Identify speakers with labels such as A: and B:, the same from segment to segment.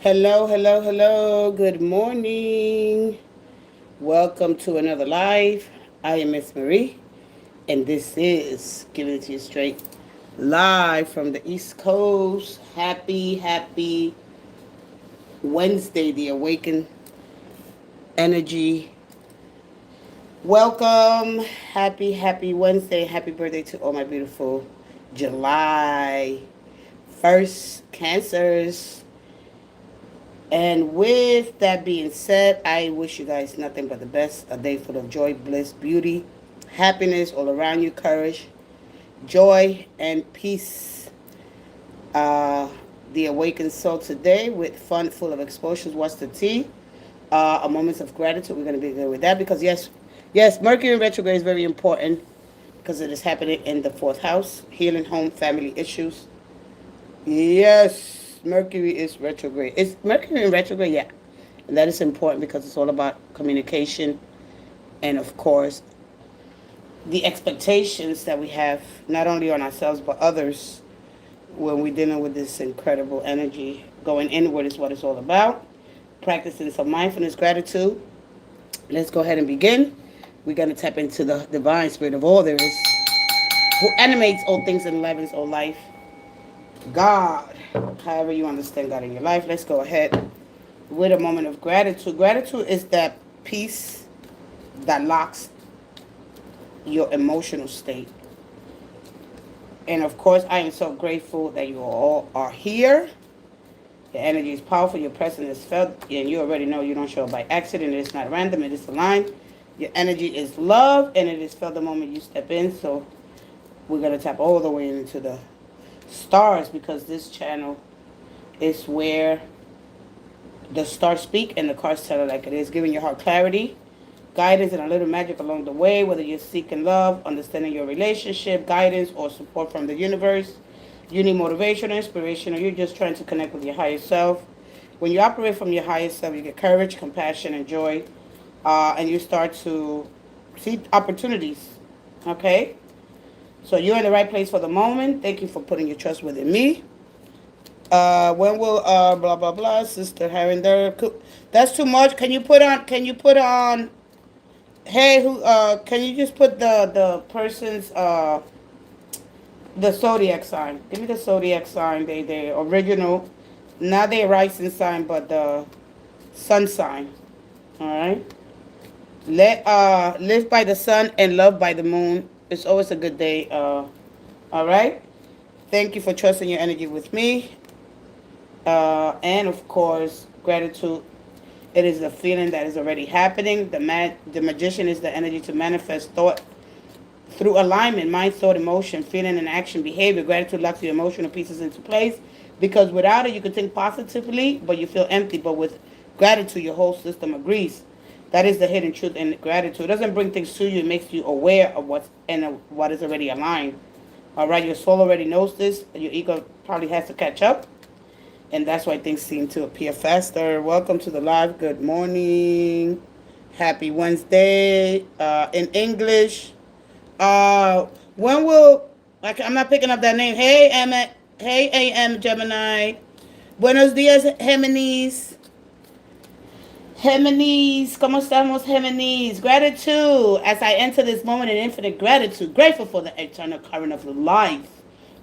A: Hello, hello, hello. Good morning. Welcome to another live. I am Miss Marie, and this is Giving It to You Straight live from the East Coast. Happy Wednesday, the Awakened Energy. Welcome. Happy Wednesday. Happy birthday to all my beautiful July 1st Cancers. And with that being said, I wish you guys nothing but the best. A day full of joy, bliss, beauty, happiness all around you, courage, joy, and peace. Uh, the Awakened Soul today with fun full of exposures. What's the tea? A moments of gratitude. We're going to be good with that because, yes, Mercury in retrograde is very important because it is happening in the fourth house. Healing home, family issues. Yes, Mercury is retrograde. Is Mercury in retrograde? Yeah. And that is important because it's all about communication and, of course, the expectations that we have, not only on ourselves, but others when we're dealing with this incredible energy. Going inward is what it's all about. Practicing some mindfulness, gratitude. Let's go ahead and begin. We're going to tap into the divine spirit of all there is, who animates all things in life and all life. God, however you understand God in your life. Let's go ahead with a moment of gratitude. Gratitude is that peace that locks your emotional state. And of course, I am so grateful that you all are here. The energy is powerful, your presence is felt, and you already know you don't show up by accident. It is not random, it is aligned. Your energy is love, and it is felt the moment you step in. So we're going to tap all the way into the stars because this channel is where the stars speak and the cards tell it like it is, giving your heart clarity, guidance, and a little magic along the way, whether you're seeking love, understanding your relationship, guidance, or support from the universe. You need motivation or inspiration, or you're just trying to connect with your higher self. When you operate from your higher self, you get courage, compassion, and joy, and you start to see opportunities. Okay? So you're in the right place for the moment. Thank you for putting your trust within me. When will blah blah blah, Sister Harinder? That's too much. Can you put on? Hey, who? Can you just put the person's the zodiac sign? Give me the zodiac sign. They original, not their rising sign, but the sun sign. All right. Let live by the sun and love by the moon. It's always a good day. All right. Thank you for trusting your energy with me. And of course, gratitude. It is the feeling that is already happening. The magician is the energy to manifest thought through alignment, mind, thought, emotion, feeling, and action, behavior. Gratitude locks your emotional pieces into place because without it, you can think positively, but you feel empty. But with gratitude, your whole system agrees. That is the hidden truth in gratitude. It doesn't bring things to you. It makes you aware of what is already aligned. All right, your soul already knows this. Your ego probably has to catch up. And that's why things seem to appear faster. Welcome to the live. Good morning. Happy Wednesday. In English. When will... I'm not picking up that name. Hey, Emma. Hey, AM Gemini. Buenos dias, Géminis. Géminis. ¿Cómo estamos, Géminis? Gratitude. As I enter this moment in infinite gratitude, grateful for the eternal current of life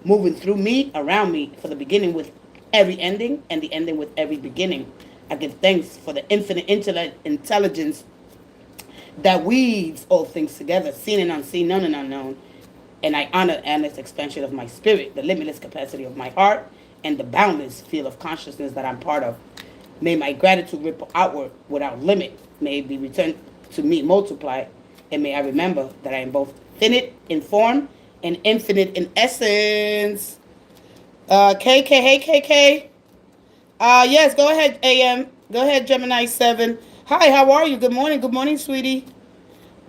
A: moving through me, around me, for the beginning with every ending and the ending with every beginning. I give thanks for the infinite intelligence that weaves all things together, seen and unseen, known and unknown. And I honor the endless expansion of my spirit, the limitless capacity of my heart, and the boundless field of consciousness that I'm part of. May my gratitude ripple outward without limit. May it be returned to me multiplied. And may I remember that I am both finite in form and infinite in essence. KK, hey KK. Yes, go ahead, AM. Go ahead, Gemini 7. Hi, how are you? Good morning, sweetie.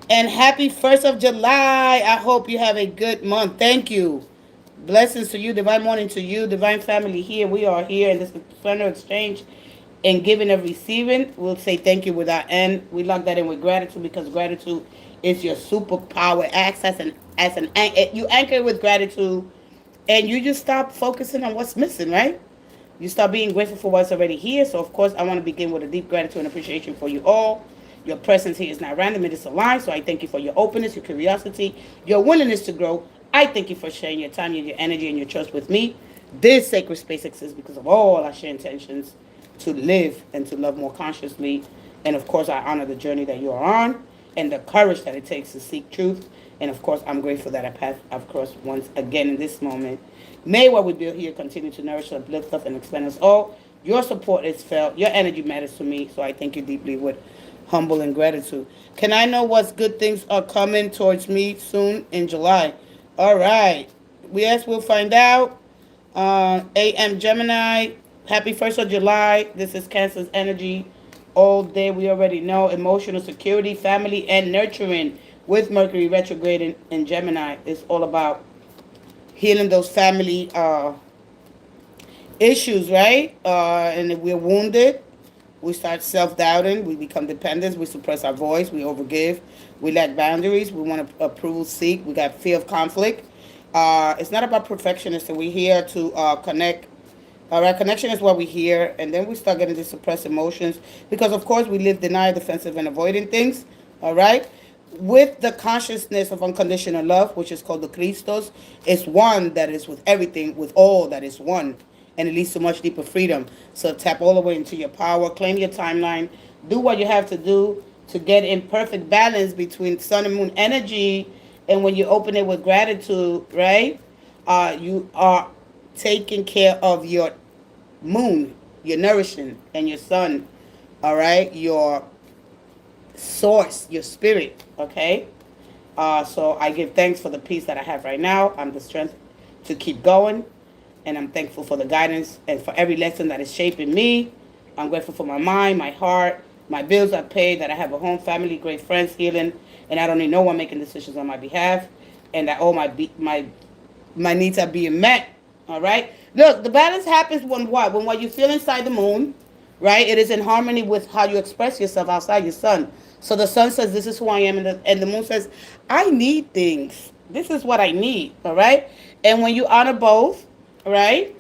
A: And happy 1st of July. I hope you have a good month. Thank you. Blessings to you, divine morning to you, divine family here. We are here in this surrender exchange and giving and receiving. We'll say thank you without end. We lock that in with gratitude because gratitude is your superpower. Acts you anchor with gratitude and you just stop focusing on what's missing, right? You start being grateful for what's already here. So, of course, I want to begin with a deep gratitude and appreciation for you all. Your presence here is not random, it is aligned. So I thank you for your openness, your curiosity, your willingness to grow. I thank you for sharing your time and your energy and your trust with me. This sacred space exists because of all our shared intentions to live and to love more consciously. And of course, I honor the journey that you are on and the courage that it takes to seek truth. And of course, I'm grateful that I've crossed once again in this moment. May what we build here continue to nourish, uplift us, and expand us all. Your support is felt. Your energy matters to me. So I thank you deeply with humble and gratitude. Can I know what good things are coming towards me soon in July? All right. Yes, we'll find out. AM Gemini, happy 1st of July. This is Cancer's energy all day. We already know emotional security, family, and nurturing with Mercury retrograde in Gemini. It's all about healing those family issues, right? And if we're wounded, we start self-doubting, we become dependent, we suppress our voice, we overgive, we lack boundaries, we want to approval seek, we got fear of conflict. It's not about perfectionism. We're here to connect. All right, connection is what we hear, and then we start getting these suppressed emotions because, of course, we live denial, defensive, and avoiding things. All right, with the consciousness of unconditional love, which is called the Christos, is one that is with everything, with all that is one, and it leads to much deeper freedom. So tap all the way into your power, claim your timeline, do what you have to do to get in perfect balance between sun and moon energy. And when you open it with gratitude, right, you are taking care of your moon, your nourishing, and your sun, all right, your source, your spirit, okay? So I give thanks for the peace that I have right now. I'm the strength to keep going, and I'm thankful for the guidance and for every lesson that is shaping me. I'm grateful for my mind, my heart, my bills are paid, that I have a home, family, great friends, healing, and I don't need no one making decisions on my behalf, and that all my needs are being met. All right. Look, the balance happens when what? When what you feel inside the moon, right? It is in harmony with how you express yourself outside your sun. So the sun says, "This is who I am," and the moon says, "I need things. This is what I need." All right. And when you honor both, right,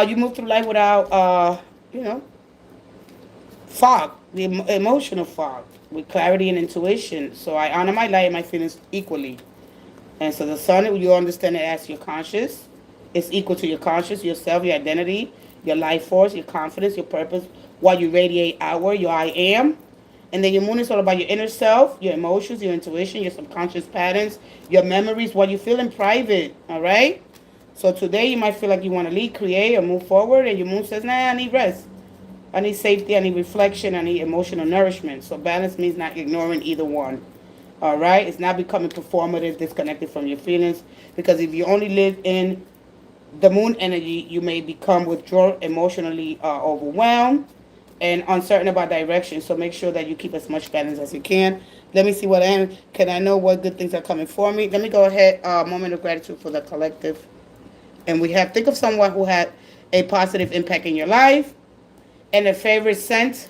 A: you move through life without, fog, the emotional fog, with clarity and intuition. So I honor my light and my feelings equally. And so the sun, you understand it as your conscious. It's equal to your conscious, yourself, your identity, your life force, your confidence, your purpose, what you radiate outward, your I am. And then your moon is all about your inner self, your emotions, your intuition, your subconscious patterns, your memories, what you feel in private, all right? So today you might feel like you want to lead, create, or move forward, and your moon says, nah, I need rest. I need safety, I need reflection, I need emotional nourishment. So balance means not ignoring either one. All right? It's not becoming performative, disconnected from your feelings. Because if you only live in the moon energy, you may become withdrawn, emotionally overwhelmed, and uncertain about direction. So make sure that you keep as much balance as you can. Let me see what I am. Can I know what good things are coming for me? Let me go ahead. Moment of gratitude for the collective. And we have, think of someone who had a positive impact in your life and a favorite scent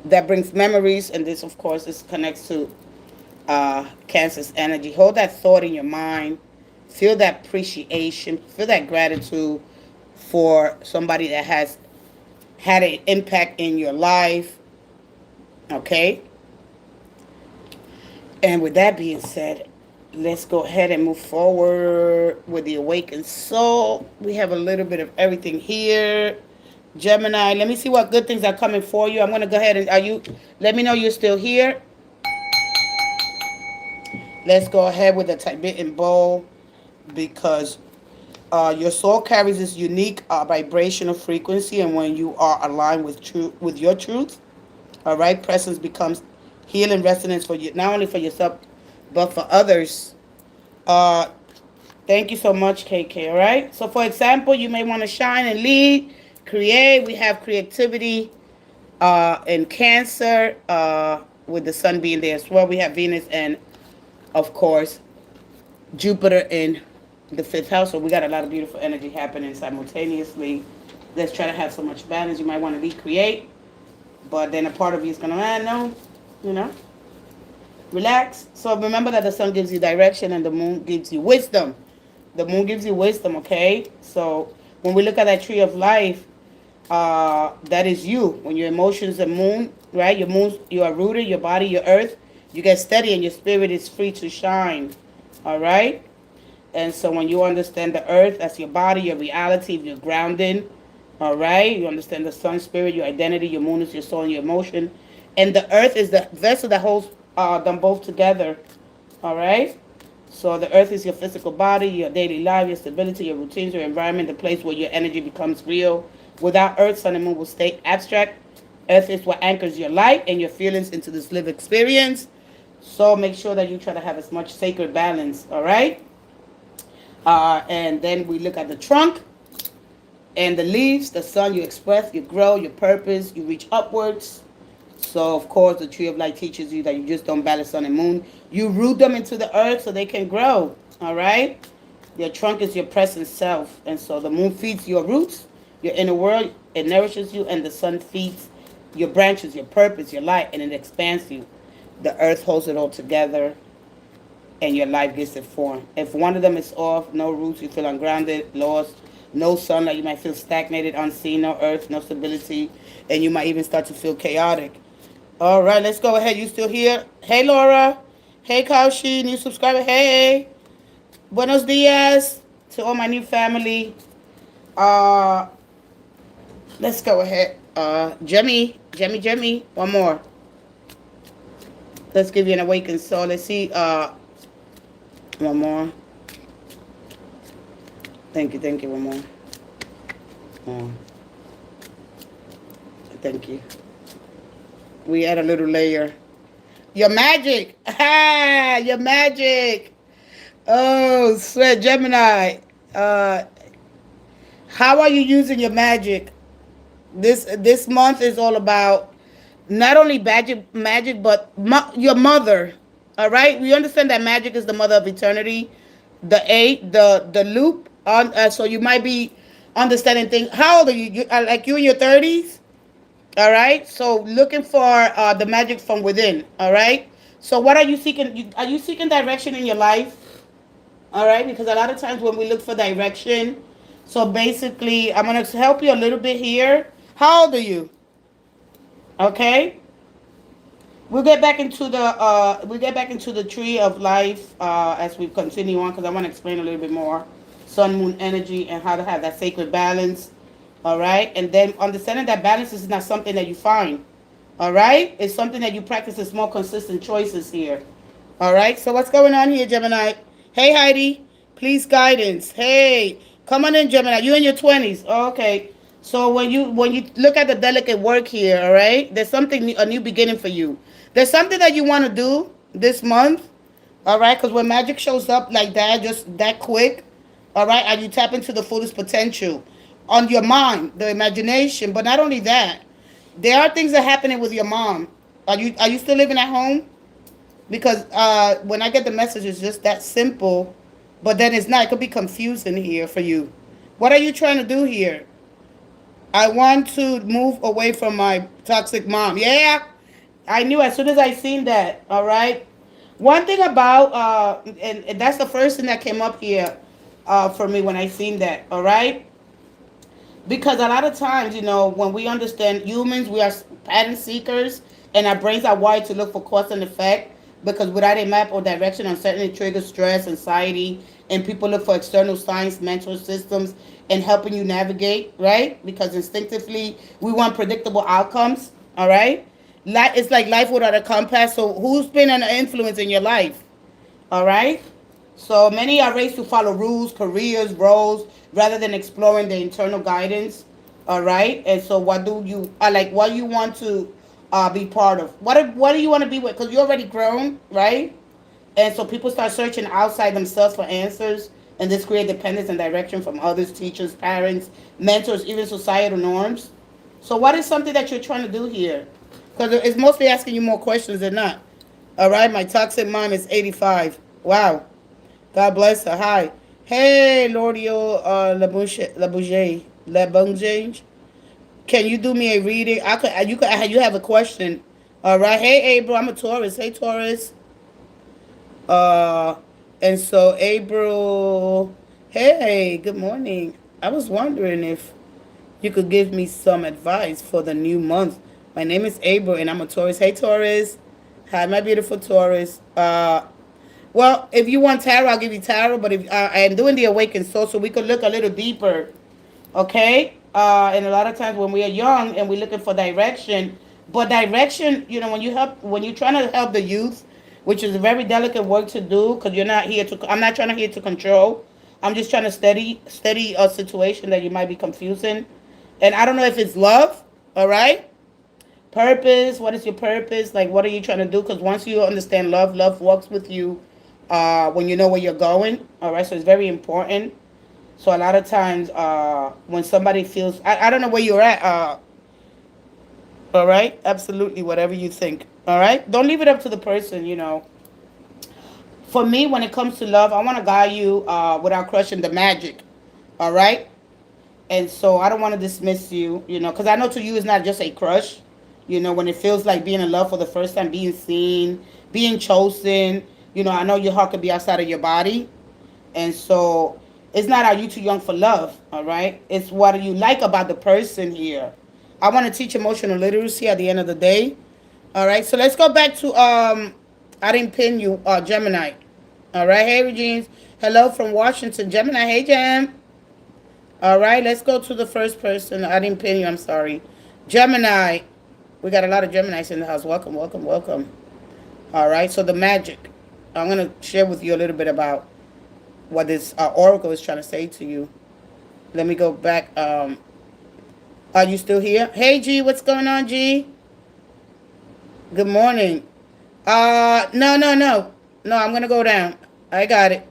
A: that brings memories. And this, of course, is connects to Cancer's energy. Hold that thought in your mind. Feel that appreciation. Feel that gratitude for somebody that has had an impact in your life. Okay? And with that being said, let's go ahead and move forward with the awakened soul. We have a little bit of everything here. Gemini, let me see what good things are coming for you. I'm going to go ahead and, let me know you're still here. Let's go ahead with the Tibetan bowl, because your soul carries this unique vibrational frequency, and when you are aligned with your truth, all right, presence becomes healing resonance for you, not only for yourself, but for others. Thank you so much, KK, all right? So, for example, you may want to shine and lead, create. We have creativity in Cancer, with the sun being there as well. We have Venus and, of course, Jupiter in the 5th house. So we got a lot of beautiful energy happening simultaneously. Let's try to have so much balance. You might want to recreate, but then a part of you is going to, no, relax. So remember that the sun gives you direction and the moon gives you wisdom. The moon gives you wisdom, okay? So when we look at that tree of life, that is you. When your emotions are moon, right? Your moon, you are rooted, your body, your earth. You get steady and your spirit is free to shine. All right? And so when you understand the earth as your body, your reality, your grounding, all right? You understand the sun spirit, your identity, your moon is your soul and your emotion. And the earth is the vessel that holds them both together. All right? So the earth is your physical body, your daily life, your stability, your routines, your environment, the place where your energy becomes real. Without earth, sun and moon will stay abstract. Earth is what anchors your life and your feelings into this lived experience. So make sure that you try to have as much sacred balance, all right? And then we look at the trunk and the leaves. The sun, you express, you grow, your purpose, you reach upwards. So, of course, the tree of life teaches you that you just don't balance sun and moon. You root them into the earth so they can grow, all right? Your trunk is your present self. And so the moon feeds your roots, your inner world. It nourishes you. And the sun feeds your branches, your purpose, your light, and it expands you. The earth holds it all together, and your life gets it formed. If one of them is off, no roots, you feel ungrounded, lost, no sunlight, you might feel stagnated, unseen, no earth, no stability, and you might even start to feel chaotic. All right, let's go ahead. You still here? Hey, Laura. Hey, Kaushi, new subscriber. Hey. Buenos dias to all my new family. Let's go ahead. Jemmy. One more. Let's give you an awakened soul. Let's see. One more. Thank you. One more. Thank you. We add a little layer. Your magic. Ah, your magic. Oh, sweat Gemini. How are you using your magic? This month is all about not only magic, but your mother. All right, we understand that magic is the mother of eternity. The loop on. So you might be understanding things. How old are you? Like you in your 30s. All right. So looking for the magic from within. All right. So what are you seeking? Are you seeking direction in your life? All right. Because a lot of times when we look for direction, so basically I'm gonna help you a little bit here. How old are you? Okay. We'll get back into the tree of life as we continue on, because I want to explain a little bit more sun moon energy and how to have that sacred balance. All right, and then understanding that balance is not something that you find. All right, it's something that you practice as more consistent choices here. All right, so what's going on here, Gemini? Hey, Heidi, please guidance. Hey, come on in, Gemini. You in your 20s? Oh, okay. So when you look at the delicate work here, all right, there's something, a new beginning for you. There's something that you want to do this month, all right, because when magic shows up like that, just that quick, all right, and you tap into the fullest potential on your mind, the imagination. But not only that, there are things that are happening with your mom. Are you still living at home? Because when I get the message, it's just that simple, but then it's not. It could be confusing here for you. What are you trying to do here? I want to move away from my toxic mom. Yeah, I knew as soon as I seen that. All right. One thing about and that's the first thing that came up here for me when I seen that. All right. Because a lot of times, when we understand humans, we are pattern seekers, and our brains are wired to look for cause and effect. Because without a map or direction, uncertainty triggers stress, anxiety, and people look for external signs, mental systems, and helping you navigate, right? Because instinctively, we want predictable outcomes, all right? It's like life without a compass. So who's been an influence in your life, all right? So many are raised to follow rules, careers, roles, rather than exploring the internal guidance. All right. And so, what do you What do you want to be part of? What do you want to be with? Because you're already grown, right? And so people start searching outside themselves for answers, and this creates dependence and direction from others, teachers, parents, mentors, even societal norms. So, what is something that you're trying to do here? Because it's mostly asking you more questions than not. All right. My toxic mom is 85. Wow. God bless her. Hi. Hey, Lordio Labouge. Can you do me a reading? You have a question. All right. Hey, April. I'm a Taurus. Hey, Taurus. Uh, and so April. Hey, good morning. I was wondering if you could give me some advice for the new month. My name is April and I'm a Taurus. Hey, Taurus. Hi, my beautiful Taurus. Well, if you want tarot, I'll give you tarot. But if I am doing the awakened soul, so we could look a little deeper, okay? And a lot of times when we are young and we're looking for direction, but direction, you know, when you're trying to help the youth, which is a very delicate work to do, because you're not here to. I'm not trying to here to control. I'm just trying to steady a situation that you might be confusing, and I don't know if it's love, all right? Purpose. What is your purpose? Like, what are you trying to do? Because once you understand love, love walks with you when you know where you're going. All right, so it's very important. So a lot of times when somebody feels, I don't know where you're at. All right, absolutely, whatever you think. All right, don't leave it up to the person. You know, for me, when it comes to love, I want to guide you without crushing the magic. All right, and so I don't want to dismiss you. You know, because I know to you it's not just a crush. You know, when it feels like being in love for the first time, being seen, being chosen. You know, I know your heart could be outside of your body. And so it's not, are you too young for love? All right. It's what do you like about the person here. I want to teach emotional literacy at the end of the day. All right. So let's go back to, I didn't pin you, Gemini. All right. Hey, Regine. Hello from Washington. Gemini. Hey, Gem. All right. Let's go to the first person. I didn't pin you. I'm sorry. Gemini. We got a lot of Geminis in the house. Welcome, welcome, welcome. All right. So the magic. I'm going to share with you a little bit about what this oracle is trying to say to you. Let me go back. Are you still here? Hey, G, what's going on, G? Good morning. No, no, no. No, I'm going to go down. I got it.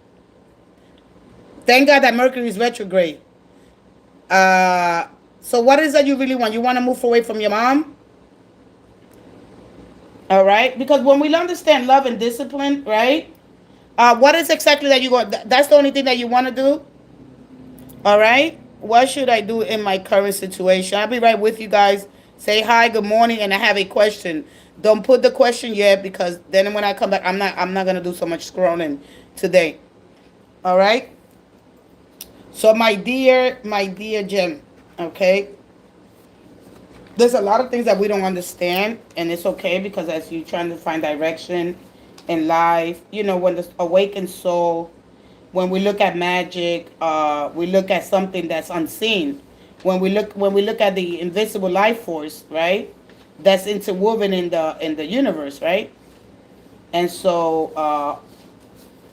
A: Thank God that Mercury is retrograde. So what is that you really want? You want to move away from your mom? All right? Because when we understand love and discipline, right? What is exactly that you want? That's the only thing that you want to do? All right? What should I do in my current situation? I'll be right with you guys. Say hi, good morning, and I have a question. Don't put the question yet because then when I come back, I'm not gonna do so much scrolling today. All right? So my dear Jem, okay? There's a lot of things that we don't understand, and it's okay because as you're trying to find direction in life, you know, when the awakened soul, when we look at magic, we look at something that's unseen. When we look at the invisible life force, right? That's interwoven in the universe, right? And so,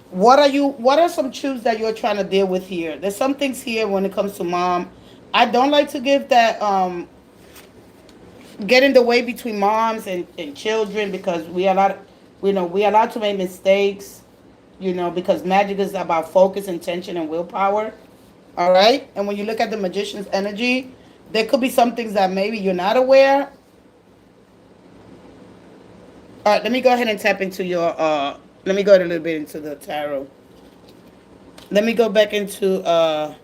A: what are some truths that you're trying to deal with here? There's some things here when it comes to mom. I don't like to give that get in the way between moms and children because we are allowed to make mistakes, you know, because magic is about focus, intention, and willpower. All right? And when you look at the magician's energy, there could be some things that maybe you're not aware. All right, let me go ahead and tap into your, let me go a little bit into the tarot. Let me go back into,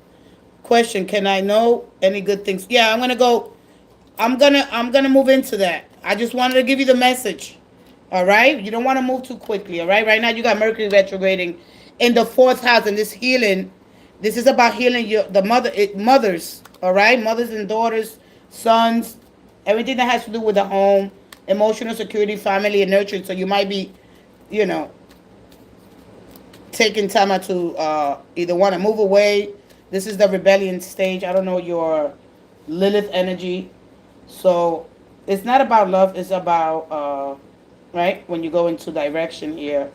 A: question, can I know any good things? Yeah, I'm gonna move into that. I just wanted to give you the message. All right? You don't want to move too quickly, all right? Right now you got Mercury retrograding in the 4th house, and this healing, this is about healing mothers, all right? Mothers and daughters, sons, everything that has to do with the home, emotional security, family, and nurturing. So you might be, you know, taking time out to either want to move away. This is the rebellion stage. I don't know your Lilith energy. So it's not about love. It's about, right, when you go into direction here.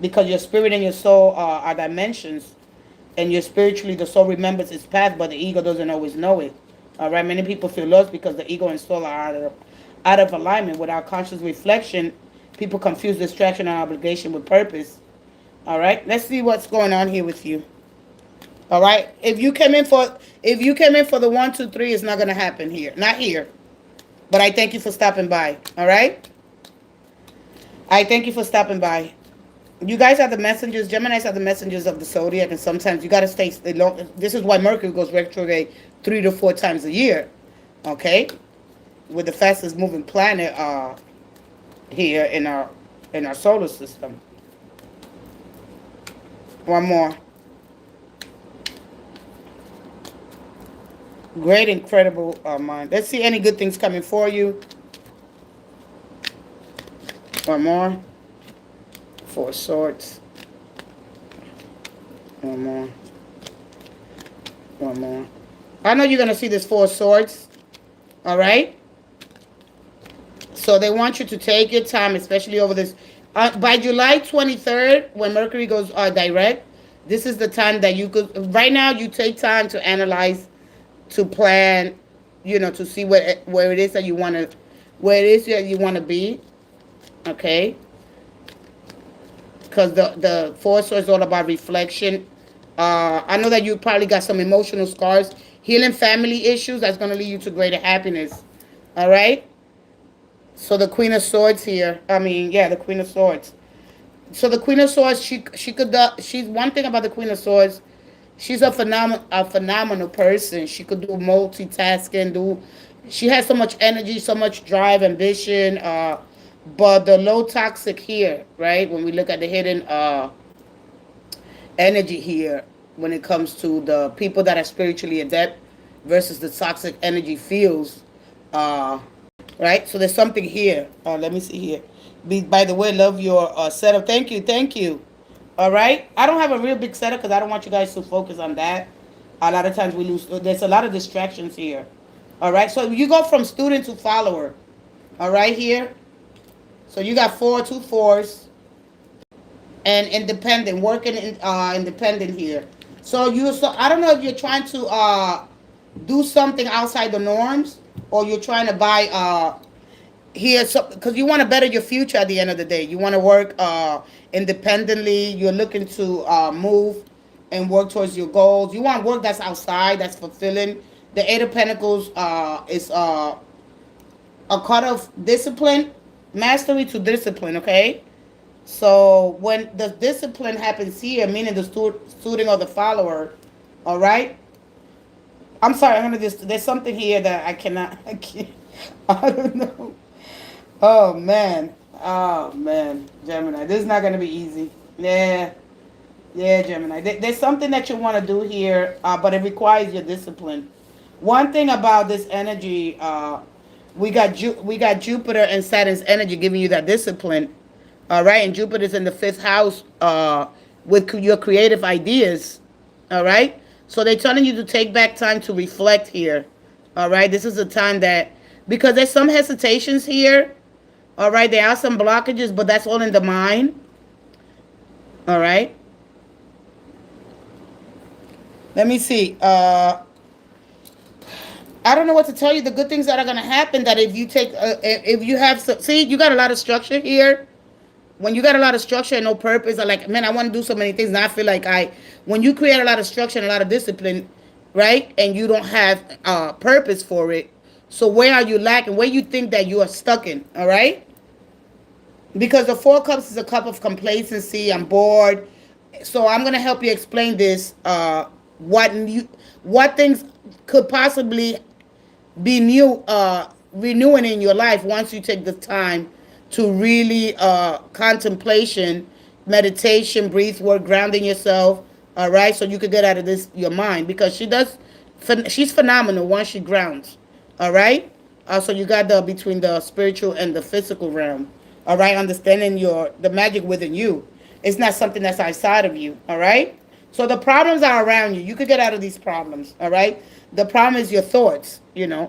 A: Because your spirit and your soul are dimensions. And your spiritually, the soul remembers its path, but the ego doesn't always know it. All right, many people feel lost because the ego and soul are out of alignment. Without conscious reflection, people confuse distraction and obligation with purpose. All right, let's see what's going on here with you. All right, if you came in for the 1, 2, 3, it's not gonna happen here. Not here. But I thank you for stopping by. All right. I thank you for stopping by. You guys are the messengers. Geminis are the messengers of the zodiac, and sometimes you got to stay long. This is why Mercury goes retrograde 3 to 4 times a year. Okay, with the fastest moving planet here in our solar system. One more. Great, incredible mind. Let's see any good things coming for you. One more. Four of Swords. One more. One more. I know you're going to see this Four of Swords. All right? So they want you to take your time, especially over this. By July 23rd, when Mercury goes direct, this is the time that you could, right now you take time to analyze, to plan, to see where it is that you want to, where it is that you want to be. Okay? Because the Four of Swords is all about reflection. I know that you probably got some emotional scars. Healing family issues, that's going to lead you to greater happiness. All right? So the Queen of Swords here. The Queen of Swords. So the Queen of Swords, she could. She's one thing about the Queen of Swords. She's a phenomenal person. She could do multitasking. She has so much energy, so much drive, ambition. But the low toxic here, right? When we look at the hidden energy here, when it comes to the people that are spiritually adept versus the toxic energy fields. Right? So there's something here. Let me see here. By the way, love your setup. Thank you. Thank you. All right? I don't have a real big setup because I don't want you guys to focus on that. A lot of times we lose. There's a lot of distractions here. All right? So you go from student to follower. All right here? So you got 2 fours. And independent. Working independent here. So I don't know if you're trying to do something outside the norms, or you're trying to buy here, because you want to better your future at the end of the day. You want to work independently. You're looking to move and work towards your goals. You want work that's outside, that's fulfilling. The Eight of Pentacles is a card of discipline, mastery to discipline, okay? So when the discipline happens here, meaning the student or the follower, all right? I'm sorry, there's something here that I can't, I don't know. Oh man, Gemini, this is not going to be easy. Yeah, Gemini. There's something that you want to do here, but it requires your discipline. One thing about this energy, we got Jupiter and Saturn's energy giving you that discipline. All right, and Jupiter's in the 5th house with your creative ideas. All right, so they're telling you to take back time to reflect here. All right, this is a time that, because there's some hesitations here. All right, there are some blockages, but that's all in the mind. All right. Let me see. I don't know what to tell you. The good things that are going to happen, that if you take, if you have, see, you got a lot of structure here. When you got a lot of structure and no purpose, I like, man, I want to do so many things. And I feel like when you create a lot of structure and a lot of discipline, right, and you don't have purpose for it, so where are you lacking? Where you think that you are stuck in, all right? Because the 4 cups is a cup of complacency. I'm bored. So I'm going to help you explain this. What things could possibly be new, renewing in your life once you take the time to really contemplation, meditation, breathe work, grounding yourself, all right? So you could get out of this, your mind, because she's phenomenal once she grounds, all right? So you got between the spiritual and the physical realm, all right? Understanding the magic within you. It's not something that's outside of you, all right? So the problems are around you. You could get out of these problems, all right? The problem is your thoughts, the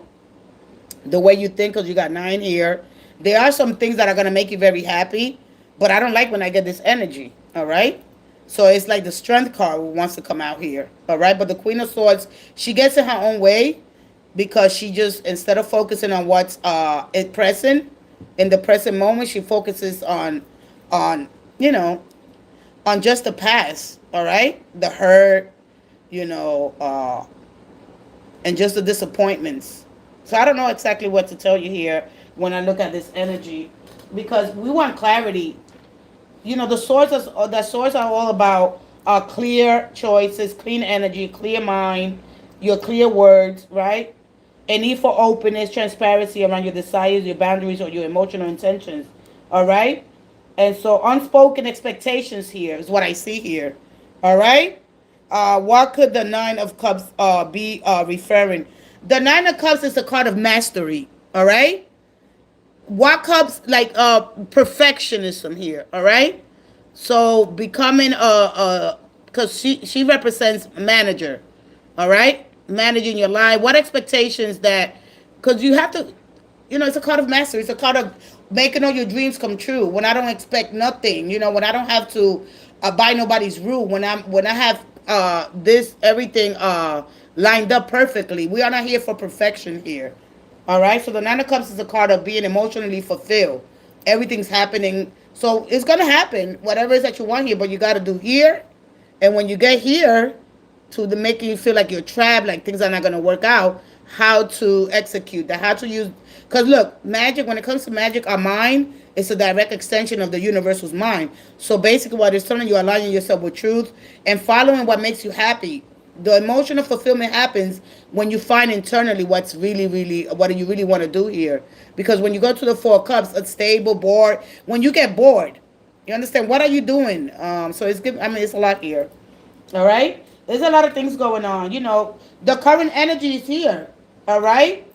A: way you think, because you got 9 here. There are some things that are going to make you very happy, but I don't like when I get this energy, all right? So it's like the Strength card wants to come out here, all right? But the Queen of Swords, she gets in her own way, because she just, instead of focusing on what's in the present moment, she focuses on just the past, all right? The hurt, and just the disappointments. So I don't know exactly what to tell you here when I look at this energy, because we want clarity. The swords are all about clear choices, clean energy, clear mind, your clear words, right? A need for openness, transparency around your desires, your boundaries, or your emotional intentions, all right? And so unspoken expectations here is what I see here, all right? What could the 9 of Cups be referring? The Nine of Cups is a card of mastery. All right. What Cups like perfectionism here. All right. So becoming a because she represents manager. All right, managing your life. What expectations that because you have to, it's a card of mastery. It's a card of making all your dreams come true. When I don't expect nothing, when I don't have to buy nobody's rule. When I have this everything lined up perfectly. We are not here for perfection here. All right. So the Nine of Cups is a card of being emotionally fulfilled. Everything's happening. So it's gonna happen. Whatever it is that you want here, but you got to do here. And when you get here, to the making you feel like you're trapped, like things are not going to work out, how to execute that, how to use. Because look, magic, when it comes to magic, our mind is a direct extension of the universal's mind. So basically, what it's telling you, aligning yourself with truth and following what makes you happy. The emotional fulfillment happens when you find internally what's really, really, what do you really want to do here. Because when you go to the Four of Cups, unstable, bored, when you get bored, you understand, what are you doing? So it's good. I mean, it's a lot here. All right. There's a lot of things going on. The current energy is here. All right.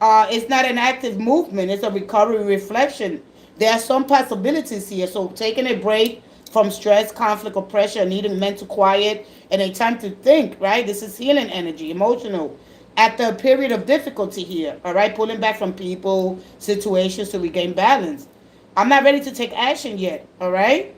A: It's not an active movement. It's a recovery reflection. There are some possibilities here. So taking a break from stress, conflict, or pressure, needing mental quiet, and a time to think, right? This is healing energy, emotional. After a period of difficulty here, all right? Pulling back from people, situations to regain balance. I'm not ready to take action yet, all right?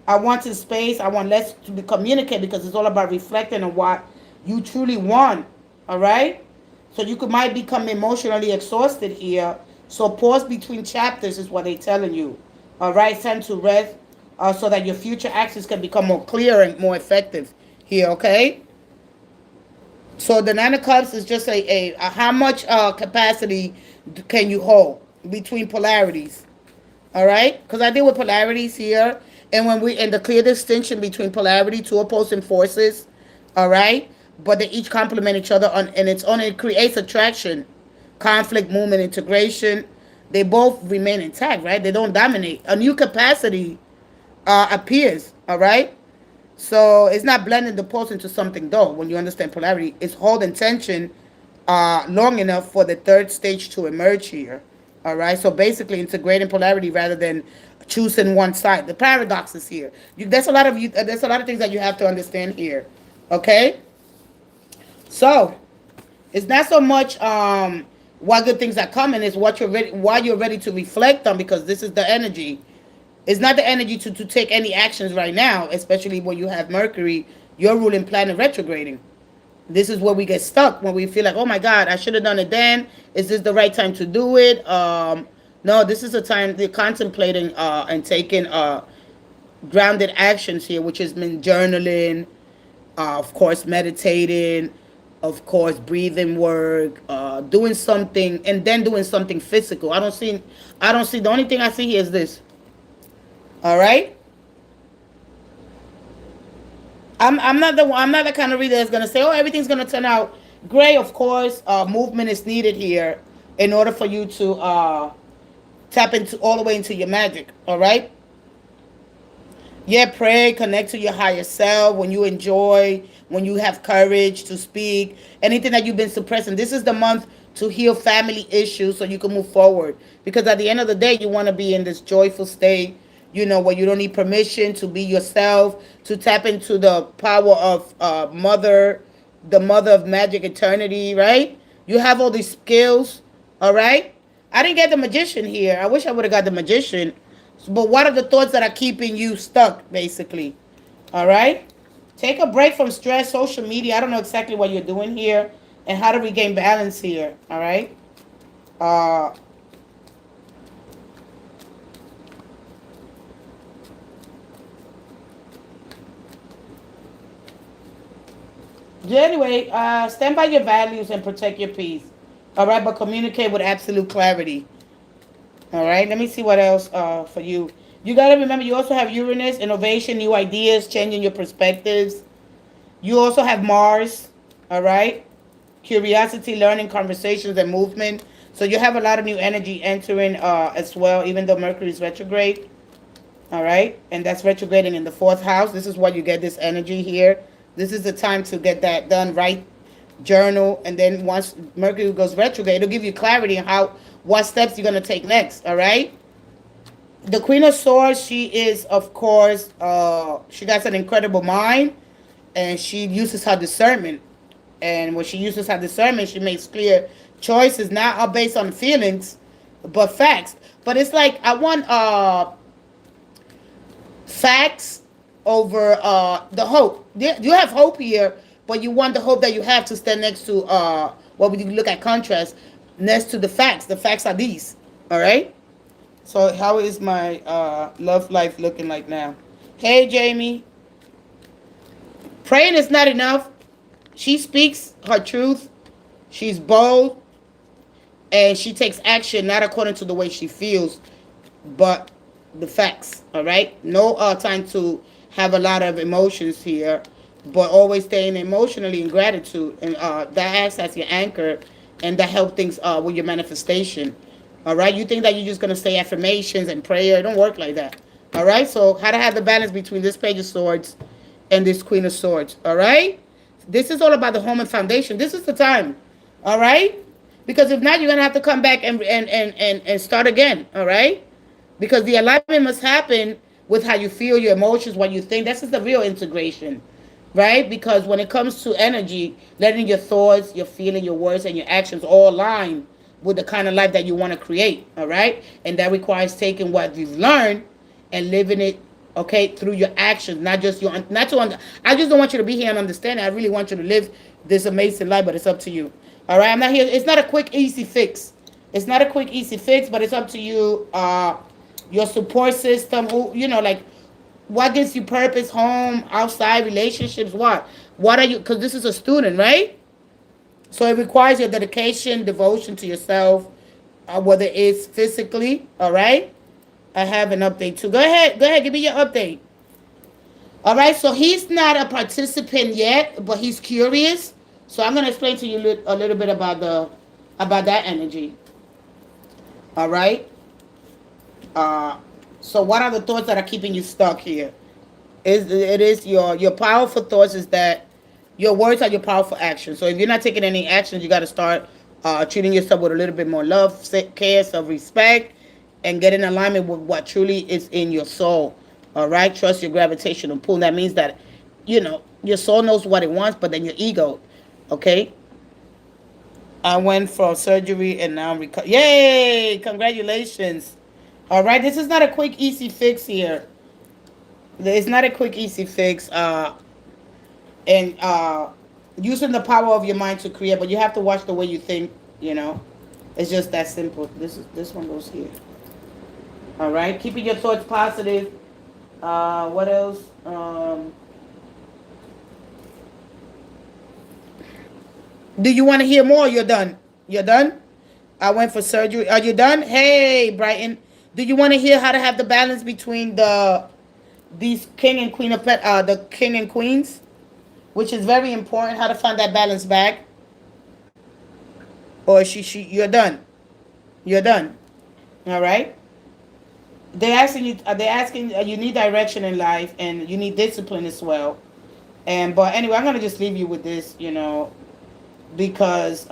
A: I want to space. I want less to communicate because it's all about reflecting on what you truly want, all right? So might become emotionally exhausted here. So pause between chapters is what they're telling you, all right? It's time to rest so that your future actions can become more clear and more effective here, okay? So the Nine of Cups is just a how much capacity can you hold between polarities, all right? Because I deal with polarities here, and the clear distinction between polarity, two opposing forces, all right? But they each complement each other and its own. It creates attraction, conflict, movement, integration. They both remain intact, right? They don't dominate. A new capacity appears, all right? So it's not blending the poles into something dull. When you understand polarity, it's holding tension long enough for the third stage to emerge here. All right. So basically, integrating polarity rather than choosing one side. The paradox is here. There's a lot of things that you have to understand here. Okay. So it's not so much what good things are coming. It's why you're ready to reflect on, because this is the energy. It's not the energy to take any actions right now, especially when you have Mercury, your ruling planet, retrograding. This is where we get stuck, when we feel like, oh my God, I should have done it then. Is this the right time to do it? No, this is a time they're contemplating and taking grounded actions here, which has been journaling, of course, meditating, of course, breathing work, doing something, and then doing something physical. I don't see, the only thing I see here is this. All right. I'm not the kind of reader that's gonna say, oh, everything's gonna turn out great. Of course, movement is needed here in order for you to tap into all the way into your magic. All right. Yeah, pray, connect to your higher self. When you enjoy, when you have courage to speak, anything that you've been suppressing. This is the month to heal family issues so you can move forward. Because at the end of the day, you want to be in this joyful state, where you don't need permission to be yourself, to tap into the power of the mother of magic eternity, right? You have all these skills, all right? I didn't get the magician here. I wish I would have got the magician. But what are the thoughts that are keeping you stuck, basically? All right? Take a break from stress, social media. I don't know exactly what you're doing here and how to regain balance here, all right? Anyway, stand by your values and protect your peace. All right, but communicate with absolute clarity. All right, let me see what else for you. You got to remember, you also have Uranus, innovation, new ideas, changing your perspectives. You also have Mars, all right? Curiosity, learning, conversations, and movement. So you have a lot of new energy entering as well, even though Mercury is retrograde. All right, and that's retrograding in the 4th house. This is why you get this energy here. This is the time to get that done right. journal, and then once Mercury goes retrograde, it'll give you clarity on what steps you're going to take next. All right. The Queen of Swords, she is, of course, she got an incredible mind, and she uses her discernment. And when she uses her discernment, she makes clear choices, not based on feelings, but facts. But it's like, I want facts over the hope. You have hope here, but you want the hope that you have to stand next to what would you look at contrast next to the facts. The facts are these. All right. So how is my love life looking like now? Hey, Jamie. Praying is not enough. She speaks her truth. She's bold. And she takes action not according to the way she feels, but the facts. All right? No time to have a lot of emotions here, but always staying emotionally in gratitude. And that acts as your anchor, and that helps things with your manifestation. All right? You think that you're just going to say affirmations and prayer. It don't work like that. All right? So how to have the balance between this Page of Swords and this Queen of Swords. All right? This is all about the home and foundation. This is the time. All right? Because if not, you're going to have to come back and start again. All right? Because the alignment must happen with how you feel, your emotions, what you think. This is the real integration. Right? Because when it comes to energy, letting your thoughts, your feeling, your words, and your actions all align with the kind of life that you want to create. All right? And that requires taking what you've learned and living it, okay, through your actions, not just your, I just don't want you to be here and understand it. I really want you to live this amazing life, but it's up to you. All right, I'm not here. It's not a quick, easy fix. It's not a quick, easy fix, but it's up to you. Your support system, like, what gives you purpose, home, outside, relationships, what are you, because this is a student, right? So it requires your dedication, devotion to yourself, whether it's physically, all right? I have an update too. Go ahead, give me your update. All right, so he's not a participant yet, but he's curious. So I'm going to explain to you a little bit about that energy. All right. So what are the thoughts that are keeping you stuck here? It is your powerful thoughts is that your words are your powerful actions. So if you're not taking any actions, you got to start treating yourself with a little bit more love, care, self-respect, and get in alignment with what truly is in your soul. All right. Trust your gravitational pull. That means that, your soul knows what it wants, but then your ego. Okay. I went for surgery and now I'm recovering. Yay! Congratulations. All right. This is not a quick, easy fix here. It's not a quick, easy fix. And using the power of your mind to create, but you have to watch the way you think. It's just that simple. This one goes here. All right. Keeping your thoughts positive. What else? Do you want to hear more? You're done. You're done? I went for surgery. Are you done? Hey, Brighton. Do you want to hear how to have the balance between these king and queen of the king and queens, which is very important, how to find that balance back? Or you're done. You're done. All right? They're asking you need direction in life, and you need discipline as well. But anyway, I'm going to just leave you with this, because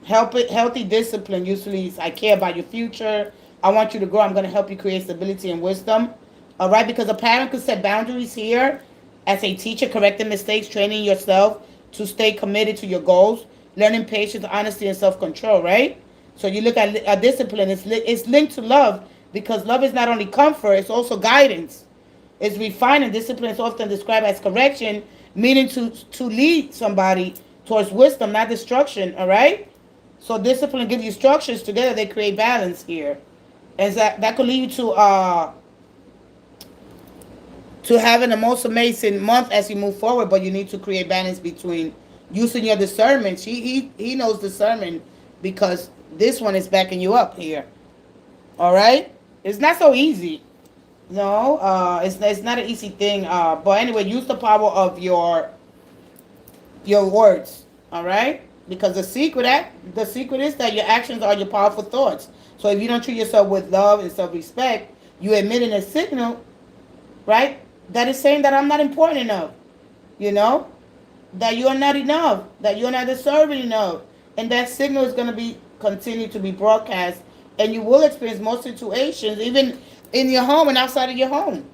A: healthy discipline usually is, I care about your future. I want you to grow. I'm going to help you create stability and wisdom. All right, because a parent could set boundaries here as a teacher, correcting mistakes, training yourself to stay committed to your goals, learning patience, honesty, and self-control, right? So you look at a discipline, it's linked to love, because love is not only comfort, it's also guidance. It's refining. Discipline is often described as correction, meaning to lead somebody towards wisdom, not destruction, all right? So discipline gives you structures. Together they create balance here. And that could lead you to having the most amazing month as you move forward, but you need to create balance between using your discernment. He knows discernment, because this one is backing you up here. All right? It's not so easy. No, it's not an easy thing. But anyway, use the power of your words. All right? Because the secret is that your actions are your powerful thoughts. So if you don't treat yourself with love and self-respect, you're emitting a signal, right, that is saying that I'm not important enough. that you are not enough, that you're not deserving enough. And that signal is going to be continue to be broadcast, and you will experience most situations, even in your home and outside of your home.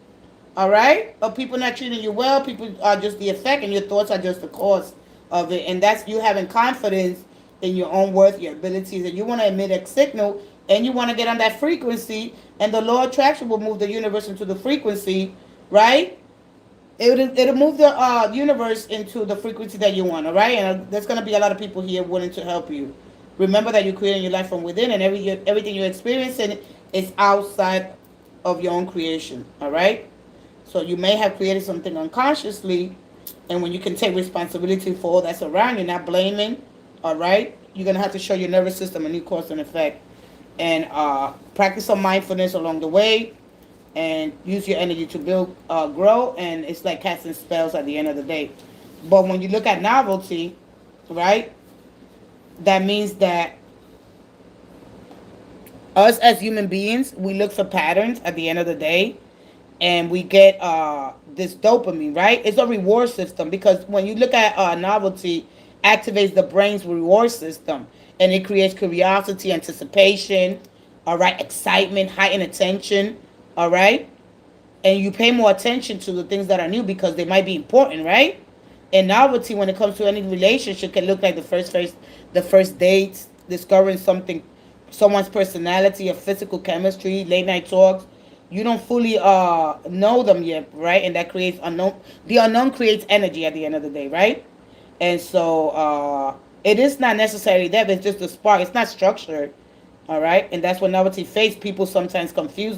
A: All right? Of people not treating you well, people are just the effect, and your thoughts are just the cause of it. And that's you having confidence in your own worth, your abilities, and you want to emit a signal, and you want to get on that frequency, and the law of attraction will move the universe into the frequency, right? It'll move the universe into the frequency that you want, all right? And there's going to be a lot of people here willing to help you. Remember that you're creating your life from within, and everything you're experiencing is outside of your own creation, all right? So you may have created something unconsciously, and when you can take responsibility for all that's around you, not blaming, all right? You're going to have to show your nervous system a new cause and effect, and practice some mindfulness along the way, and use your energy to build, grow, and it's like casting spells at the end of the day. But when you look at novelty, right, that means that us as human beings, we look for patterns at the end of the day, and we get this dopamine, right? It's a reward system, because when you look at novelty, activates the brain's reward system, and it creates curiosity, anticipation, all right, excitement, heightened attention, all right, and you pay more attention to the things that are new because they might be important, right? And novelty, when it comes to any relationship, can look like the first dates, discovering something, someone's personality, or physical chemistry, late night talks. You don't fully know them yet, right? And that creates unknown. The unknown creates energy at the end of the day, right? And so it is not necessarily that, but it's just a spark. It's not structured, all right? And that's what novelty fades. People sometimes confuse,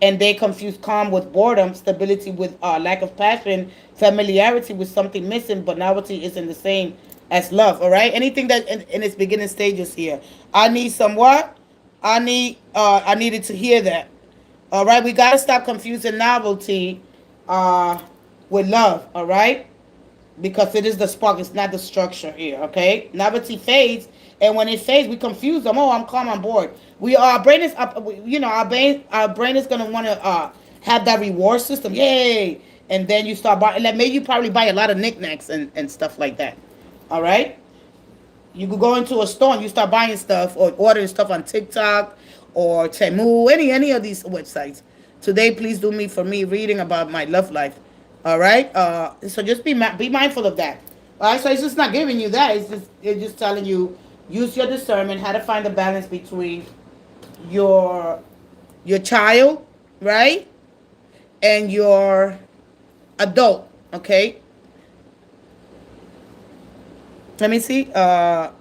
A: and they confuse calm with boredom, stability with lack of passion, familiarity with something missing, but novelty isn't the same as love, all right? Anything that in its beginning stages here. I need some what? I needed to hear that. All right, we got to stop confusing novelty with love, all right? Because it is the spark, it's not the structure here, okay? Novelty fades, and when it fades, we confuse them. Oh, I'm calm, I'm bored. Our brain is up, our brain is gonna want to have that reward system, yay! And then you start buying, like maybe you probably buy a lot of knickknacks and stuff like that, all right? You could go into a store and you start buying stuff or ordering stuff on TikTok or Temu, any of these websites. Today, please do me for me reading about my love life. All right. So just be mindful of that. All right. So it's just not giving you that. It's just telling you use your discernment, how to find the balance between your your child, right, and your adult. Okay. Let me see. Let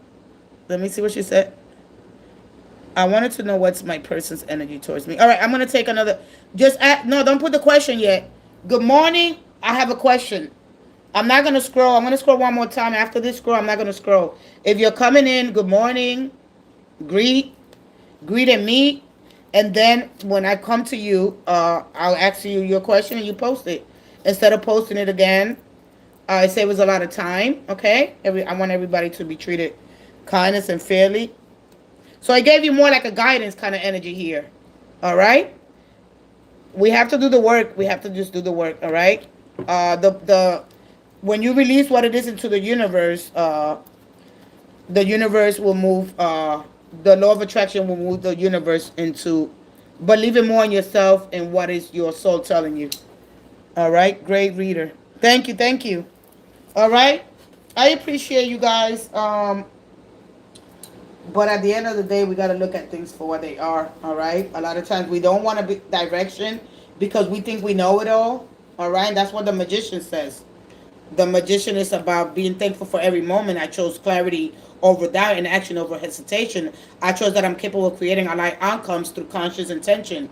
A: me see what she said. I wanted to know what's my person's energy towards me. All right, I'm gonna take another. No, don't put the question yet. Good morning. I have a question. I'm not gonna scroll. I'm gonna scroll one more time. After this scroll, I'm not gonna scroll. If you're coming in, good morning. Greet, greet and meet, and then when I come to you, I'll ask you your question and you post it instead of posting it again. It saves a lot of time. Okay, I want everybody to be treated kindness and fairly. So I gave you more like a guidance kind of energy here. All right. We have to do the work. We have to just do the work. All right. The when you release what it is into the universe will move. The law of attraction will move the universe into believing more in yourself and what is your soul telling you. All right. Great reader. Thank you. Thank you. All right. I appreciate you guys. But at the end of the day, we got to look at things for what they are, all right? A lot of times we don't want to be direction because we think we know it all right? That's what the magician says. The magician is about being thankful for every moment. I chose clarity over doubt and action over hesitation. I chose that I'm capable of creating aligned outcomes through conscious intention.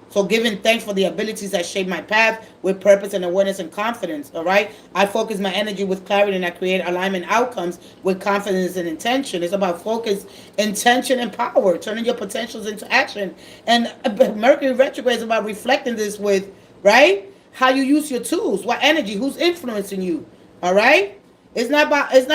A: So giving thanks for the abilities that shape my path with purpose and awareness and confidence, all right? I focus my energy with clarity and I create alignment outcomes with confidence and intention. It's about focus, intention, and power, turning your potentials into action. And Mercury retrograde is about reflecting this with, right? How you use your tools, what energy, who's influencing you, all right? It's not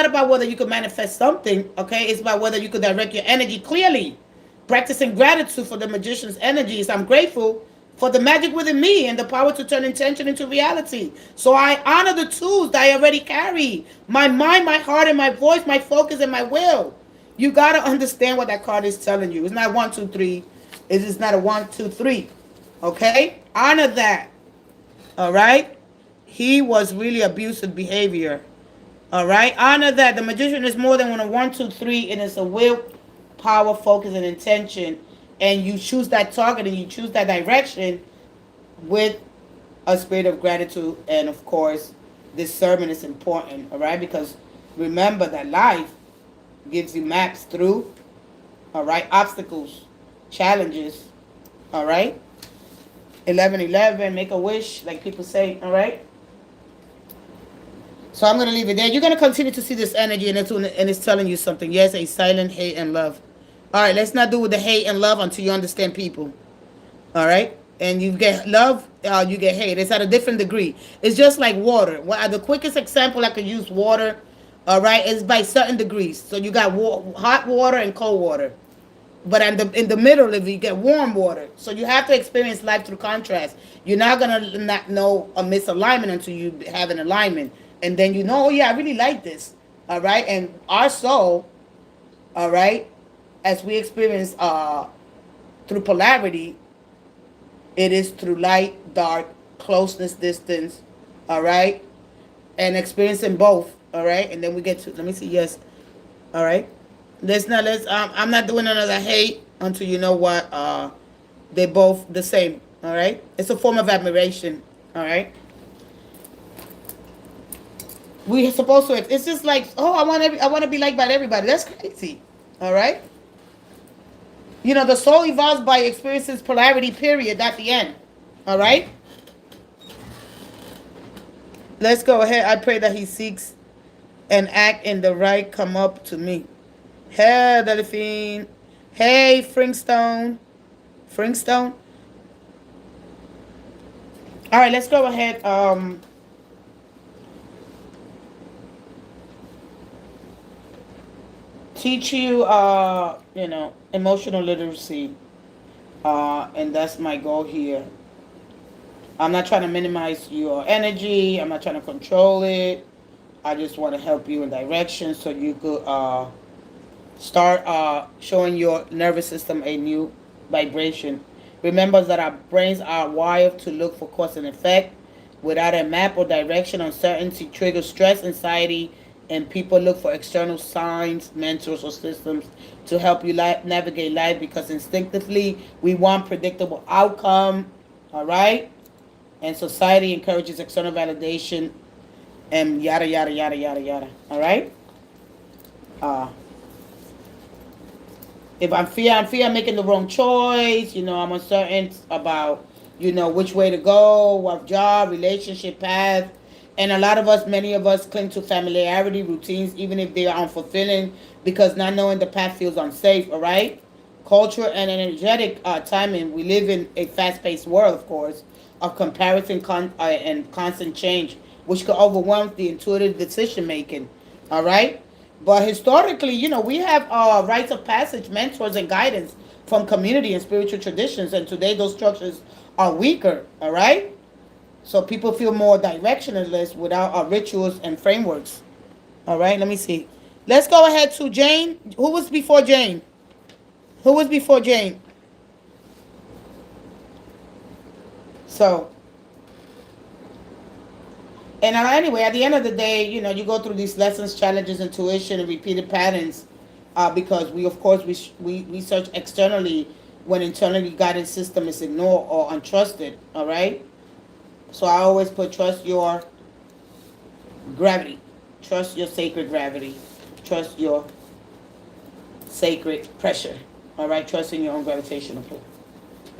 A: about whether you could manifest something, okay? It's about whether you could direct your energy clearly. Practicing gratitude for the magician's energies. I'm grateful for the magic within me and the power to turn intention into reality. So I honor the tools that I already carry. My mind, my heart, and my voice, my focus, and my will. You got to understand what that card is telling you. It's not 1, 2, 3. It is not a 1, 2, 3. Okay? Honor that. All right? He was really abusive behavior. All right? Honor that. The magician is more than a 1, 2, 3. And it's a will, power, focus, and intention. And you choose that target and you choose that direction with a spirit of gratitude. And of course, discernment is important. All right? Because remember that life gives you maps through, all right, obstacles, challenges, all right. 1111, make a wish, like people say, all right. So I'm going to leave it there. You're going to continue to see this energy, and it's telling you something. Yes, a silent hate and love. All right, let's not do with the hate and love until you understand people. All right? And you get love, you get hate. It's at a different degree. It's just like water. The quickest example I could use water, all right, is by certain degrees. So you got hot water and cold water. But in the middle, if you get warm water. So you have to experience life through contrast. You're not going to not know a misalignment until you have an alignment. And then you know, oh, yeah, I really like this. All right? And our soul, all right, as we experience through polarity, it is through light, dark, closeness, distance, all right? And experiencing both, all right? And then we get to, let me see, yes, all right? I'm not doing another hate until you know what, they're both the same, all right? It's a form of admiration, all right? We're supposed to, it's just like, oh, I want to be liked by everybody. That's crazy, all right? You know, the soul evolves by experiences polarity, period, at the end. All right? Let's go ahead. I pray that he seeks and act in the right come up to me. Hey, Delphine. Hey, Fringstone. Fringstone. All right, let's go ahead. Teach you, you know, emotional literacy. And that's my goal here. I'm not trying to minimize your energy. I'm not trying to control it. I just want to help you in direction so you could start showing your nervous system a new vibration. Remember that our brains are wired to look for cause and effect. Without a map or direction, uncertainty triggers stress, anxiety, and people look for external signs, mentors, or systems to help you navigate life because instinctively we want predictable outcome, all right? And society encourages external validation and yada, yada, yada, yada, yada, all right? If I'm fear making the wrong choice, you know, I'm uncertain about, you know, which way to go, what job, relationship path. And a lot of us, many of us cling to familiarity, routines, even if they are unfulfilling, because not knowing the path feels unsafe, all right? Culture and energetic timing. We live in a fast-paced world, of course, of comparison and constant change, which could overwhelm the intuitive decision-making, all right? But historically, you know, we have rites of passage, mentors, and guidance from community and spiritual traditions, and today those structures are weaker, all right? So people feel more directionless without our rituals and frameworks. All right, let me see. Let's go ahead to Jane. Who was before Jane? Who was before Jane? So, and anyway, at the end of the day, you know, you go through these lessons, challenges, intuition, and repeated patterns because we, of course, we search externally when internally guided system is ignored or untrusted, all right? So I always put trust your gravity. Trust your sacred gravity. Trust your sacred pressure. All right? Trust in your own gravitational pull.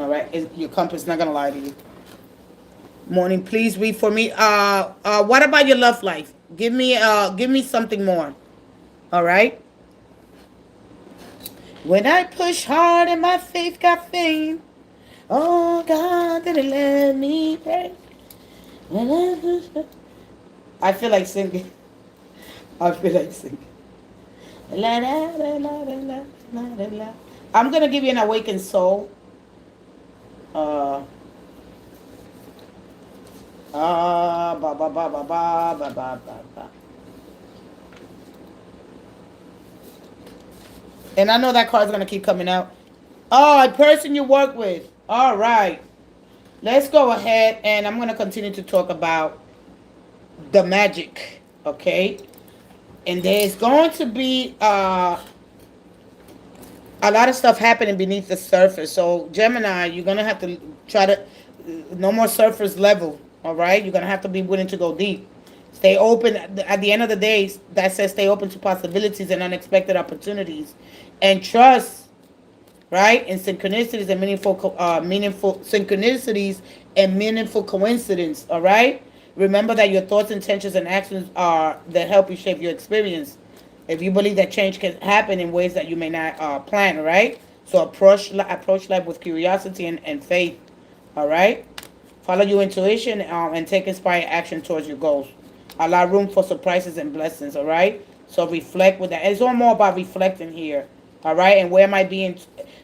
A: All right? Your compass is not going to lie to you. Morning, please read for me. What about your love life? Give me something more. All right? When I push hard and my faith got faint, oh, God didn't let me pray. I feel like singing. I feel like singing. I'm going to give you an awakened soul. Ba ba ba ba ba ba ba ba ba. And I know that card's gonna keep coming out. Oh, a person you work with. All right. Let's go ahead and I'm gonna continue to talk about the magic. Okay. And there's going to be a lot of stuff happening beneath the surface. So Gemini, you're gonna have to try to no more surface level. All right, you're gonna have to be willing to go deep. Stay open. At the end of the day, that says stay open to possibilities and unexpected opportunities, and trust. Right, and synchronicities and meaningful synchronicities and meaningful coincidence. All right. Remember that your thoughts, intentions, and actions are that help you shape your experience. If you believe that change can happen in ways that you may not plan, all right? So approach life with curiosity and faith, all right? Follow your intuition and take inspired action towards your goals. Allow room for surprises and blessings, all right? So reflect with that. It's all more about reflecting here, all right? And where am I being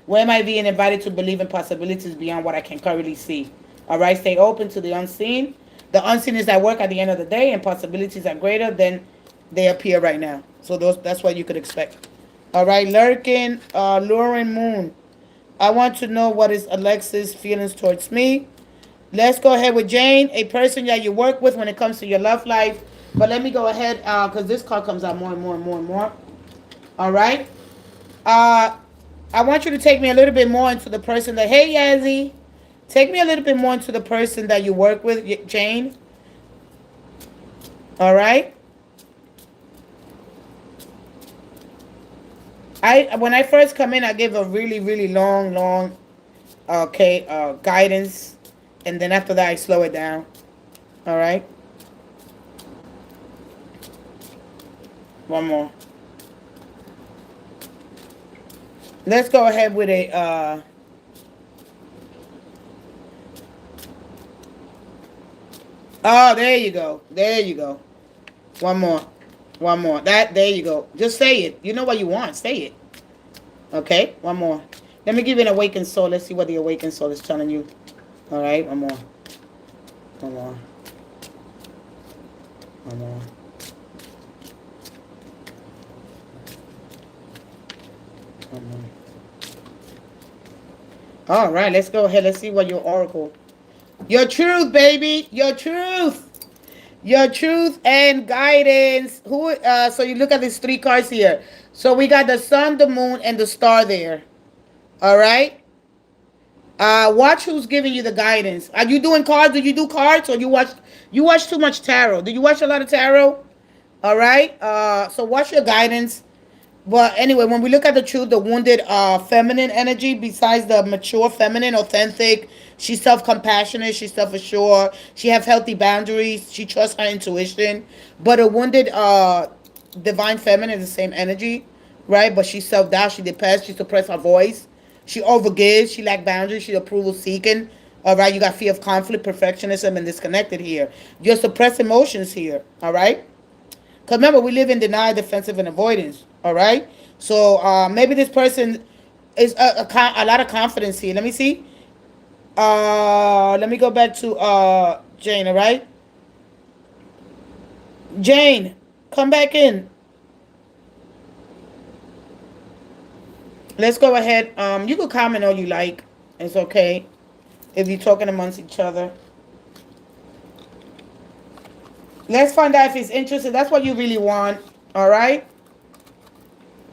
A: invited to believe in possibilities beyond what I can currently see, all right? Stay open to the unseen. The unseen is at work at the end of the day, and possibilities are greater than they appear right now. So that's what you could expect. All right, Luring Moon. I want to know what is Alexis' feelings towards me. Let's go ahead with Jane, a person that you work with when it comes to your love life. But let me go ahead because this card comes out more and more and more and more. All right. I want you to take me a little bit more into the person that. Hey, Yazzie. Take me a little bit more into the person that you work with, Jane. All right. When I first come in, I give a really, really long, guidance, and then after that, I slow it down. All right. One more. Let's go ahead with a. Oh, there you go. There you go. One more. One more. There you go. Just say it. You know what you want. Say it. Okay. One more. Let me give you an awakened soul. Let's see what the awakened soul is telling you. All right. One more. One more. One more. One more. All right. Let's go ahead. Let's see what your oracle. Your truth, baby. Your truth. Your truth and guidance. So you look at these three cards here. So we got the sun, the moon, and the star there. All right. Watch who's giving you the guidance. Are you doing cards? Do you do cards, or you watch too much tarot? Do you watch a lot of tarot? All right. So watch your guidance. But anyway, when we look at the truth, the wounded feminine energy, besides the mature feminine, authentic, she's self-compassionate, she's self-assured, she has healthy boundaries, she trusts her intuition. But a wounded divine feminine is the same energy, right? But she's self-doubt, she depressed, she suppresses her voice, she overgives, she lacks boundaries, she's approval-seeking. All right, you got fear of conflict, perfectionism, and disconnected here. You're suppressed emotions here, all right? Because remember, we live in denial, defensive, and avoidance. All right. So maybe this person is a lot of confidence here. Let me see. Let me go back to Jane. All right. Jane, come back in. Let's go ahead. You can comment all you like. It's okay if you're talking amongst each other. Let's find out if he's interested. That's what you really want. All right.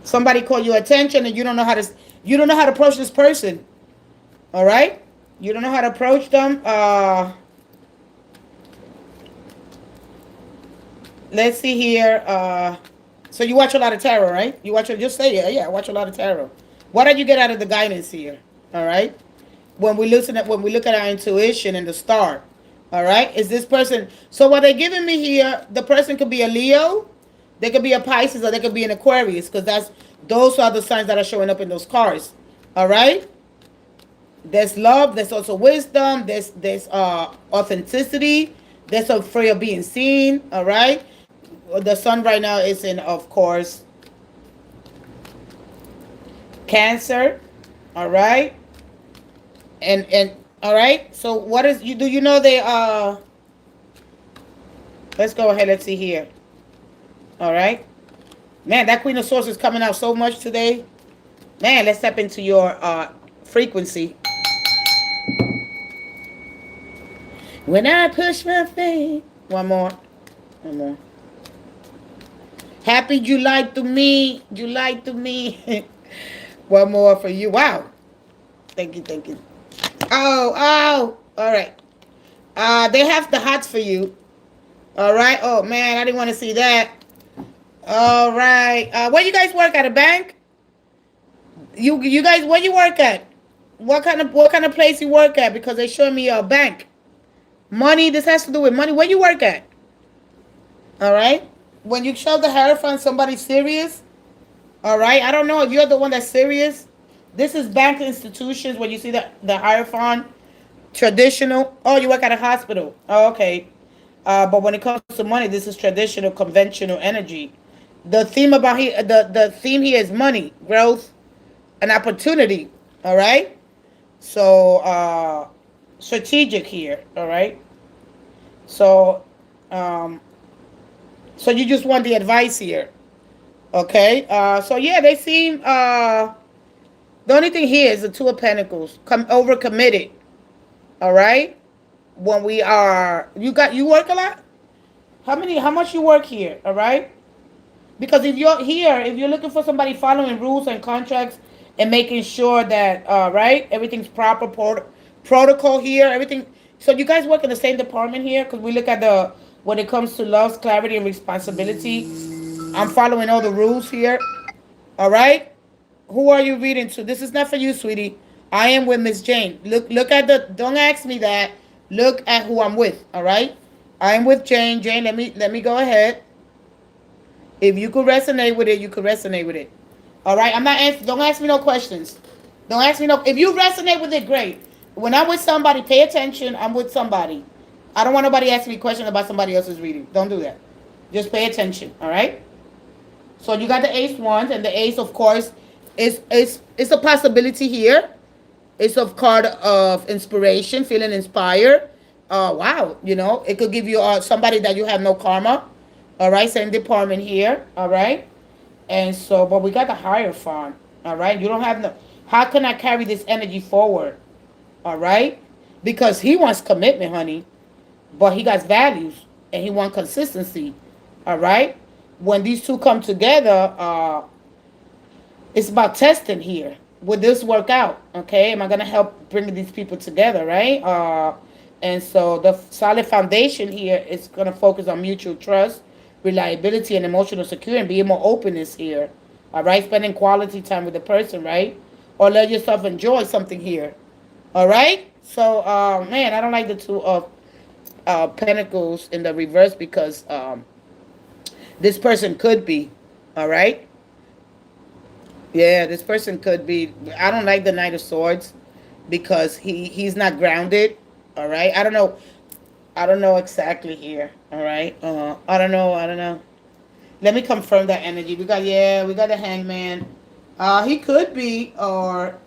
A: Somebody call your attention and you don't know how to approach this person. All right. You don't know how to approach them. Let's see here. So you watch a lot of tarot, right? Just say it. Yeah, I watch a lot of tarot. What did you get out of the guidance here? All right. When we look at our intuition and the star. All right. Is this person? So what they're giving me here, the person could be a Leo, they could be a Pisces, or they could be an Aquarius, because those are the signs that are showing up in those cards. All right. There's love. There's also wisdom. There's authenticity. There's afraid of being seen. All right. The sun right now is in, of course, Cancer. All right. And all right. So what is you? Do you know they Let's go ahead. Let's see here. All right. Man, that Queen of Swords is coming out so much today. Man, let's step into your frequency. When I push my thing. One more. One more. Happy July to me. July to me. One more for you. Wow. Thank you, thank you. Oh, oh. All right. They have the hots for you. All right. Oh, man, I didn't want to see that. All right. Where you guys work at? A bank? You guys, where you work at? What kind of place you work at? Because they showing me a bank. Money. This has to do with money. Where you work at? All right. When you show the Hierophant, somebody serious. All right. I don't know if you're the one that's serious. This is bank institutions when you see the Hierophant. Traditional. Oh, you work at a hospital. Oh, okay. But when it comes to money, this is traditional, conventional energy. The theme about here, the theme here is money, growth, and opportunity. All right. So strategic here. All right. So so you just want the advice here. Okay. So yeah, they seem the only thing here is the Two of Pentacles. Overcommitted. All right. When we are, you work a lot. How much you work here? All right. Because if you're here, if you're looking for somebody following rules and contracts and making sure that right, everything's proper protocol here, everything. So you guys work in the same department here, because we look at the when it comes to love, clarity, and responsibility. I'm following all the rules here. All right. Who are you reading to? This is not for you, sweetie. I am with Miss Jane. Look at the. Don't ask me that. Look at who I'm with. All right. I am with Jane. Jane, let me go ahead. If you could resonate with it, you could resonate with it. All right. I'm not answering. Don't ask me no questions. Don't ask me no. If you resonate with it, great. When I'm with somebody, pay attention. I'm with somebody. I don't want nobody asking me questions about somebody else's reading. Don't do that. Just pay attention. All right. So you got the Ace Wands, and the Ace, of course, is a possibility here. It's a card of inspiration, feeling inspired. Wow, you know, it could give you somebody that you have no karma. All right, same department here. All right, and so, but we got the Hierophant. All right, you don't have no. How can I carry this energy forward? All right, because he wants commitment, honey, but he got values and he wants consistency. All right, when these two come together, it's about testing here. Would this work out? Okay, am I gonna help bring these people together, right? And so the solid foundation here is gonna focus on mutual trust, reliability, and emotional security, and being more openness here. All right, spending quality time with the person, right? Or let yourself enjoy something here. All right. So, man, I don't like the Two of Pentacles in the reverse because this person could be. All right. Yeah, this person could be. I don't like the Knight of Swords because he's not grounded. All right. I don't know. I don't know exactly here. All right. I don't know. Let me confirm that energy. We got the Hangman. He could be, or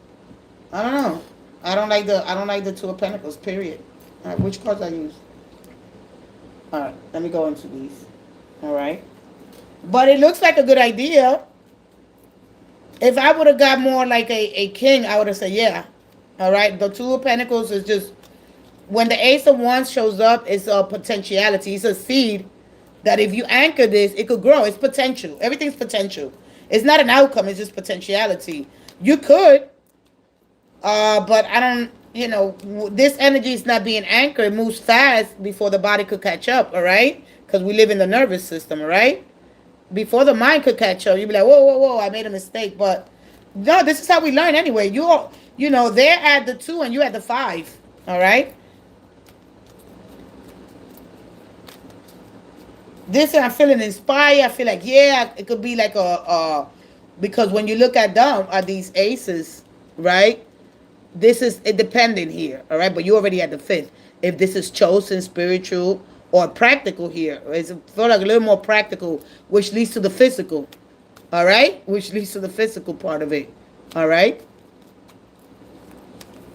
A: I don't know. I don't like the Two of Pentacles. Period. All right, which cards I use? All right. Let me go into these. All right. But it looks like a good idea. If I would have got more like a king, I would have said, yeah. All right. The Two of Pentacles is just, when the Ace of Wands shows up, it's a potentiality. It's a seed that if you anchor this, it could grow. It's potential. Everything's potential. It's not an outcome. It's just potentiality. You could, but I don't, this energy is not being anchored. It moves fast before the body could catch up, all right? Because we live in the nervous system, all right? Before the mind could catch up, you'd be like, whoa, I made a mistake. But no, this is how we learn anyway. They're at the 2 and you at the 5, all right? This, I'm feeling inspired. I feel like, yeah, it could be like because when you look at them, are these aces, right? This is independent here, all right? But you already at the 5th. If this is chosen, spiritual, or practical here, it's feel like a little more practical, which leads to the physical, all right? Which leads to the physical part of it, all right?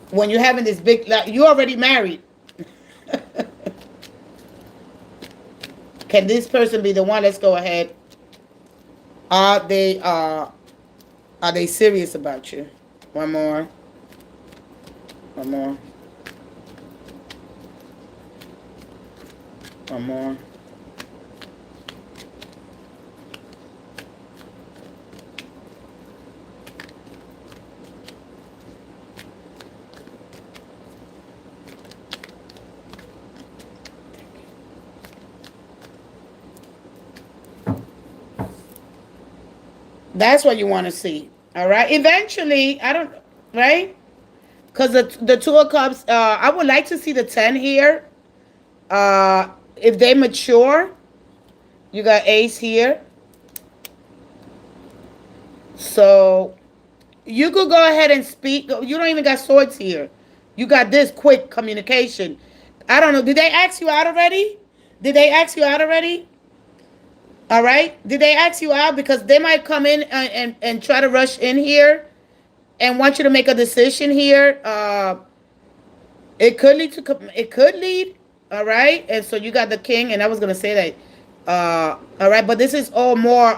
A: When you're having this big, like, you're already married. Can this person be the one? Let's go ahead. Are they serious about you? One more. One more. One more. That's what you want to see. All right. Eventually, I don't. Right. Because the Two of Cups. I would like to see the 10 here. If they mature, you got Ace here. So you could go ahead and speak. You don't even got swords here. You got this quick communication. I don't know. Did they ask you out already? Did they ask you out already? All right. Did they ask you out? Because they might come in and try to rush in here and want you to make a decision here. It could lead to, it could lead. All right. And so you got the king. And I was going to say that. All right. But this is all more,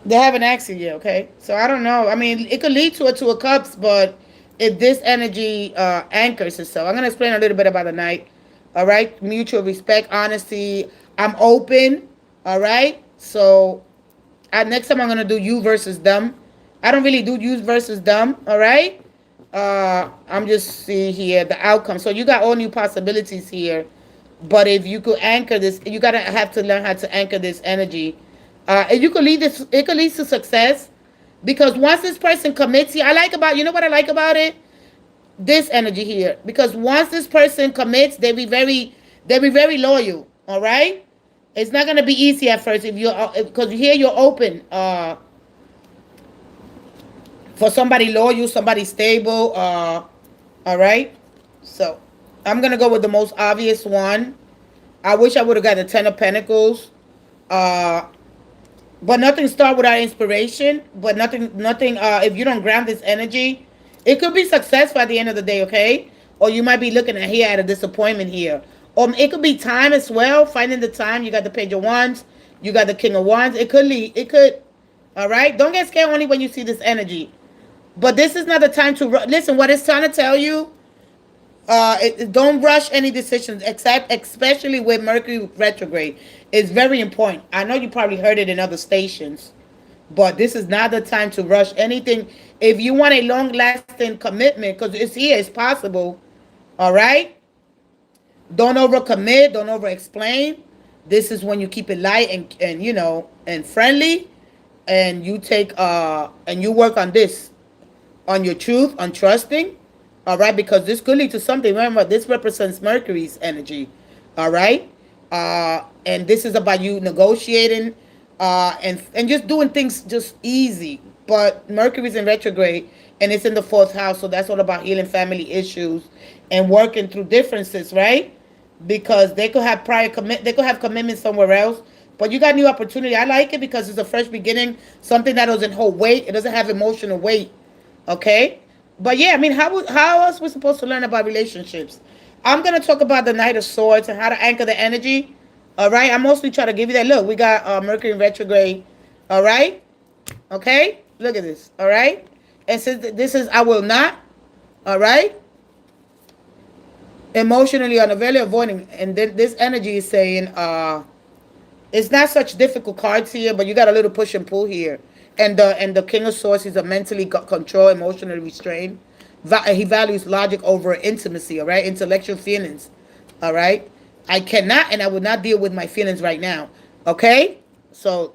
A: they haven't asked you yet, okay? So I don't know. I mean, it could lead to a Two of Cups, but if this energy anchors itself. I'm going to explain a little bit about the Knight. All right? Mutual respect, honesty. I'm open. All right? So next time I'm going to do you versus them. I don't really do you versus them. All right? I'm just seeing here the outcome. So you got all new possibilities here. But if you could anchor this, you got to have to learn how to anchor this energy. And you could lead this, it could lead to success, because once this person commits here, you know what I like about it? This energy here. Because once this person commits, they be very loyal. All right? It's not gonna be easy at first because here you're open for somebody loyal, somebody stable. All right? So I'm gonna go with the most obvious one. I wish I would have got the 10 of Pentacles. But nothing start without inspiration. But nothing. If you don't ground this energy, it could be successful at the end of the day. Okay, or you might be looking at a disappointment here, or it could be time as well. Finding the time. You got the Page of Wands. You got the King of Wands. It could lead. It could. All right. Don't get scared only when you see this energy. But this is not the time to listen. What it's trying to tell you. Don't rush any decisions, especially with Mercury retrograde. It's very important. I know you probably heard it in other stations, but this is not the time to rush anything. If you want a long-lasting commitment, because it's here, it's possible. All right? Don't overcommit. Don't over-explain. This is when you keep it light and friendly, and you take and you work on this, on your truth, on trusting. All right, because this could lead to something. Remember, this represents Mercury's energy. All right, and this is about you negotiating and just doing things just easy. But Mercury's in retrograde, and it's in the 4th house, so that's all about healing family issues and working through differences, right? Because they could have they could have commitment somewhere else, but you got new opportunity. I like it because it's a fresh beginning, something that doesn't hold weight. It doesn't have emotional weight. Okay. But yeah, I mean, how else we supposed to learn about relationships? I'm going to talk about the Knight of Swords and how to anchor the energy. All right? I mostly try to give you that. Look, we got Mercury in retrograde. All right? Okay? Look at this. All right? And since this is I will not. All right? Emotionally unavailable, avoiding. And then this energy is saying it's not such difficult cards here, but you got a little push and pull here. And the King of Swords is a mentally controlled, emotionally restrained. He values logic over intimacy, all right? Intellectual feelings, all right? I cannot and I would not deal with my feelings right now, okay? So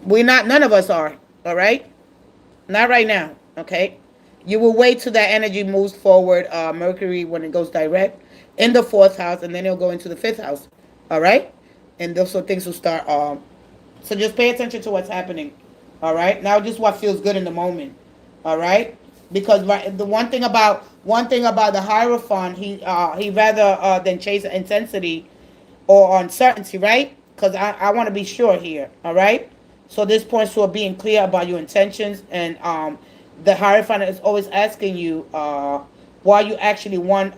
A: none of us are, all right? Not right now, okay? You will wait till that energy moves forward, Mercury, when it goes direct, in the 4th house, and then it'll go into the 5th house, all right? And those are things will start. So just pay attention to what's happening. All right. Now, just what feels good in the moment. All right. Because the one thing about the Hierophant, he rather than chase intensity or uncertainty, right? Because I want to be sure here. All right. So this points to being clear about your intentions, and the Hierophant is always asking you why you actually want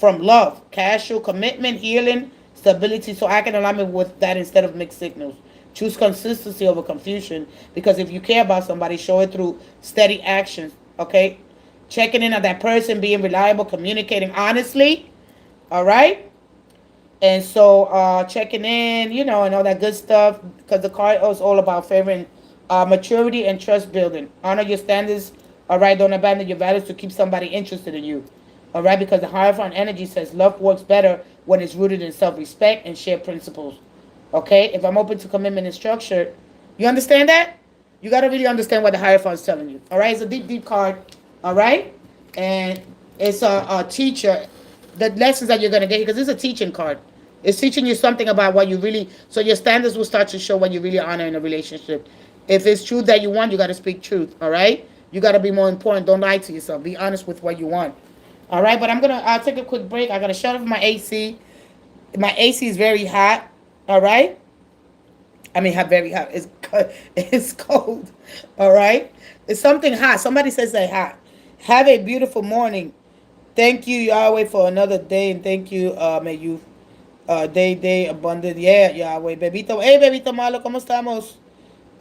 A: from love, casual commitment, healing, stability. So I can align me with that instead of mixed signals. Choose consistency over confusion, because if you care about somebody, show it through steady actions. Okay, checking in on that person, being reliable, communicating honestly. All right. And so checking in, and all that good stuff, because the card is all about favoring maturity and trust building. Honor your standards, all right? Don't abandon your values to keep somebody interested in you, all right? Because the Hierophant energy says love works better when it's rooted in self-respect and shared principles, okay? If I'm open to commitment and structure, you understand that? You got to really understand what the Hierophant's telling you, all right? It's a deep, deep card, all right? And it's a teacher, the lessons that you're going to get, because it's a teaching card. It's teaching you something about what you really, so your standards will start to show what you really honor in a relationship. If it's truth that you want, you got to speak truth, all right? You got to be more important. Don't lie to yourself. Be honest with what you want, all right? But I'll take a quick break. I got to shut off my AC. My AC is very hot, all right? I mean, very hot. It's cold, all right? It's something hot. Somebody says they hot. Have a beautiful morning. Thank you, Yahweh, for another day, and thank you, may you day abundant. Yeah, Yahweh, bebito. Hey, bebito malo, ¿cómo estamos?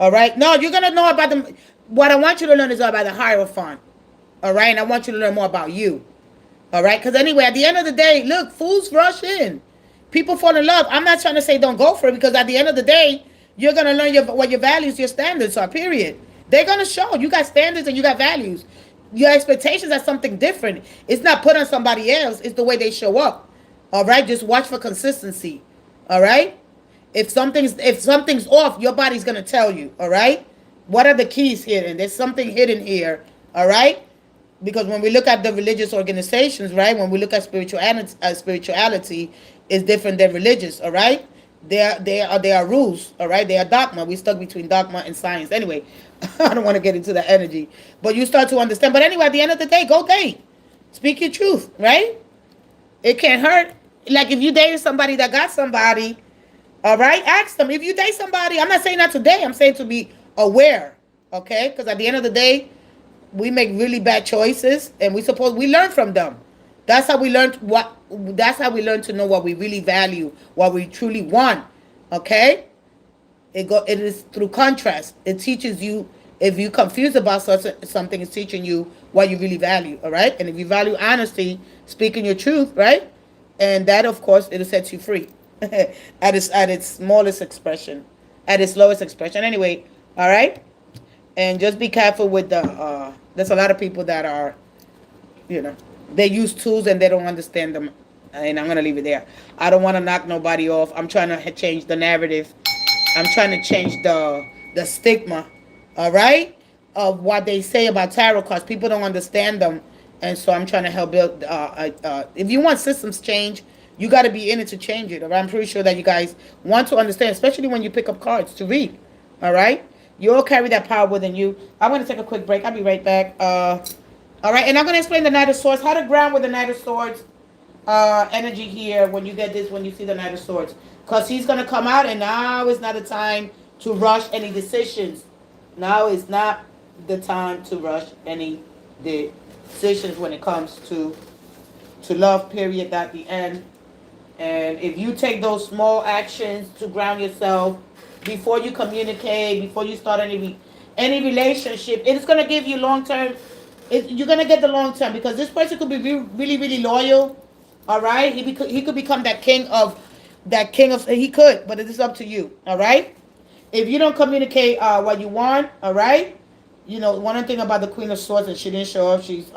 A: All right. No, you're gonna know about them. What I want you to learn is about the Hierophant. All right, and I want you to learn more about you. All right, because anyway, at the end of the day, look, fools rush in. People fall in love. I'm not trying to say don't go for it, because at the end of the day, you're gonna learn what your values, your standards are. Period. They're gonna show you got standards and you got values. Your expectations are something different. It's not put on somebody else. It's the way they show up. All right, just watch for consistency. All right, if something's off, your body's gonna tell you. All right, what are the keys hidden? There's something hidden here. All right, because when we look at the religious organizations, right, when we look at spirituality is different than religious. All right, they are rules. All right, they are dogma. We stuck between dogma and science. Anyway, I don't want to get into the energy, but you start to understand. But anyway, at the end of the day, go date, speak your truth. Right, it can't hurt. Like if you dated somebody that got somebody, all right, ask them. If you date somebody, I'm not saying that today. I'm saying to be aware, okay? Because at the end of the day, we make really bad choices, and we learn from them. That's how we learn to know what we really value, what we truly want, okay? It is through contrast. It teaches you, if you're confused about something, it's teaching you what you really value, all right? And if you value honesty, speaking your truth, right? And that, of course, it'll set you free at its smallest expression, at its lowest expression. Anyway, all right? And just be careful with there's a lot of people that are, they use tools and they don't understand them. And I'm going to leave it there. I don't want to knock nobody off. I'm trying to change the narrative. I'm trying to change the stigma, all right, of what they say about tarot cards. People don't understand them. And so I'm trying to help build, if you want systems change, you got to be in it to change it. Or I'm pretty sure that you guys want to understand, especially when you pick up cards to read. All right? You all carry that power within you. I'm going to take a quick break. I'll be right back. All right? And I'm going to explain the Knight of Swords, how to ground with the Knight of Swords energy here when you get this, when you see the Knight of Swords. Because he's going to come out, and now is not the time to rush any decisions. Now is not the time to rush any decisions when it comes to love, period, at the end. And if you take those small actions to ground yourself before you communicate, before you start any relationship, it is going to give you long-term, you're going to get the long-term, because this person could be really, really loyal, all right? He could become he could, but it is up to you, all right? If you don't communicate what you want, all right? One thing about the Queen of Swords is she didn't show up. She's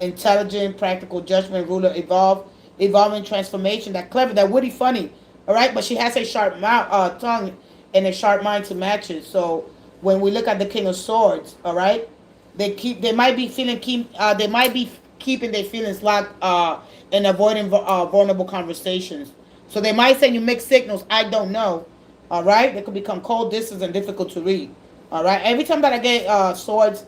A: intelligent, practical, judgment, ruler, evolving transformation. That clever, that witty, funny. All right, but she has a sharp tongue and a sharp mind to match it. So when we look at the King of Swords, all right, they might be keeping their feelings locked and avoiding vulnerable conversations. So they might send you mixed signals. I don't know. All right, they could become cold, distant, and difficult to read. All right. Every time that I get swords,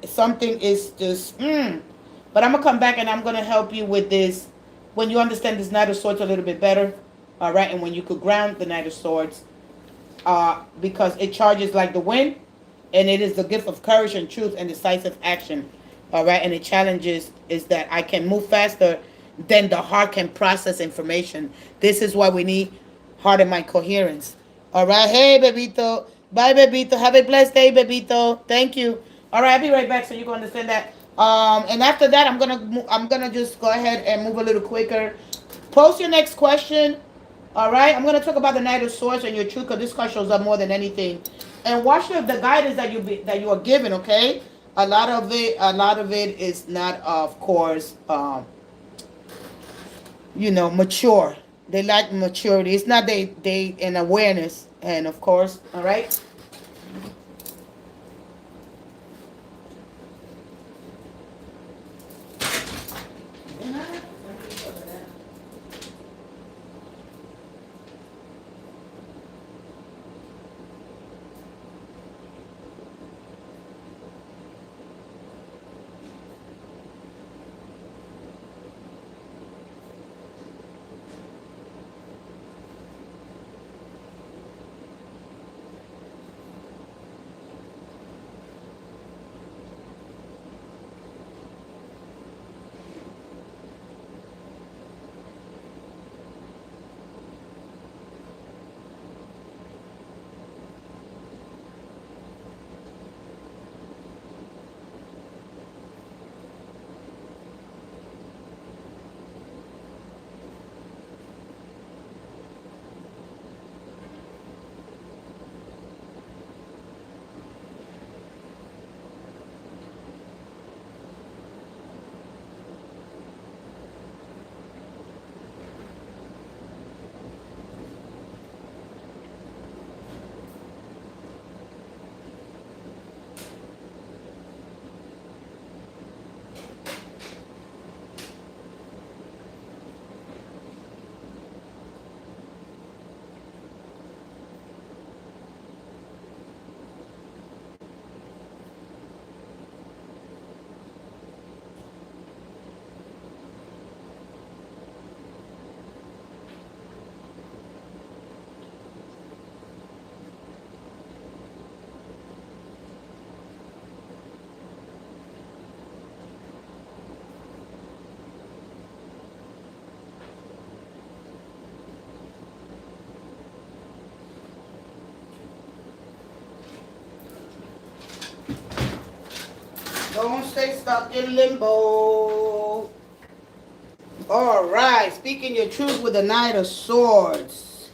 A: something is just. But I'm gonna come back and I'm gonna help you with this when you understand this Knight of Swords a little bit better. All right, and when you could ground the Knight of Swords, because it charges like the wind, and it is the gift of courage and truth and decisive action. All right, and the challenges is that I can move faster then the heart can process information. This is why we need heart and mind coherence. All right. Hey, Bebito. Bye, Bebito. Have a blessed day, Bebito. Thank you. All right. I'll be right back so you can understand that. And after that, I'm gonna just go ahead and move a little quicker. Post your next question. All right. I'm gonna talk about the Knight of Swords and your truth because this card shows up more than anything. And watch the guidance that you are given. Okay. A lot of it is not, of course, mature. They lack maturity. It's not they in awareness, and of course, all right. Don't stay stuck in limbo. All right, speaking your truth with the Knight of Swords.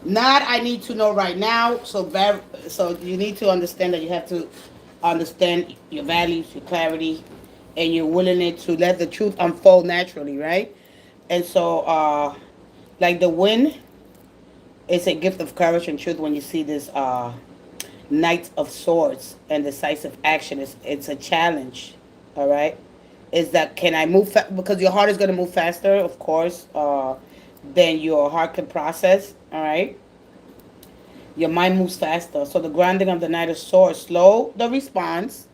A: Not I need to know right now. So you need to understand that you have to understand your values, your clarity, and your willingness to let the truth unfold naturally, right? And so, like the wind, it's a gift of courage and truth when you see this Knight of Swords and decisive action. It's a challenge, all right? Is that can I move because your heart is going to move faster, of course, than your heart can process, all right? Your mind moves faster. So the grounding of the Knight of Swords, slow the response.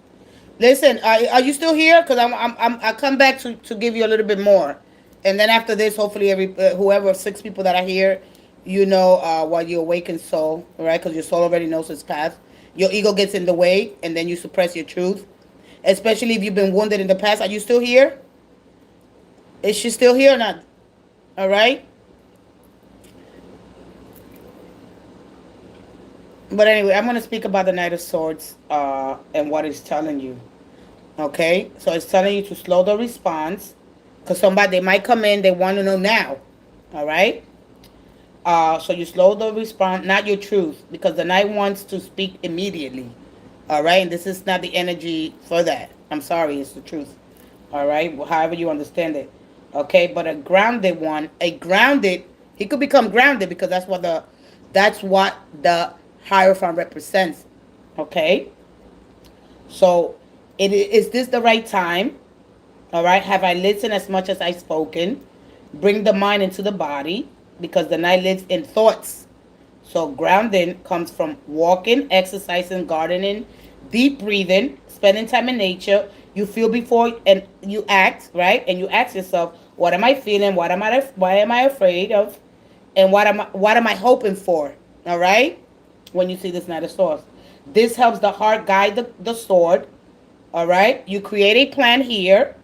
A: Listen, are you still here? Because I come back to give you a little bit more, and then after this, hopefully whoever 6 people that are here, what you awaken soul, right? Because your soul already knows its path. Your ego gets in the way, and then you suppress your truth. Especially if you've been wounded in the past. Are you still here? Is she still here or not? All right. But anyway, I'm going to speak about the Knight of Swords and what it's telling you. Okay? So it's telling you to slow the response because they might come in, they want to know now. All right? So you slow the response, not your truth, because the Knight wants to speak immediately. All right? And this is not the energy for that. I'm sorry, it's the truth. All right? However you understand it. Okay? But he could become grounded because that's what the Hierophant represents. Okay? So, is this the right time? All right? Have I listened as much as I've spoken? Bring the mind into the body because the Knight lives in thoughts. So, grounding comes from walking, exercising, gardening, deep breathing, spending time in nature. You feel before and you act, right? And you ask yourself, what am I feeling? What am I afraid of? And what am I hoping for? All right? When you see this Knight of Swords. This helps the heart guide the sword. All right? You create a plan here.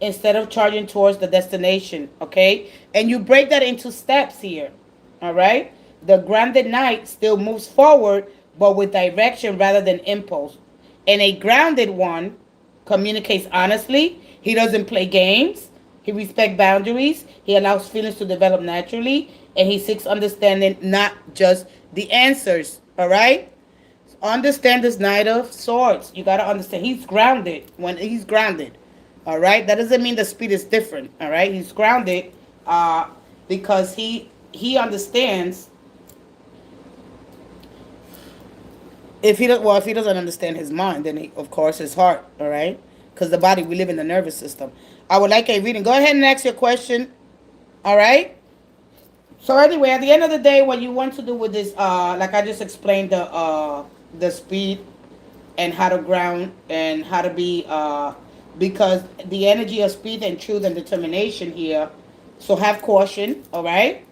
A: instead of charging towards the destination, okay? And you break that into steps here, all right? The grounded knight still moves forward, but with direction rather than impulse. And a grounded one communicates honestly. He doesn't play games. He respects boundaries. He allows feelings to develop naturally. And he seeks understanding, not just the answers, all right? Understand this Knight of Swords. You got to understand he's grounded when he's grounded. All right? That doesn't mean the speed is different, all right? He's grounded because he understands. If he doesn't understand his mind, then of course his heart, all right? Cuz the body, we live in the nervous system. I would like a reading. Go ahead and ask your question. All right? So anyway, at the end of the day, what you want to do with this, like I just explained, the speed and how to ground and how to be, because the energy of speed and truth and determination here. So have caution, all right?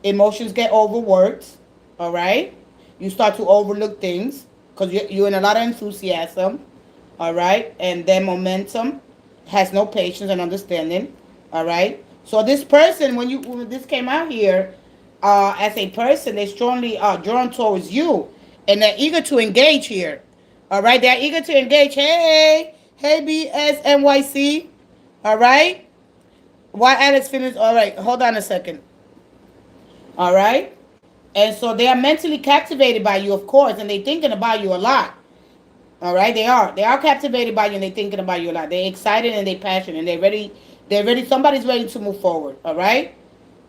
A: Emotions get overworked, all right? You start to overlook things because you're in a lot of enthusiasm, all right? And then momentum has no patience and understanding, all right? So this person, when this came out here, as a person, they're strongly drawn towards you, and they're eager to engage here, all right? They're eager to engage. Hey, BSNYC, all right? Why Alex feelings? All right, hold on a second, all right? And so they are mentally captivated by you, of course, and they're thinking about you a lot. All right, they are. They are captivated by you, and they're thinking about you a lot. They're excited and they're passionate, and they're ready. They're ready. Somebody's ready to move forward. All right.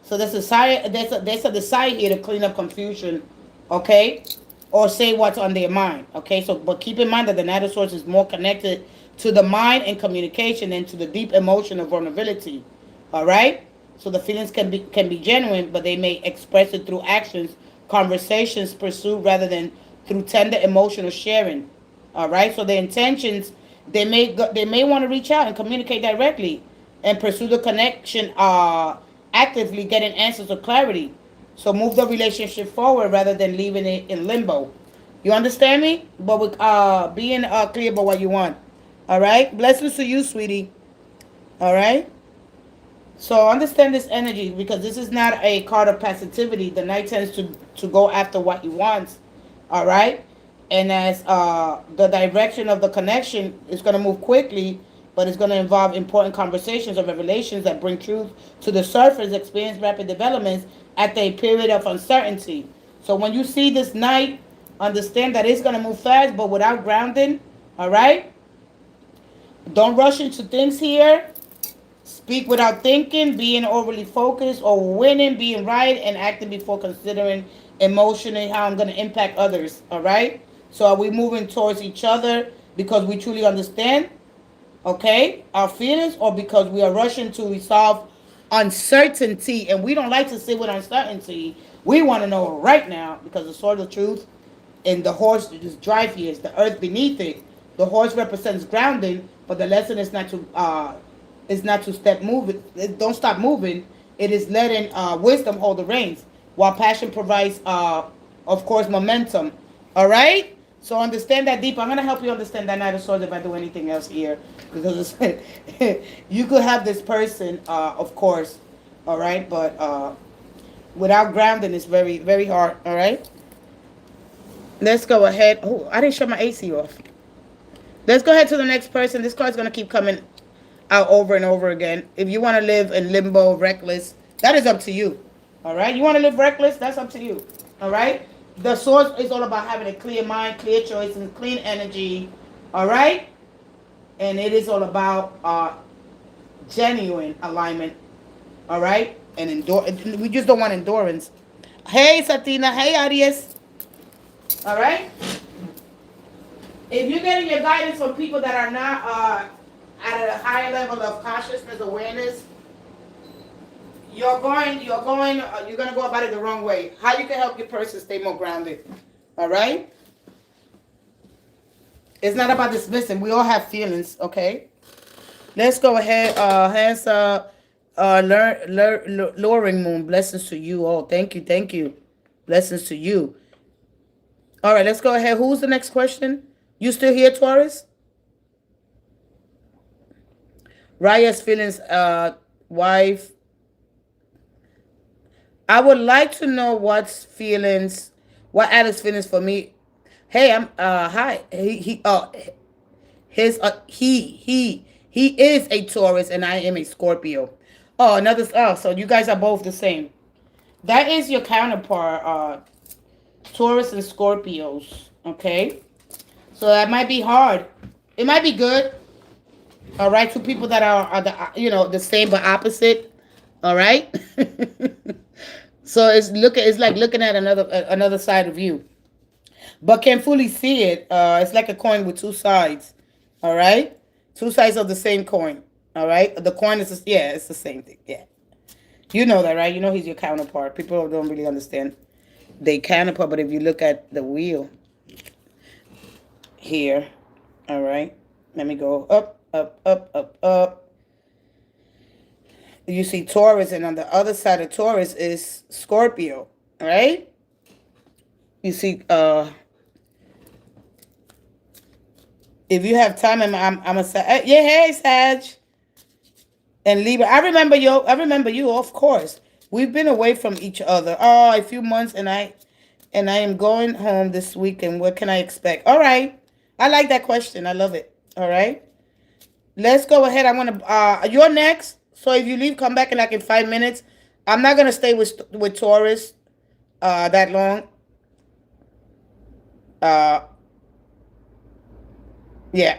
A: So there's a desire here to clean up confusion, okay, or say what's on their mind. Okay. So, but keep in mind that the Knight of Swords is more connected to the mind and communication than to the deep emotion of vulnerability. All right. So the feelings can be genuine, but they may express it through actions, conversations pursued rather than through tender emotional sharing. All right. So the intentions, they may want to reach out and communicate directly and pursue the connection. Actively getting answers or clarity. So move the relationship forward rather than leaving it in limbo. You understand me? But with being clear about what you want. All right. Blessings to you, sweetie. All right. So understand this energy because this is not a card of passivity. The knight tends to go after what he wants. All right. And as the direction of the connection is going to move quickly, but it's going to involve important conversations or revelations that bring truth to the surface, experience rapid developments at a period of uncertainty. So when you see this knight, understand that it's going to move fast, but without grounding. All right. Don't rush into things here. Speak without thinking, being overly focused, or winning, being right, and acting before considering emotionally how I'm going to impact others. All right? So are we moving towards each other because we truly understand, okay, our feelings, or because we are rushing to resolve uncertainty? And we don't like to sit with uncertainty. We want to know right now because the sword of truth and the horse just drive here is the earth beneath it. The horse represents grounding, but the lesson is not to step moving. Don't stop moving. It is letting wisdom hold the reins, while passion provides, of course, momentum. All right. So understand that deep. I'm gonna help you understand that Knight of Swords if I do anything else here, because you could have this person, of course, all right, but without grounding, it's very, very hard. All right. Let's go ahead. Oh, I didn't shut my AC off. Let's go ahead to the next person. This card's gonna keep coming out over and over again. If you want to live in limbo, reckless, that is up to you. All right. You want to live reckless? That's up to you. All right. The source is all about having a clear mind, clear choices, clean energy. All right. And it is all about genuine alignment. All right. And we just don't want endurance. Hey, Satina. Hey, Arias. All right. If you're getting your guidance from people that are not at a higher level of consciousness awareness, you're going to go about it the wrong way. How you can help your person stay more grounded? All right. It's not about dismissing. We all have feelings. Okay. Let's go ahead. Hands lowering moon. Blessings to you all. Thank you. Thank you. Blessings to you. All right. Let's go ahead. Who's the next question? You still here, Taurus? Raya's feelings, wife. I would like to know what Alex feelings for me. Hey, I'm hi. He is a Taurus and I am a Scorpio. Oh, so you guys are both the same. That is your counterpart, Taurus and Scorpios. Okay, so that might be hard. It might be good. All right, two people that are the same but opposite. All right. So it's like looking at another side of you, but can't fully see it. It's like a coin with two sides. All right, two sides of the same coin. All right, the coin is yeah, it's the same thing. Yeah, you know that, right? You know he's your counterpart. People don't really understand they counterpart, but if you look at the wheel here, all right, let me go up, up, up, up, up. You see Taurus, and on the other side of Taurus is Scorpio, right? You see, if you have time, I'm a Sag. Yeah, hey, Sag. And Libra. I remember you, of course. We've been away from each other. Oh, a few months, and I am going home this weekend. What can I expect? All right. I like that question. I love it. All right. Let's go ahead. I want to, you're next. So if you leave, come back in like in 5 minutes. I'm not going to stay with Taurus, that long. Yeah.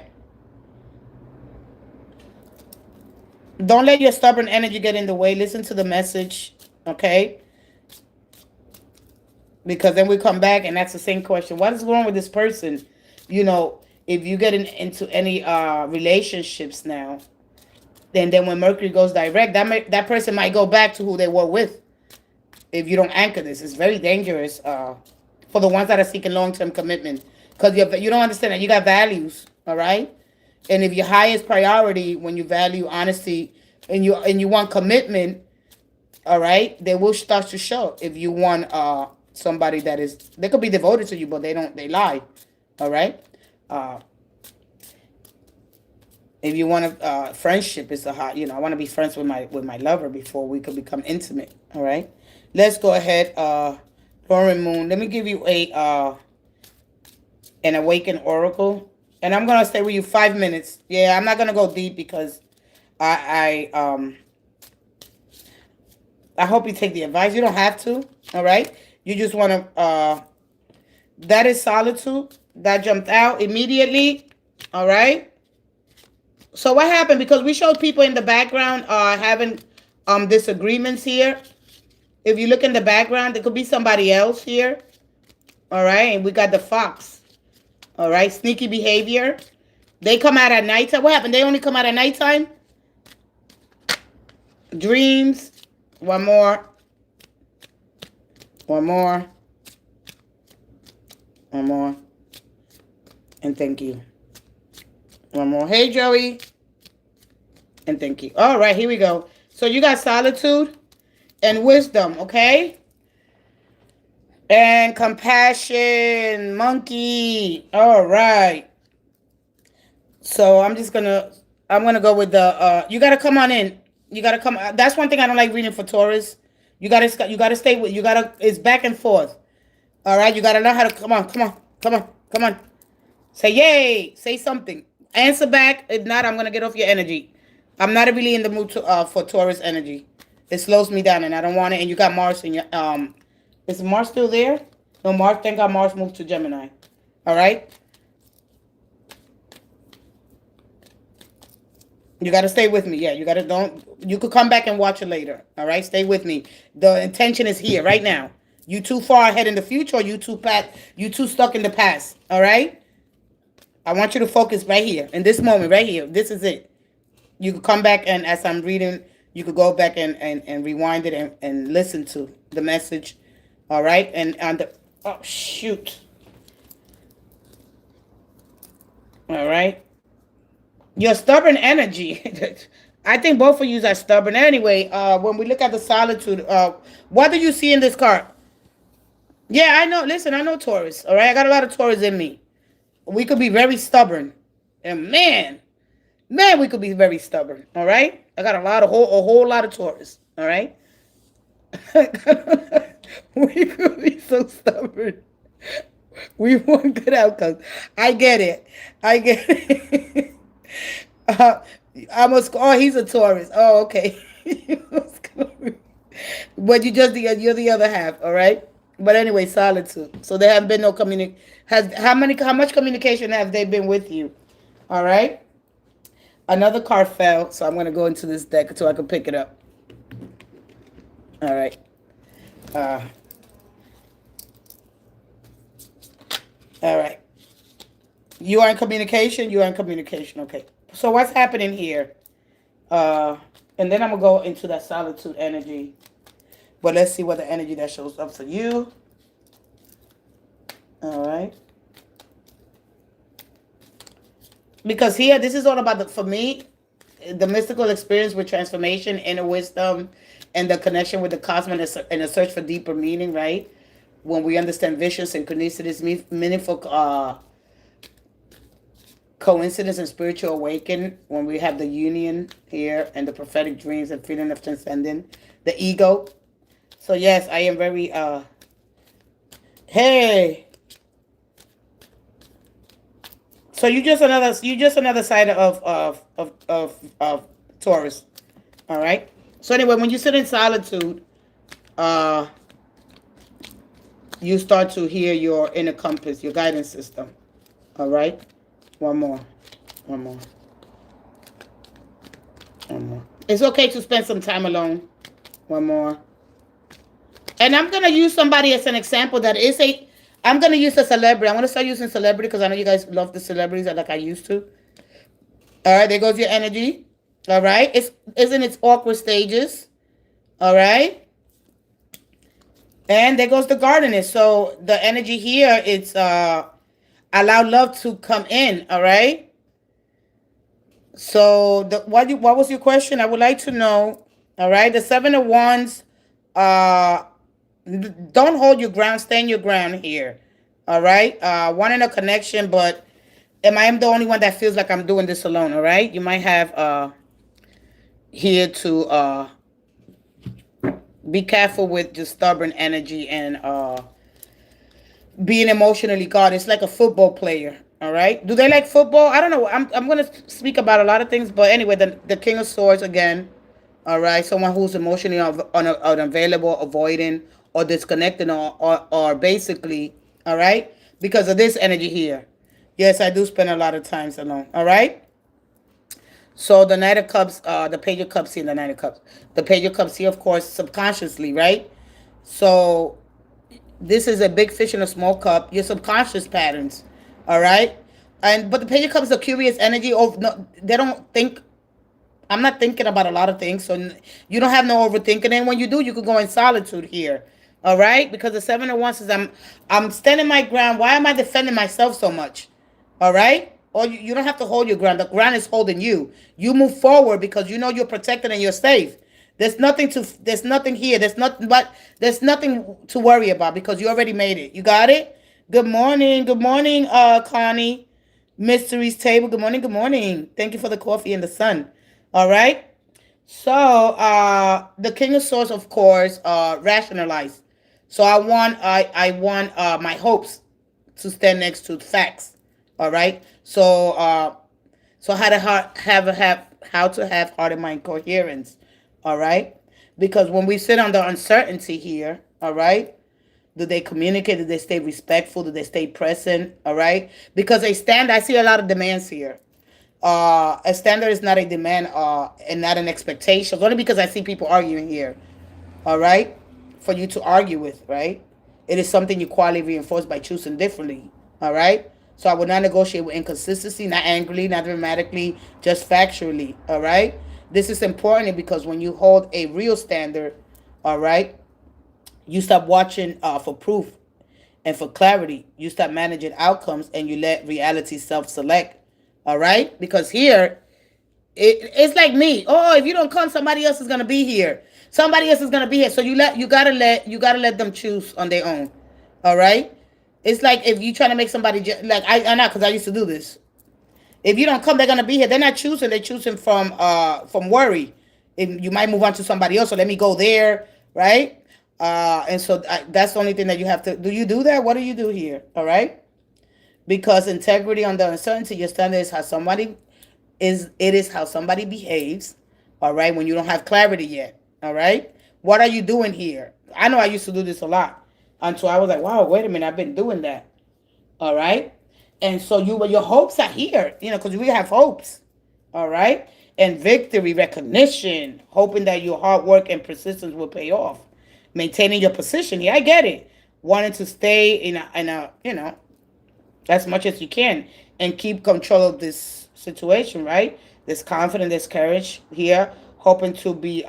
A: Don't let your stubborn energy get in the way. Listen to the message. Okay. Because then we come back and that's the same question. What is wrong with this person? You know, if you get into any relationships now, then when Mercury goes direct, that person might go back to who they were with. If you don't anchor this, it's very dangerous for the ones that are seeking long-term commitment. Because you don't understand that you got values, all right? And if your highest priority, when you value honesty and you want commitment, all right, they will start to show. If you want somebody that is, they could be devoted to you, but they lie, all right? If you want friendship is a hot, I want to be friends with my lover before we could become intimate. All right, let's go ahead. Lauren Moon, let me give you an awakened oracle, and I'm gonna stay with you 5 minutes. Yeah, I'm not gonna go deep because I hope you take the advice. You don't have to. All right, you just want to. That is solitude. That jumped out immediately. All right. So what happened? Because we showed people in the background having disagreements here. If you look in the background, there could be somebody else here. All right. And we got the fox. All right. Sneaky behavior. They come out at nighttime. What happened? They only come out at nighttime? Dreams. One more. One more. One more. And thank you. One more. Hey, Joey. And thank you. All right, here we go. So you got solitude and wisdom, okay? And compassion, monkey. All right. So I'm gonna go with the, you got to come on in. You got to come. That's one thing I don't like reading for Taurus. You got to stay with, it's back and forth. All right, you got to learn how to, come on. Say yay, say something. Answer back. If not, I'm going to get off your energy. I'm not really in the mood for Taurus energy. It slows me down and I don't want it. And you got Mars in your, is Mars still there? No, Mars, thank God Mars moved to Gemini. All right. You got to stay with me. Yeah, you could come back and watch it later. All right. Stay with me. The intention is here right now. You too far ahead in the future or you too stuck in the past. All right. I want you to focus right here, in this moment, right here. This is it. You could come back and as I'm reading, you could go back and rewind it and listen to the message. All right? And on the, oh, shoot. All right? Your stubborn energy. I think both of you are stubborn. Anyway, when we look at the solitude, what do you see in this card? Yeah, I know. Listen, I know Taurus. All right? I got a lot of Taurus in me. We could be very stubborn. And man, Man, we could be very stubborn. All right. I got a whole lot of Taurus. All right. We could be so stubborn. We want good outcomes. I get it. I get it. uh, oh, he's a Taurus. Oh, okay. But you're the other half, all right? But anyway, solitude. So there have been no has how much communication have they been with you? All right? Another card fell, so I'm gonna go into this deck so I can pick it up. All right. Uh all right. You are in communication, okay. So what's happening here? And then I'm gonna go into that solitude energy. But let's see what the energy that shows up for you. All right. Because here, this is all about, for me, the mystical experience with transformation, inner wisdom, and the connection with the cosmos and the search for deeper meaning, right? When we understand vision, synchronicities, meaningful coincidence and spiritual awakening, when we have the union here and the prophetic dreams and feeling of transcending the ego. So yes, I am very hey. So you just another side of Taurus. All right. So anyway, when you sit in solitude, you start to hear your inner compass, your guidance system. All right. One more. It's okay to spend some time alone. One more. And I'm going to use somebody as an example I'm going to use a celebrity. I'm going to start using celebrity because I know you guys love the celebrities like I used to. All right, there goes your energy. All right. It's in its awkward stages. All right. And there goes the gardener. So the energy here, it's allow love to come in. All right. So what was your question? I would like to know. All right. The 7 of Wands, don't hold your ground. Stay in your ground here. All right. Wanting a connection, but I am the only one that feels like I'm doing this alone. All right. You might have here to be careful with just stubborn energy and being emotionally guarded. It's like a football player. All right. Do they like football? I don't know. I'm going to speak about a lot of things, but anyway, the King of Swords again. All right. Someone who's emotionally unavailable, avoiding, or disconnected, or basically, all right, because of this energy here. Yes, I do spend a lot of times alone. All right. So the Knight of Cups, the Page of Cups here, and the Knight of Cups. The Page of Cups here, of course, subconsciously, right? So this is a big fish in a small cup. Your subconscious patterns, all right? But the Page of Cups is a curious energy. No, they don't think. I'm not thinking about a lot of things, so you don't have no overthinking. And when you do, you could go in solitude here, all right? Because the 7 of Wands says, I'm standing my ground. Why am I defending myself so much? All right? Or you don't have to hold your ground. The ground is holding you. You move forward because you know you're protected and you're safe. There's nothing here. There's nothing to worry about because you already made it. You got it? Good morning, Connie. Mysteries Table. Good morning. Thank you for the coffee and the sun. All right. So the King of Swords, of course, rationalize. So I want my hopes to stand next to facts. All right. So how to have heart and mind coherence. All right. Because when we sit under uncertainty here, all right, do they communicate? Do they stay respectful? Do they stay present? All right. Because I see a lot of demands here. A standard is not a demand and not an expectation. Only because I see people arguing here. All right. For you to argue with, right? It is something you quietly reinforce by choosing differently. All right. So I would not negotiate with inconsistency, not angrily, not dramatically, just factually. All right. This is important because when you hold a real standard, all right, you stop watching for proof and for clarity. You stop managing outcomes and you let reality self-select. All right. Because here, it's like me. Oh, if you don't come, somebody else is gonna be here. Somebody else is gonna be here. So you gotta let them choose on their own. All right. It's like if you trying to make somebody like I know because I used to do this. If you don't come, they're gonna be here. They're not choosing. They're choosing from worry. If you might move on to somebody else, so let me go there, right? And so that's the only thing that you have to do. You do that? What do you do here? All right. Because integrity under uncertainty, your standard is how somebody is how somebody behaves. All right. When you don't have clarity yet. All right. What are you doing here? I know I used to do this a lot until I was like, wow, wait a minute, I've been doing that. All right. And so your hopes are here, because we have hopes. All right. And victory, recognition, hoping that your hard work and persistence will pay off. Maintaining your position. Yeah, I get it. Wanting to stay in a as much as you can and keep control of this situation, right? There's confidence, there's courage here, hoping to be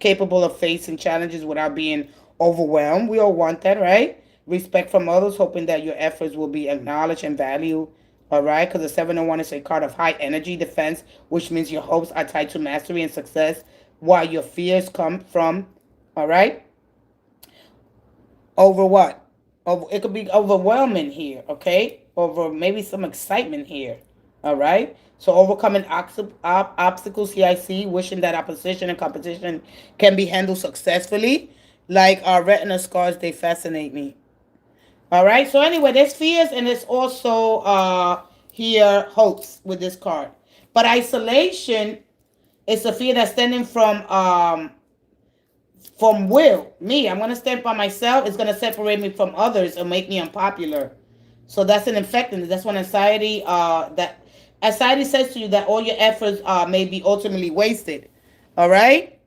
A: capable of facing challenges without being overwhelmed. We all want that, right? Respect from others, hoping that your efforts will be acknowledged and valued. All right, because the 701 is a card of high energy defense, which means your hopes are tied to mastery and success, while your fears come from, all right, over what? Over, it could be overwhelming here, okay? Over maybe some excitement here, all right? So overcoming obstacles here, I see, wishing that opposition and competition can be handled successfully. Like our retina scars, they fascinate me. All right. So anyway, there's fears and there's also here hopes with this card. But isolation is a fear that's stemming from will. Me, I'm gonna stand by myself. It's gonna separate me from others and make me unpopular. So that's an infectant. That's when anxiety says to you that all your efforts may be ultimately wasted. All right.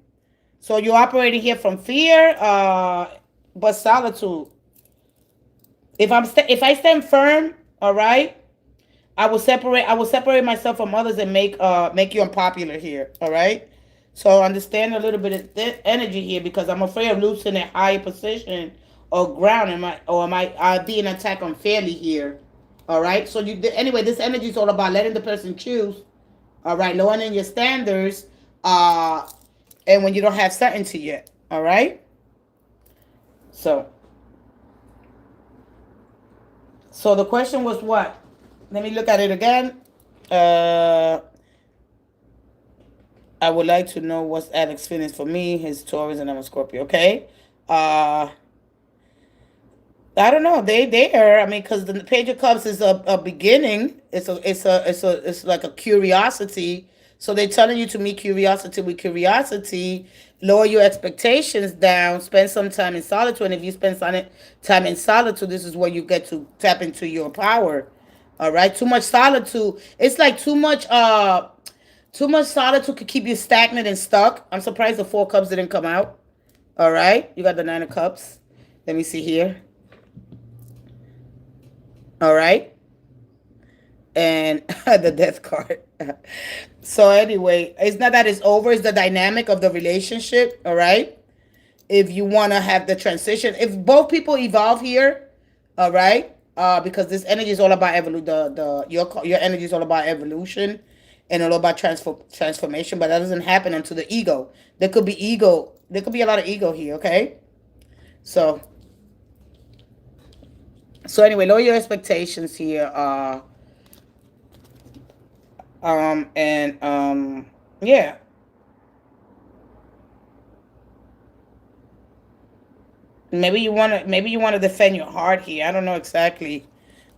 A: So you're operating here from fear, but solitude. If I stand firm, all right, I will separate myself from others and make you unpopular here, all right? So understand a little bit of energy here because I'm afraid of losing a higher position or ground. Am I being attacked unfairly here? All right. So anyway, this energy is all about letting the person choose. All right, lowering your standards, and when you don't have certainty yet. All right. So the question was what? Let me look at it again. I would like to know what's Alex feelings for me, his Taurus, and I'm a Scorpio. Okay. I don't know. They are. I mean, because the Page of Cups is a beginning. It's like a curiosity. So they're telling you to meet curiosity with curiosity. Lower your expectations down. Spend some time in solitude. And if you spend time in solitude, this is where you get to tap into your power. All right. Too much solitude. It's like too much. Too much solitude could keep you stagnant and stuck. I'm surprised the 4 cups didn't come out. All right. You got the 9 of cups. Let me see here. All right. And the death card. So anyway, it's not that it's over. It's the dynamic of the relationship. All right. If you want to have the transition, if both people evolve here, all right, because this energy is all about your energy is all about evolution and all about transformation, but that doesn't happen until the ego. There could be ego. There could be a lot of ego here. Okay. So anyway, lower your expectations here. Yeah. Maybe you wanna defend your heart here. I don't know exactly.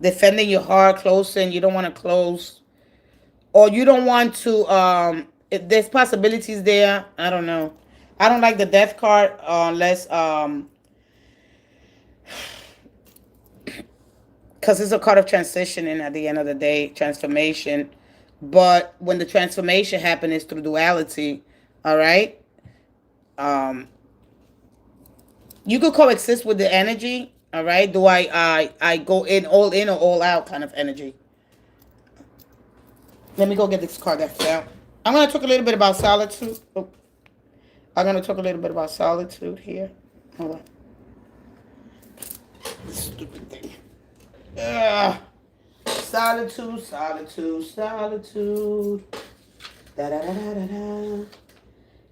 A: Defending your heart, closing. You don't want to close, or you don't want to. If there's possibilities there. I don't know. I don't like the death card unless because it's a card of transition and at the end of the day transformation, but when the transformation happens it's through duality. All right. You could coexist with the energy. All right. Do I go in or all out kind of energy? Let me go get this card that fell. I'm going to talk a little bit about solitude. I'm going to talk a little bit about solitude here. Hold on. Stupid thing. Solitude. Da da da da da.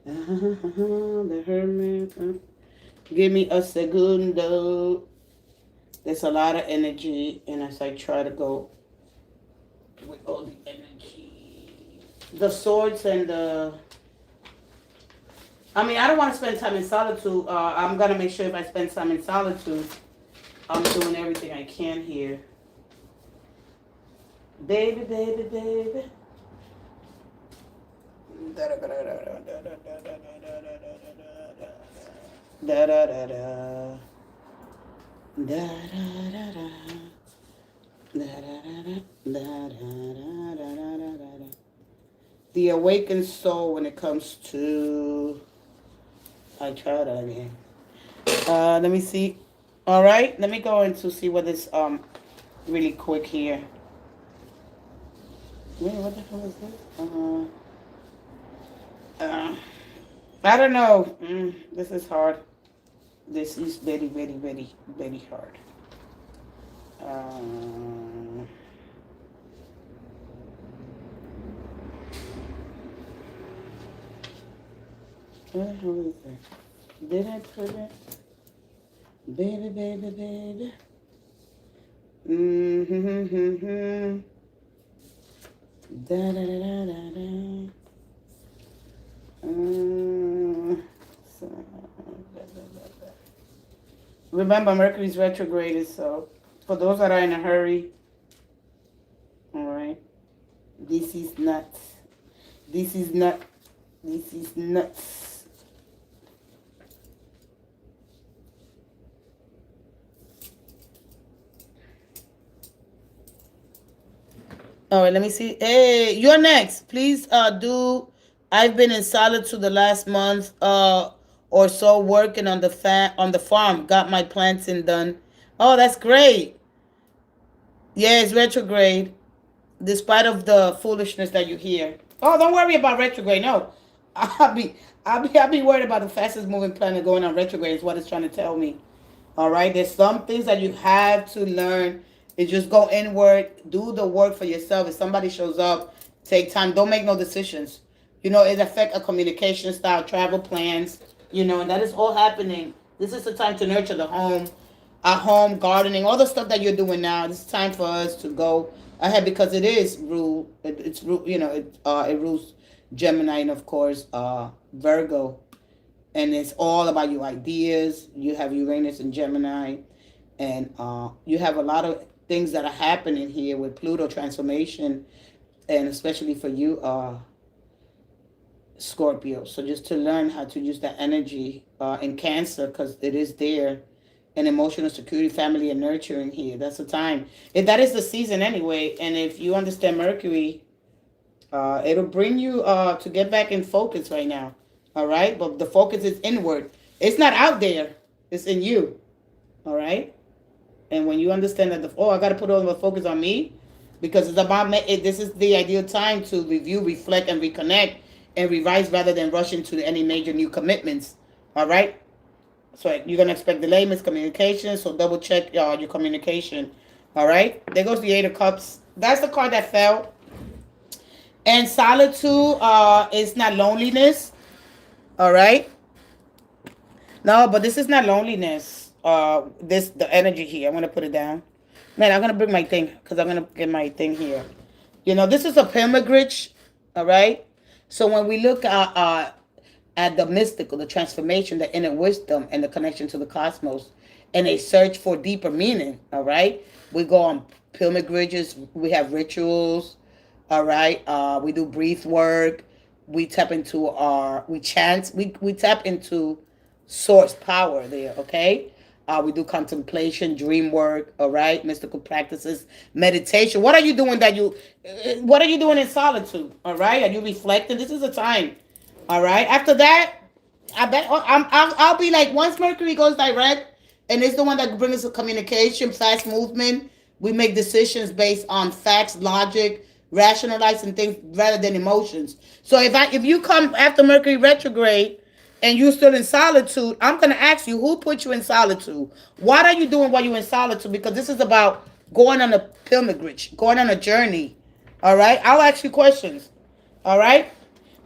A: The hermit. Give me a segundo. There's a lot of energy, and as I try to go with all the energy. the swords and the... I mean, I don't want to spend time in solitude. I'm going to make sure if I spend time in solitude, I'm doing everything I can here. Baby, baby, baby. Da da da da da da da da da da. The awakened soul when it comes to... I tried that again. Let me see. All right, let me go into see what this really quick here. Wait, what the hell is this? I don't know. This is hard. This is very, very, very, very hard. Where the hell is it? Did I put it? Baby, baby, baby. Da da da da da. Remember, Mercury's retrograde, so for those that are in a hurry, all right, this is nuts. This is nuts. This is nuts. All right, let me see. Hey, you're next. Please do. I've been in solitude the last month or so working on the farm. Got my planting done. Oh, that's great. Yeah, it's retrograde. Despite of the foolishness that you hear. Oh, don't worry about retrograde. No. I'll be worried about the fastest moving planet going on retrograde is what it's trying to tell me. All right, there's some things that you have to learn. Is just go inward, do the work for yourself. If somebody shows up, take time. Don't make no decisions. You know, it affects a communication style, travel plans. You know, and that is all happening. This is the time to nurture the home, our home, gardening, all the stuff that you're doing now. This is time for us to go ahead because it is rule. It's rule. You know, it rules Gemini and of course Virgo, and it's all about your ideas. You have Uranus and Gemini, and you have a lot of things that are happening here with Pluto transformation, and especially for you, Scorpio. So just to learn how to use that energy in Cancer, because it is there, and emotional security, family, and nurturing here. That's the time. That is the season anyway. And if you understand Mercury, it'll bring you to get back in focus right now. All right, but the focus is inward. It's not out there. It's in you. All right. And when you understand that, I got to put all the focus on me because it's about this is the ideal time to review, reflect, and reconnect and revise rather than rush into any major new commitments. All right? So you're going to expect delay, miscommunication, so double check your communication. All right? There goes the Eight of Cups. That's the card that fell. And solitude is not loneliness. All right? No, but this is not loneliness. The energy here. I'm gonna put it down. Man, I'm gonna bring my thing because I'm gonna get my thing here. You know, this is a pilgrimage. All right. So when we look at the mystical, the transformation, the inner wisdom, and the connection to the cosmos, and a search for deeper meaning. All right. We go on pilgrimages. We have rituals. All right. We do breath work. We tap into we chant. We tap into source power there. Okay. We do contemplation, dream work, all right, mystical practices, meditation. What are you doing what are you doing in solitude, all right? Are you reflecting? This is a time, all right? After that, I'll be like, once Mercury goes direct, and it's the one that brings us communication, fast movement, we make decisions based on facts, logic, rationalizing things rather than emotions. So if you come after Mercury retrograde, and you're still in solitude, I'm going to ask you, who put you in solitude? What are you doing while you're in solitude? Because this is about going on a pilgrimage, going on a journey. All right? I'll ask you questions. All right?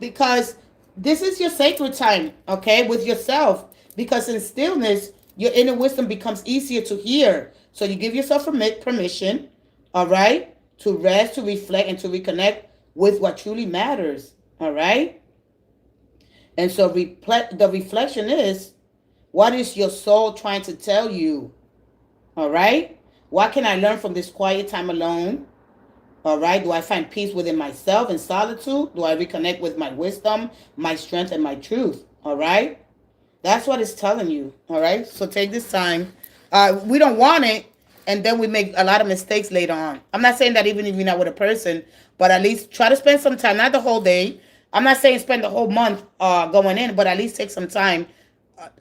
A: Because this is your sacred time, okay, with yourself. Because in stillness, your inner wisdom becomes easier to hear. So you give yourself permission, all right, to rest, to reflect, and to reconnect with what truly matters. All right. And so the reflection is, what is your soul trying to tell you? All right. What can I learn from this quiet time alone? All right. Do I find peace within myself in solitude? Do I reconnect with my wisdom, my strength, and my truth? All right. That's what it's telling you. All right. So take this time. We don't want it, and then we make a lot of mistakes later on. I'm not saying that even if you're not with a person, but at least try to spend some time, not the whole day. I'm not saying spend the whole month going in, but at least take some time,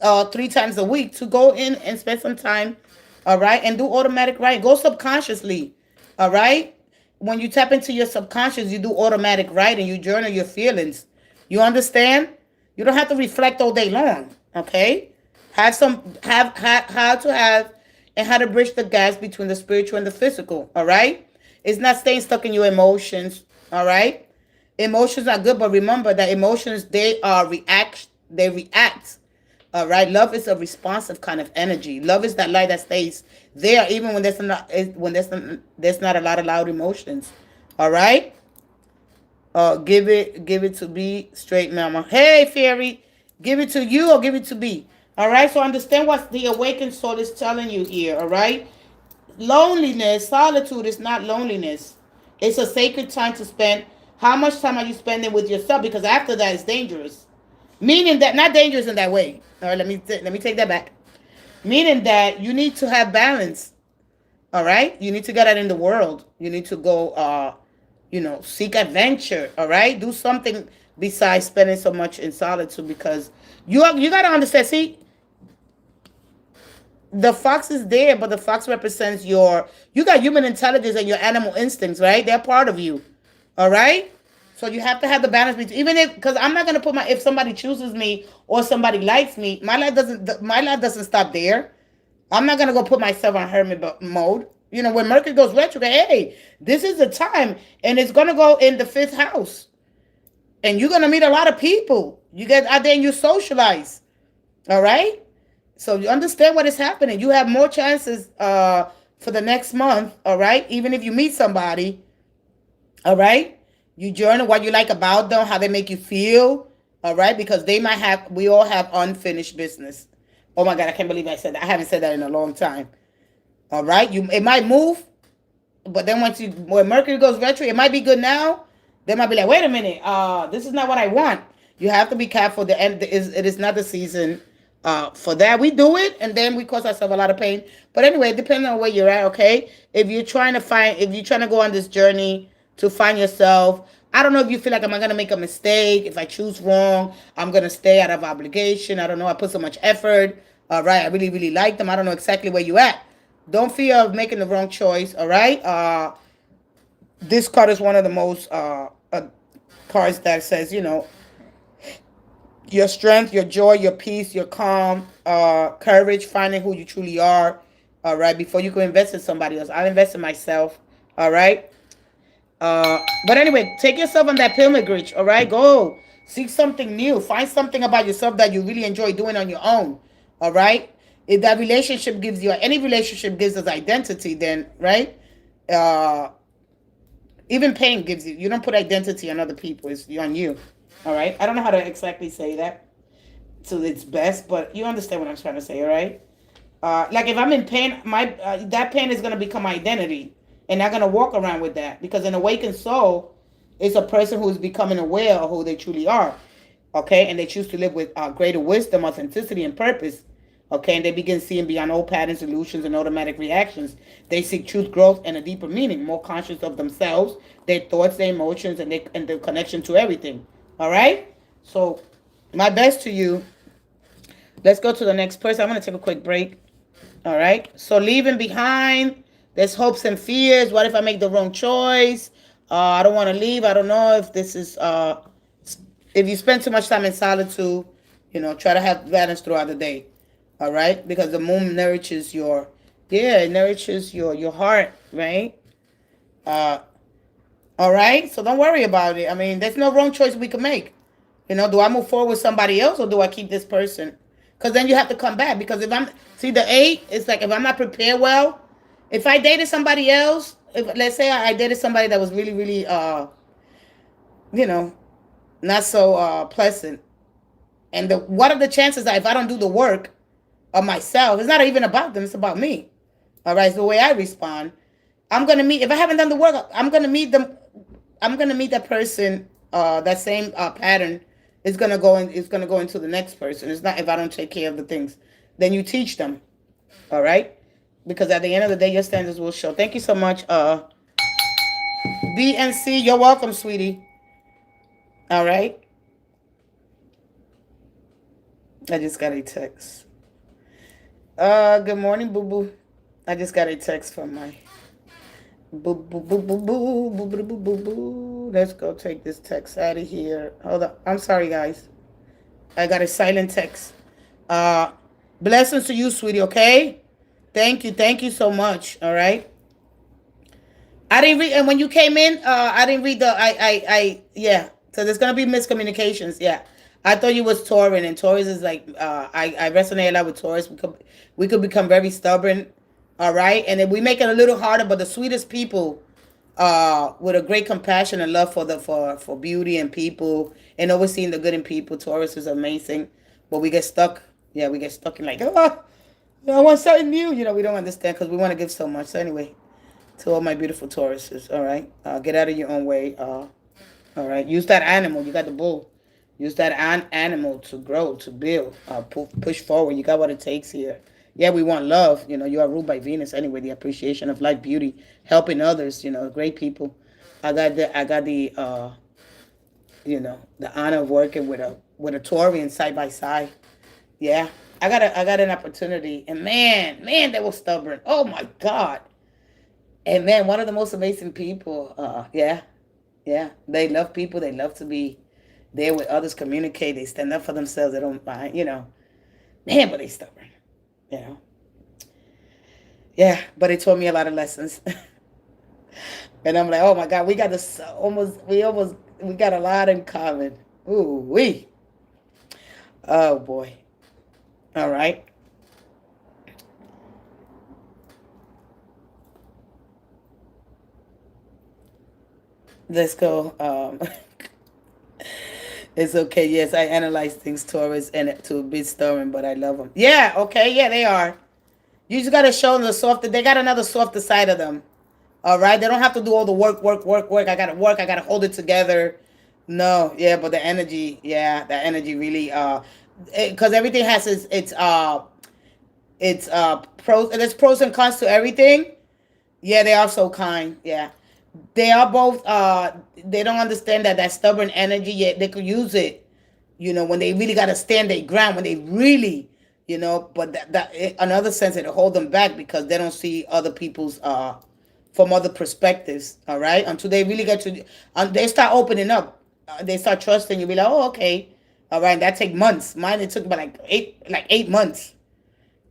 A: 3 times a week, to go in and spend some time. All right. And do automatic writing. Go subconsciously. All right. When you tap into your subconscious, you do automatic writing. You journal your feelings. You understand? You don't have to reflect all day long. Okay. Have some have how to have and how to bridge the gaps between the spiritual and the physical. All right. It's not staying stuck in your emotions. All right. Emotions are good, but remember that emotions, they react. All right. Love is a responsive kind of energy. Love is that light that stays there even when there's not a lot of loud emotions. All right. Give it to B, straight mama. Hey, fairy, give it to you or give it to B. All right. So understand what the awakened soul is telling you here. All right. Loneliness, solitude is not loneliness. It's a sacred time to spend. How much time are you spending with yourself? Because after that, it's dangerous. Meaning that, not dangerous in that way. All right. Let me take that back. Meaning that you need to have balance. All right. You need to get out in the world. You need to go. Seek adventure. All right. Do something besides spending so much in solitude, because you got to understand. See, the fox is there, but the fox represents you got human intelligence and your animal instincts, right? They're part of you. All right. So you have to have the balance between, even if, because I'm not gonna put if somebody chooses me or somebody likes me, my life doesn't stop there. I'm not gonna go put myself on hermit mode. When Mercury goes retrograde, hey, this is the time, and it's gonna go in the 5th house, and you're gonna meet a lot of people. You get out there and you socialize. All right. So you understand what is happening. You have more chances for the next month. All right. Even if you meet somebody. All right. You journal what you like about them, how they make you feel. All right. Because we all have unfinished business. Oh my God. I can't believe I said that. I haven't said that in a long time. All right. It might move. But then when Mercury goes retro, it might be good now. They might be like, wait a minute. This is not what I want. You have to be careful. It is not the season for that. We do it, and then we cause ourselves a lot of pain. But anyway, depending on where you're at, okay? If you're trying to go on this journey to find yourself, I don't know if you feel like, am I going to make a mistake? If I choose wrong, I'm going to stay out of obligation. I don't know. I put so much effort. All right. I really, really like them. I don't know exactly where you at. Don't fear of making the wrong choice. All right. This card is one of the most cards that says, your strength, your joy, your peace, your calm, courage, finding who you truly are. All right. Before you go invest in somebody else, I'll invest in myself. All right. But anyway, take yourself on that pilgrimage. All right. Go seek something new. Find something about yourself that you really enjoy doing on your own. All right. If that relationship gives you, any relationship gives us identity, then, right? Even pain gives you don't put identity on other people. It's on you. All right. I don't know how to exactly say that to its best, but you understand what I'm trying to say. All right. Like if I'm in pain, that pain is going to become my identity, and I'm going to walk around with that, because an awakened soul is a person who is becoming aware of who they truly are. Okay. And they choose to live with greater wisdom, authenticity, and purpose. Okay, and they begin seeing beyond old patterns, illusions, and automatic reactions. They seek truth, growth, and a deeper meaning, more conscious of themselves, their thoughts, their emotions, and their connection to everything. All right? So, my best to you. Let's go to the next person. I'm going to take a quick break. All right? So, leaving behind, there's hopes and fears. What if I make the wrong choice? I don't want to leave. I don't know if this is... if you spend too much time in solitude, try to have balance throughout the day. All right, because the moon nourishes it nourishes your heart, right? All right, so don't worry about it. I mean, there's no wrong choice we can make. Do I move forward with somebody else, or do I keep this person? Because then you have to come back. Because the 8, it's like, if I'm not prepared well, if I dated somebody else, let's say I dated somebody that was really, really you know, not so pleasant. And what are the chances that if I don't do the work of myself, it's not even about them, it's about me. All right, so the way I respond, I'm gonna meet. If I haven't done the work, I'm gonna meet them. I'm gonna meet that person. That same pattern is gonna go in. Is gonna go into the next person. It's not if I don't take care of the things. Then you teach them. All right, because at the end of the day, your standards will show. Thank you so much, BNC. You're welcome, sweetie. All right. I just got a text. Good morning, boo boo. I just got a text from my boo boo boo boo boo boo boo boo boo boo. Let's go take this text out of here. Hold on. I'm sorry, guys. I got a silent text. Uh, Blessings to you, sweetie. Okay. Thank you so much. All right. I didn't read, and when you came in, I didn't read the. Yeah. So there's gonna be miscommunications. Yeah. I thought you was Taurus, and Taurus is like, I resonate a lot with Taurus. We could become very stubborn. All right, and then we make it a little harder, but the sweetest people, with a great compassion and love for beauty and people, and always seeing the good in people. Taurus is amazing, but we get stuck. Yeah, we get stuck in like, oh, I want something new. We don't understand because we want to give so much. So anyway, to all my beautiful Tauruses, all right, get out of your own way. All right, use that animal. You got the bull. Use that animal to grow, to build, push forward. You got what it takes here. Yeah, we want love. You are ruled by Venus anyway. The appreciation of life, beauty, helping others. Great people. I got the the honor of working with a Taurian side by side. Yeah, I got an opportunity, and man, they were stubborn. Oh my God, and man, one of the most amazing people. Yeah, they love people. They love to be there with others, communicate. They stand up for themselves. They don't mind. Man, but they stubborn. You know. Yeah, but it taught me a lot of lessons. And I'm like, oh my God, we got this we got a lot in common. Ooh wee. Oh boy. All right. Let's go. It's okay. Yes, I analyze things, Taurus, and to a bit stubborn, but I love them. Yeah. Okay. Yeah, they are. You just gotta show them the softer. They got another softer side of them. All right. They don't have to do all the work, work, work, work. I gotta work. I gotta hold it together. No. Yeah, but the energy. Yeah, that energy really. Because everything has its pros. There's pros and cons to everything. Yeah, they are so kind. Yeah. They are both they don't understand that stubborn energy yet they could use it, when they really got to stand their ground, when they really, but that another sense it'll hold them back because they don't see other people's from other perspectives. All right, until they really get to they start opening up, they start trusting you, be like, oh, okay, all right. That take months. Mine, it took about like 8 months.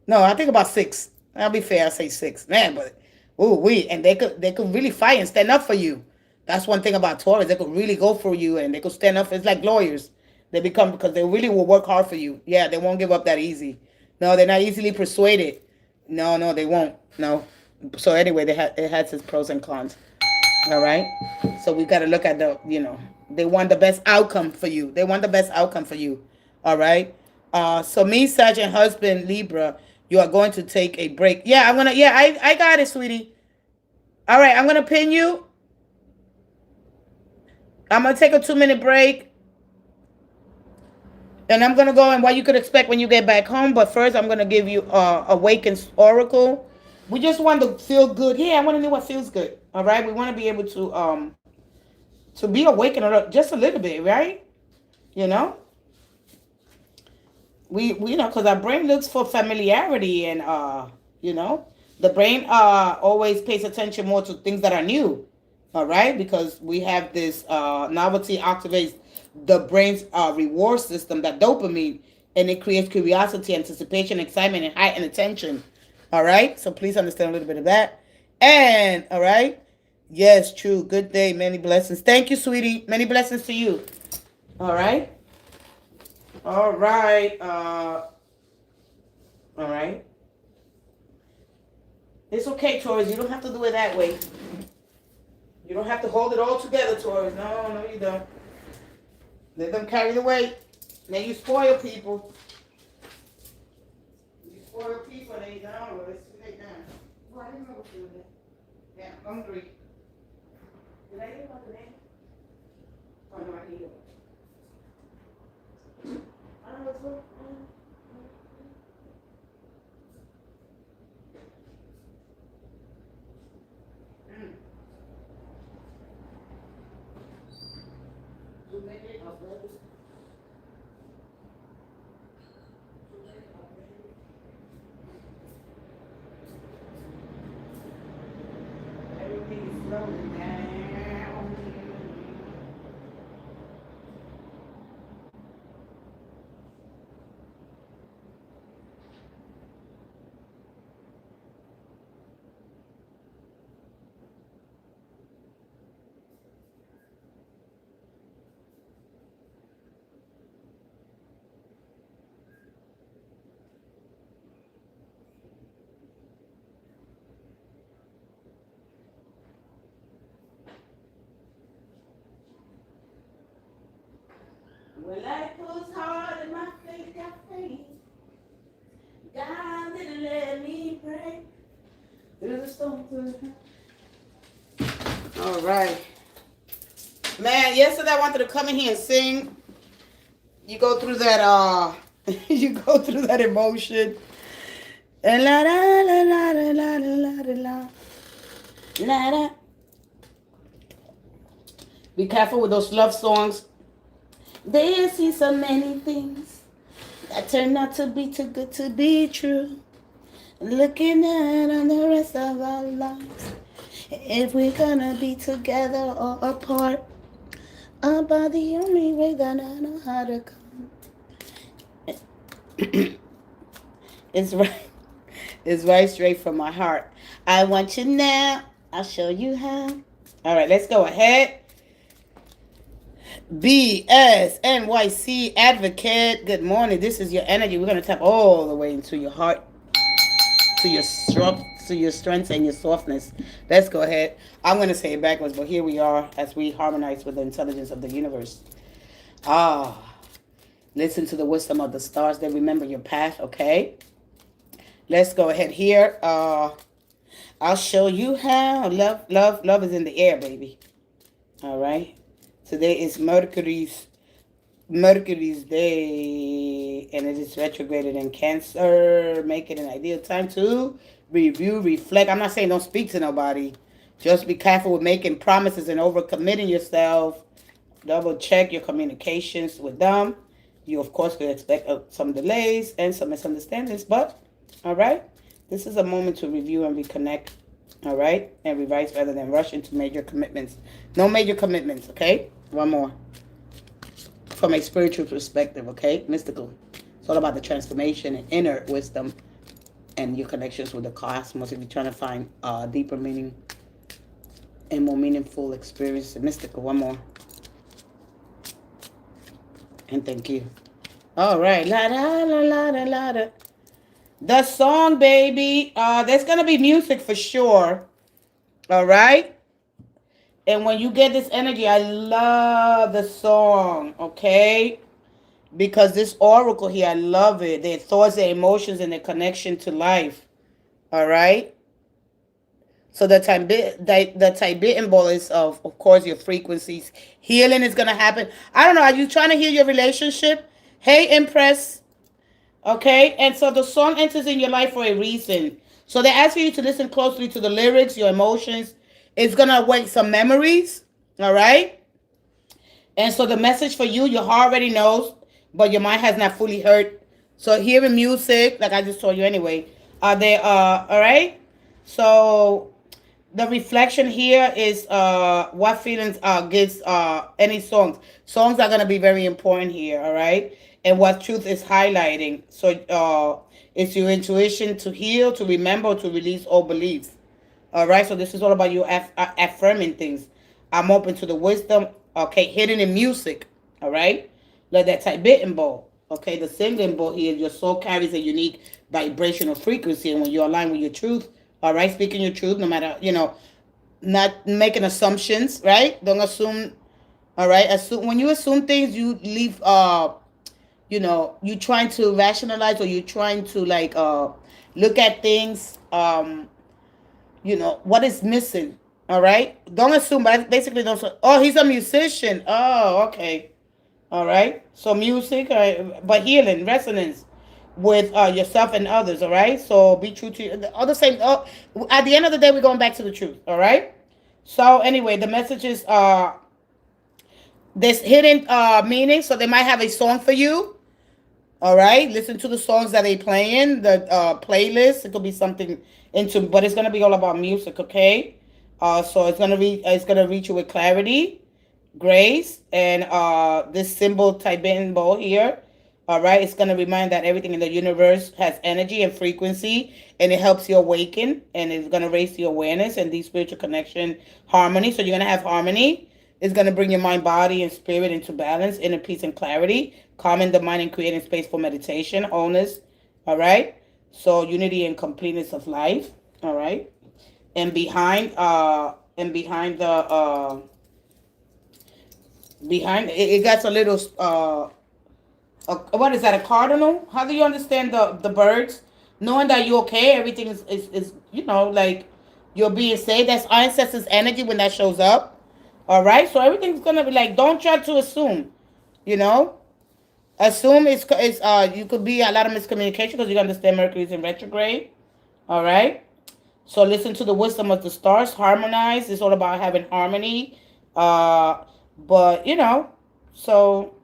A: No, I think about 6. I'll be fair, I say 6. Man, but and they could really fight and stand up for you. That's one thing about Taurus. They could really go for you and they could stand up. It's like lawyers. They become because they really will work hard for you. Yeah, they won't give up that easy. No, they're not easily persuaded. No, they won't. No. So anyway, it has its pros and cons. All right. So we got to look at they want the best outcome for you. They want the best outcome for you. All right. So me, Sag, and husband Libra, you are going to take a break. Yeah, I'm gonna. Yeah, I got it, sweetie. All right, I'm gonna pin you. I'm gonna take a 2-minute break, and I'm gonna go and what you could expect when you get back home. But first, I'm gonna give you Awakens Oracle. We just want to feel good. Yeah, I want to know what feels good. All right, we want to be able to be awakened just a little bit, right? You know, we because our brain looks for familiarity and the brain always pays attention more to things that are new. All right, because we have this novelty activates the brain's reward system, that dopamine, and it creates curiosity, anticipation, excitement, and heightened attention. All right, so please understand a little bit of that. And all right, yes, true. Good day, many blessings. Thank you, sweetie. Many blessings to you. All right. All right. All right. It's okay, Taurus. You don't have to do it that way. You don't have to hold it all together, Taurus. No, you don't. Let them carry the weight. Now you spoil people. You spoil people, they down with it. They down. Well, I didn't know what you were doing. Yeah, I'm hungry. Did I eat about the name? Oh, no, I eat it. I don't know what's going on. Everything is slowing down. When life was hard and my faith got faint, God didn't let me pray through the storm. All right. Man, yesterday I wanted to come in here and sing. You go through that you go through that emotion. And la la la la la la la la la la. Be careful with those love songs. They see so many things that turn out to be too good to be true. Looking at on the rest of our lives, if we're gonna be together or apart, about the only way that I know how to come. It's right. It's right straight from my heart. I want you now. I'll show you how. All right, let's go ahead. BSNYC advocate. Good morning. This is your energy. We're gonna tap all the way into your heart, to your strengths and your softness. Let's go ahead. I'm gonna say it backwards, but here we are as we harmonize with the intelligence of the universe. Listen to the wisdom of the stars. They remember your path. Okay. Let's go ahead here. I'll show you how. Love is in the air, baby. All right. Today is Mercury's day, and it is retrograded in Cancer. Make it an ideal time to review, reflect. I'm not saying don't speak to nobody. Just be careful with making promises and overcommitting yourself. Double check your communications with them. You, of course, could expect some delays and some misunderstandings, but, all right, this is a moment to review and reconnect, all right, and revise rather than rush into major commitments. No major commitments, okay? One more. From a spiritual perspective, okay? Mystical. It's all about the transformation and inner wisdom and your connections with the cosmos. If you're trying to find deeper meaning and more meaningful experience. Mystical. One more. And thank you. All right. La la la la la la la. The song, baby. There's going to be music for sure. All right? And when you get this energy, I love the song, okay? Because this oracle here, I love it. Their thoughts, their emotions, and their connection to life. All right? So the Tibetan ball is, of course, your frequencies. Healing is going to happen. I don't know. Are you trying to heal your relationship? Hey, Empress. Okay? And so the song enters in your life for a reason. So they're asking you to listen closely to the lyrics, your emotions. It's going to awake some memories. All right? And so the message for you, your heart already knows, but your mind has not fully heard. So hearing music, like I just told you anyway, all right? So the reflection here is what feelings gives any songs. Songs are going to be very important here, all right? And what truth is highlighting. So it's your intuition to heal, to remember, to release all beliefs. All right? So this is all about you affirming things. I'm open to the wisdom, okay, hidden in music, all right? Like that Tibetan bowl, okay? The singing bowl here, your soul carries a unique vibrational frequency. And when you align with your truth, all right, speaking your truth, no matter, not making assumptions, right? Don't assume All right. Assume when you assume things, you leave. You trying to rationalize, or you trying to like look at things. What is missing. All right. Don't assume, but basically don't. Oh, he's a musician. Oh, okay. All right. So music, but healing, resonance with yourself and others. All right. So be true to you. All the same. Oh, at the end of the day, we're going back to the truth. All right. So anyway, the messages there's hidden meaning. So they might have a song for you. All right. Listen to the songs that they playing. The playlist. It could be something but it's gonna be all about music. Okay. So it's gonna reach you with clarity, grace, and this symbol Tibetan bowl here. All right, it's gonna remind that everything in the universe has energy and frequency, and it helps you awaken, and it's gonna raise your awareness and the spiritual connection, harmony. So you're gonna have harmony. It's gonna bring your mind, body, and spirit into balance, inner peace and clarity, calming the mind and creating space for meditation, wholeness. All right. So unity and completeness of life. All right. And behind the behind it got a little what is that, a cardinal? How do you understand the birds? Knowing that you're okay, everything is like you're being saved. That's ancestors energy when that shows up. All right, so everything's gonna be like, don't try to assume. you know Assume it's you could be a lot of miscommunication because you understand Mercury's in retrograde. All right. So listen to the wisdom of the stars. Harmonize. It's all about having harmony. But so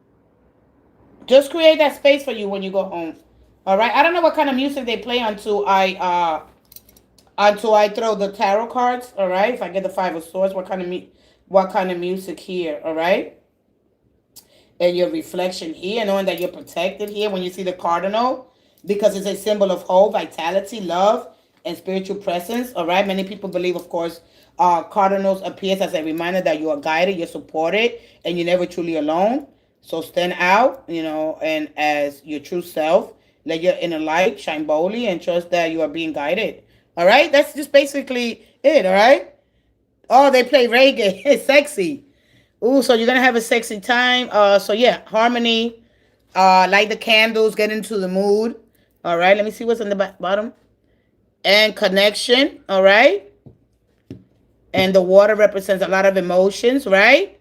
A: just create that space for you when you go home. All right. I don't know what kind of music they play until I throw the tarot cards. All right. If I get the Five of Swords, what kind of music here? All right. And your reflection here, knowing that you're protected here when you see the cardinal, because it's a symbol of hope, vitality, love, and spiritual presence. All right. Many people believe, of course, cardinals appears as a reminder that you are guided, you're supported, and you're never truly alone. So stand out, and as your true self, let your inner light shine boldly, and trust that you are being guided. All right. That's just basically it. All right. Oh, they play reggae. It's sexy. Ooh, so you're gonna have a sexy time. So yeah, harmony. Light the candles, get into the mood. All right, let me see what's on the bottom. And connection. All right. And the water represents a lot of emotions, right?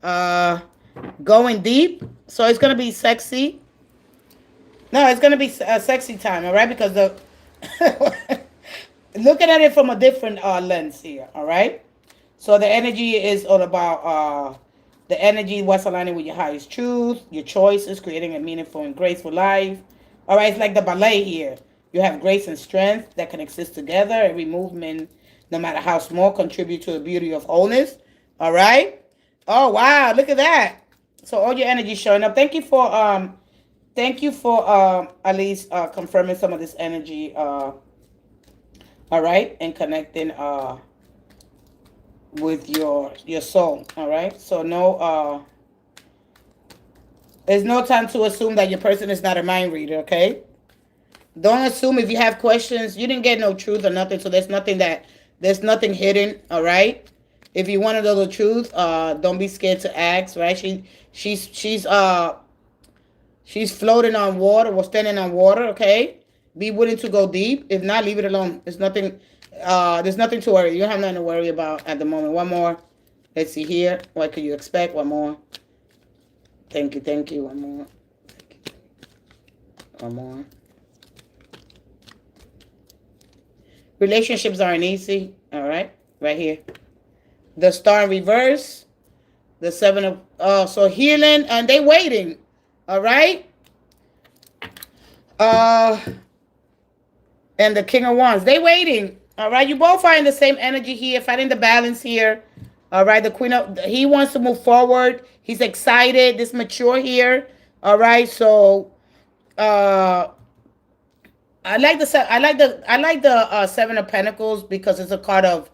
A: Going deep. So it's gonna be sexy. No, it's gonna be a sexy time. All right, because the looking at it from a different lens here. All right. So the energy is all about the energy, what's aligning with your highest truth, your choices, creating a meaningful and graceful life. All right, it's like the ballet here. You have grace and strength that can exist together. Every movement, no matter how small, contribute to the beauty of wholeness. All right. Oh wow, look at that. So all your energy showing up. Thank you for at least confirming some of this energy. All right, and connecting with your soul. All right. So there's no time to assume that your person is not a mind reader. Okay. Don't assume. If you have questions, you didn't get no truth or nothing. So there's nothing hidden. All right. If you want to know the truth, don't be scared to ask. Right. She's floating on water or standing on water. Okay. Be willing to go deep. If not, leave it alone. There's nothing to worry. You don't have nothing to worry about at the moment. One more. Let's see here. What could you expect? One more. Thank you. One more. One more. Relationships aren't easy. All right. Right here. The star in reverse. The seven of so healing, and they waiting. All right. And the King of Wands. They waiting. All right. You both are in the same energy here, finding the balance here. All right. The he wants to move forward. He's excited. This mature here. All right. So, I like the Seven of Pentacles because it's a card of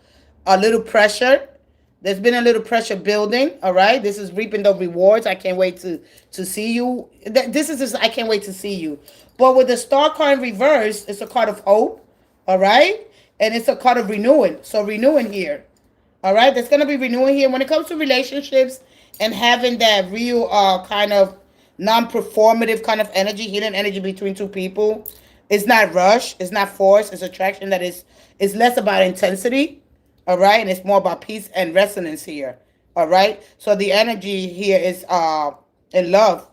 A: a little pressure. There's been a little pressure building. All right. This is reaping the rewards. I can't wait to see you. I can't wait to see you. But with the Star card in reverse, it's a card of hope. All right. And it's a card of renewing. So renewing here. All right. There's going to be renewing here. When it comes to relationships, and having that real kind of non-performative kind of energy, healing energy between two people. It's not rush, it's not force, it's attraction that is less about intensity, all right, and it's more about peace and resonance here, all right. So the energy here is in love,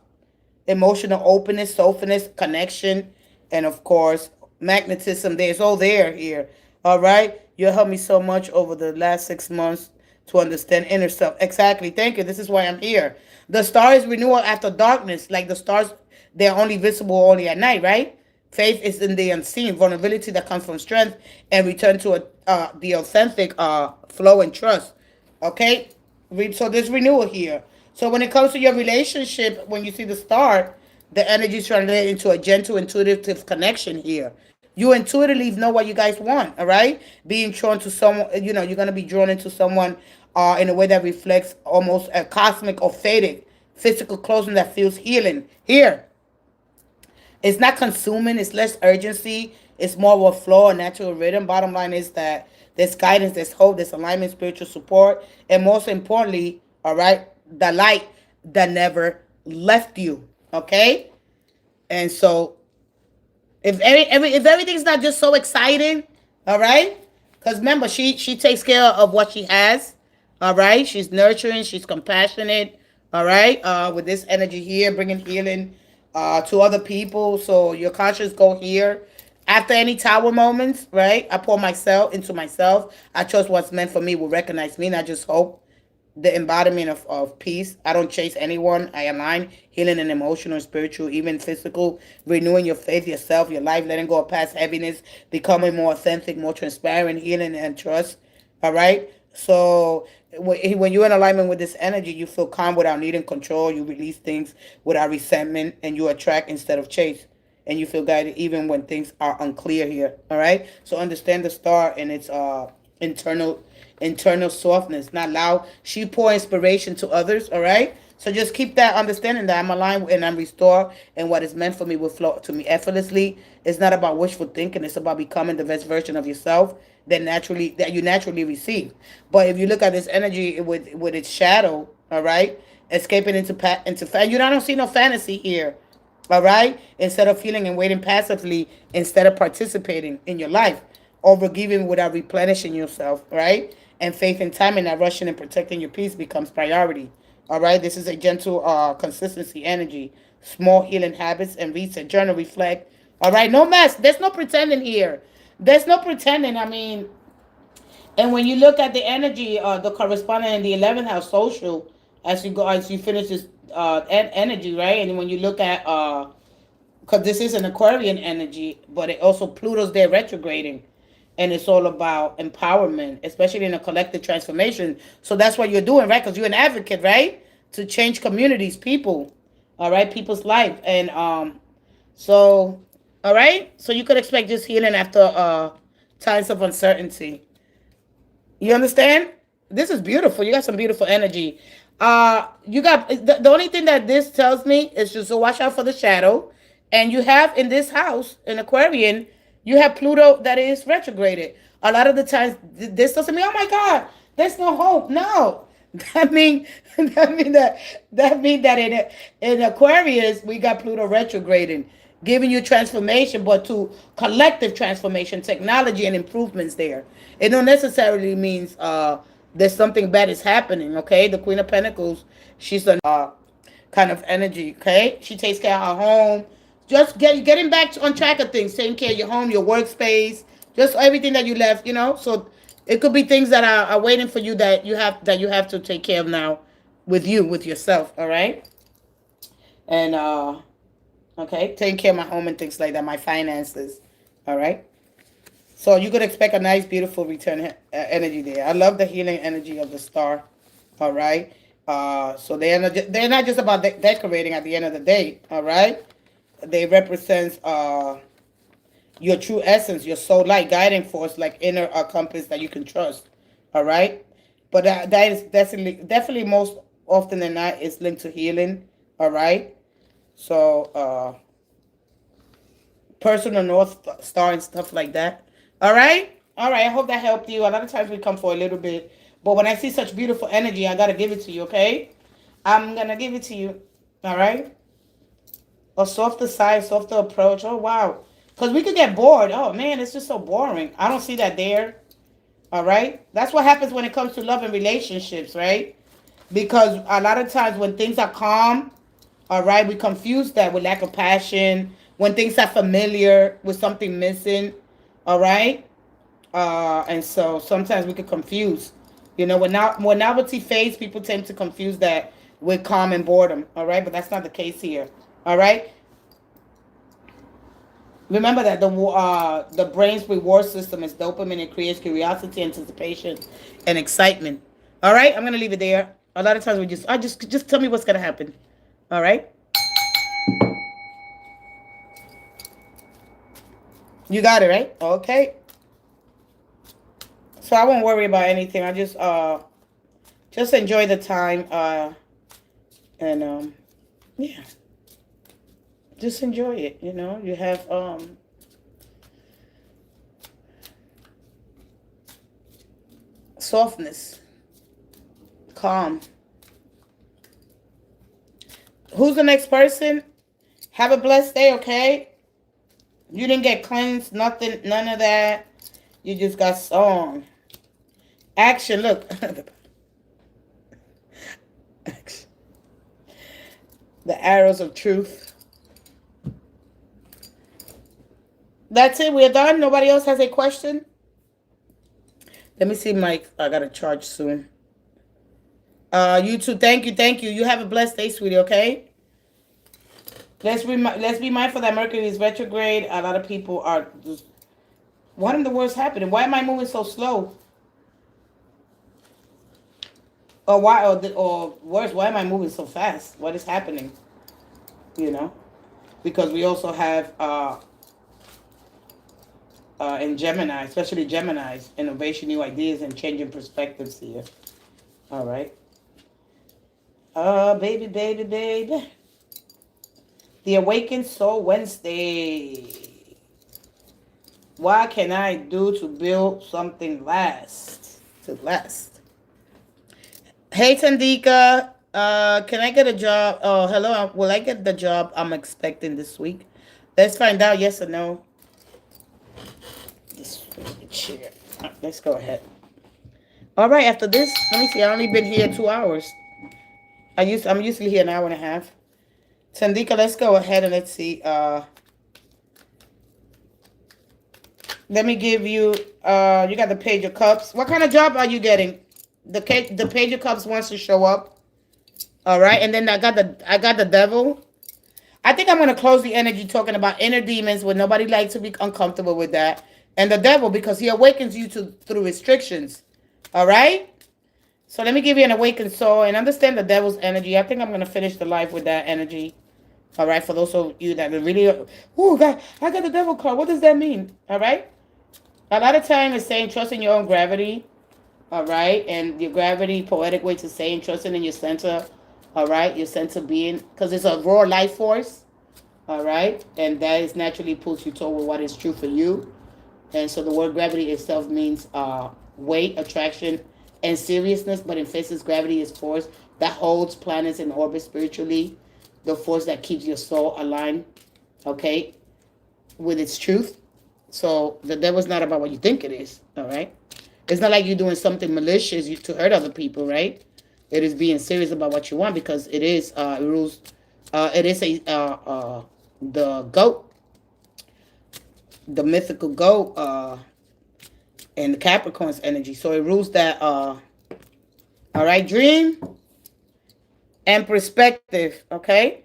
A: emotional openness, soulfulness, connection, and of course, magnetism. There's all there here. All right. You helped me so much over the last 6 months to understand inner self. Exactly. Thank you. This is why I'm here. The star is renewal after darkness. Like the stars, they're only visible only at night, right? Faith is in the unseen, vulnerability that comes from strength, and return to the authentic flow and trust. Okay? So there's renewal here. So when it comes to your relationship, when you see the star, the energy is translated into a gentle, intuitive connection here. You intuitively know what you guys want, all right? Being drawn to someone, you're going to be drawn into someone in a way that reflects almost a cosmic or faded physical closeness that feels healing. Here, it's not consuming, it's less urgency, it's more of a flow, a natural rhythm. Bottom line is that there's guidance, there's hope, there's alignment, spiritual support, and most importantly, all right, the light that never left you. Okay? And so if everything's not just so exciting, all right? Because remember, she takes care of what she has, all right? She's nurturing, she's compassionate, all right? With this energy here, bringing healing to other people. So your conscious go here. After any tower moments, right? I pour myself into myself. I trust what's meant for me will recognize me, not just hope the embodiment of peace. I don't chase anyone. I align healing and emotional, spiritual, even physical, renewing your faith, yourself, your life, letting go of past heaviness, becoming more authentic, more transparent, healing and trust. All right. So when you're in alignment with this energy, you feel calm without needing control. You release things without resentment, and you attract instead of chase. And you feel guided even when things are unclear here. All right. So understand the star and its internal softness, not loud. She pour inspiration to others, all right? So just keep that understanding that I'm aligned and I'm restored, and what is meant for me will flow to me effortlessly. It's not about wishful thinking, it's about becoming the best version of yourself that you naturally receive. But if you look at this energy with its shadow, all right, escaping you don't see no fantasy here. All right? Instead of feeling and waiting passively, instead of participating in your life, overgiving without replenishing yourself, right? And faith and time and not rushing and protecting your peace becomes priority. All right? This is a gentle consistency energy. Small healing habits and reset. Journal, reflect. All right? No mess. There's no pretending here. There's no pretending. I mean, and when you look at the energy, the corresponding in the 11th house, social, as you finish this energy, right? And when you look at, because this is an Aquarian energy, but it also Pluto's there retrograding, and it's all about empowerment, especially in a collective transformation. So that's what you're doing, right? Because you're an advocate, right? To change communities, people, all right, people's life, and so, all right, so you could expect just healing after times of uncertainty. You understand? This is beautiful. You got some beautiful energy. You got the only thing that this tells me is just to watch out for the shadow. And you have in this house, in Aquarian, you have Pluto that is retrograded. A lot of the times, this doesn't mean, oh my God, there's no hope. No, that mean that in Aquarius we got Pluto retrograding, giving you transformation, but to collective transformation, technology and improvements there. It don't necessarily means there's something bad is happening. Okay, the Queen of Pentacles, she's a kind of energy. Okay, she takes care of her home, just getting back on track of things, taking care of your home, your workspace, just everything that you left. So it could be things that are waiting for you that you have to take care of now, with yourself. All right, and okay, taking care of my home and things like that, my finances. All right. So you could expect a nice, beautiful return energy there. I love the healing energy of the star. All right. So they're not just about decorating at the end of the day. All right. They represent your true essence, your soul light, guiding force, like inner compass that you can trust. All right. But that is definitely most often than not is linked to healing. All right. So personal North Star and stuff like that. All right? All right. I hope that helped you. A lot of times we come for a little bit. But when I see such beautiful energy, I got to give it to you, okay? I'm going to give it to you. All right? A softer side, softer approach. Oh, wow. Because we could get bored. Oh, man, it's just so boring. I don't see that there. All right? That's what happens when it comes to love and relationships, right? Because a lot of times when things are calm, all right, we confuse that with lack of passion. When things are familiar with something missing, all right? And so sometimes we get confused. You know, when novelty fades, people tend to confuse that with calm and boredom. All right, but that's not the case here. All right. Remember that the brain's reward system is dopamine. It creates curiosity, anticipation, and excitement. All right, I'm gonna leave it there. A lot of times we just tell me what's gonna happen. All right, you got it right. Okay, so I won't worry about anything. I just enjoy the time and yeah, just enjoy it. You know, you have softness, calm. Who's the next person? Have a blessed day, okay? You didn't get cleansed, nothing, none of that. You just got song. Action, look. The arrows of truth. That's it. We're done. Nobody else has a question? Let me see, Mike. I got to charge soon. You too. Thank you. Thank you. You have a blessed day, sweetie, okay? Let's be mindful that Mercury is retrograde. A lot of people are just... What in the world's happening? Why am I moving so slow? Or worse, why am I moving so fast? What is happening? You know? Because we also have in Gemini, especially Geminis, innovation, new ideas, and changing perspectives here. All right. Baby, baby, baby. The Awakened Soul Wednesday. What can I do to build something to last? Hey, Tandika. Can I get a job? Oh, hello. Will I get the job I'm expecting this week? Let's find out. Yes or no. This chair. Let's go ahead. All right. After this, let me see. I only been here 2 hours. I'm usually here an hour and a half. Tandika, let's go ahead and let's see. Let me give you. You got the Page of Cups. What kind of job are you getting? The Page of Cups wants to show up. All right, and then I got the Devil. I think I'm gonna close the energy talking about inner demons where nobody likes to be uncomfortable with that, and the Devil because he awakens you through restrictions. All right. So let me give you an awakened soul and understand the Devil's energy. I think I'm gonna finish the life with that energy. All right, for those of you that are really, oh God, I got the Devil card. What does that mean? All right. A lot of time it's saying trust in your own gravity. All right, and your gravity, poetic way to saying trusting in your center. All right, your sense of being, because it's a raw life force. All right, and that is naturally pulls you toward what is true for you. And so the word gravity itself means weight, attraction, and seriousness. But in physics, gravity is force that holds planets in orbit spiritually. The force that keeps your soul aligned, okay, with its truth. So the devil's not about what you think it is. All right. It's not like you're doing something malicious to hurt other people, right? It is being serious about what you want because it is it rules. It is the goat, the mythical goat, and the Capricorn's energy. So it rules that. All right, dream and perspective. Okay.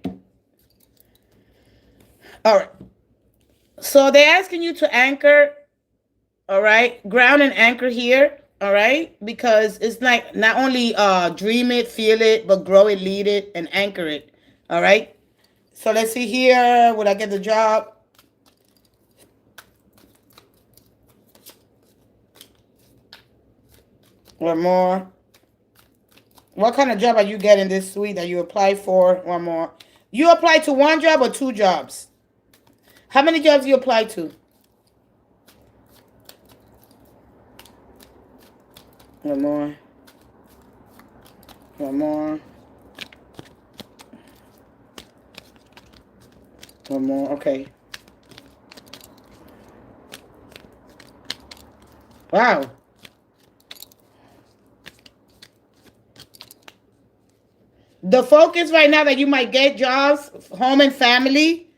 A: All right. So they're asking you to anchor. All right, ground and anchor here. All right, because it's like not only dream it, feel it, but grow it, lead it, and anchor it. All right. So let's see here. Would I get the job? One more. What kind of job are you getting this week that you applied for? One more. You applied to one job or two jobs? How many jobs you applied to? One more. One more. One more. Okay. Wow. The focus right now that you might get jobs, home and family.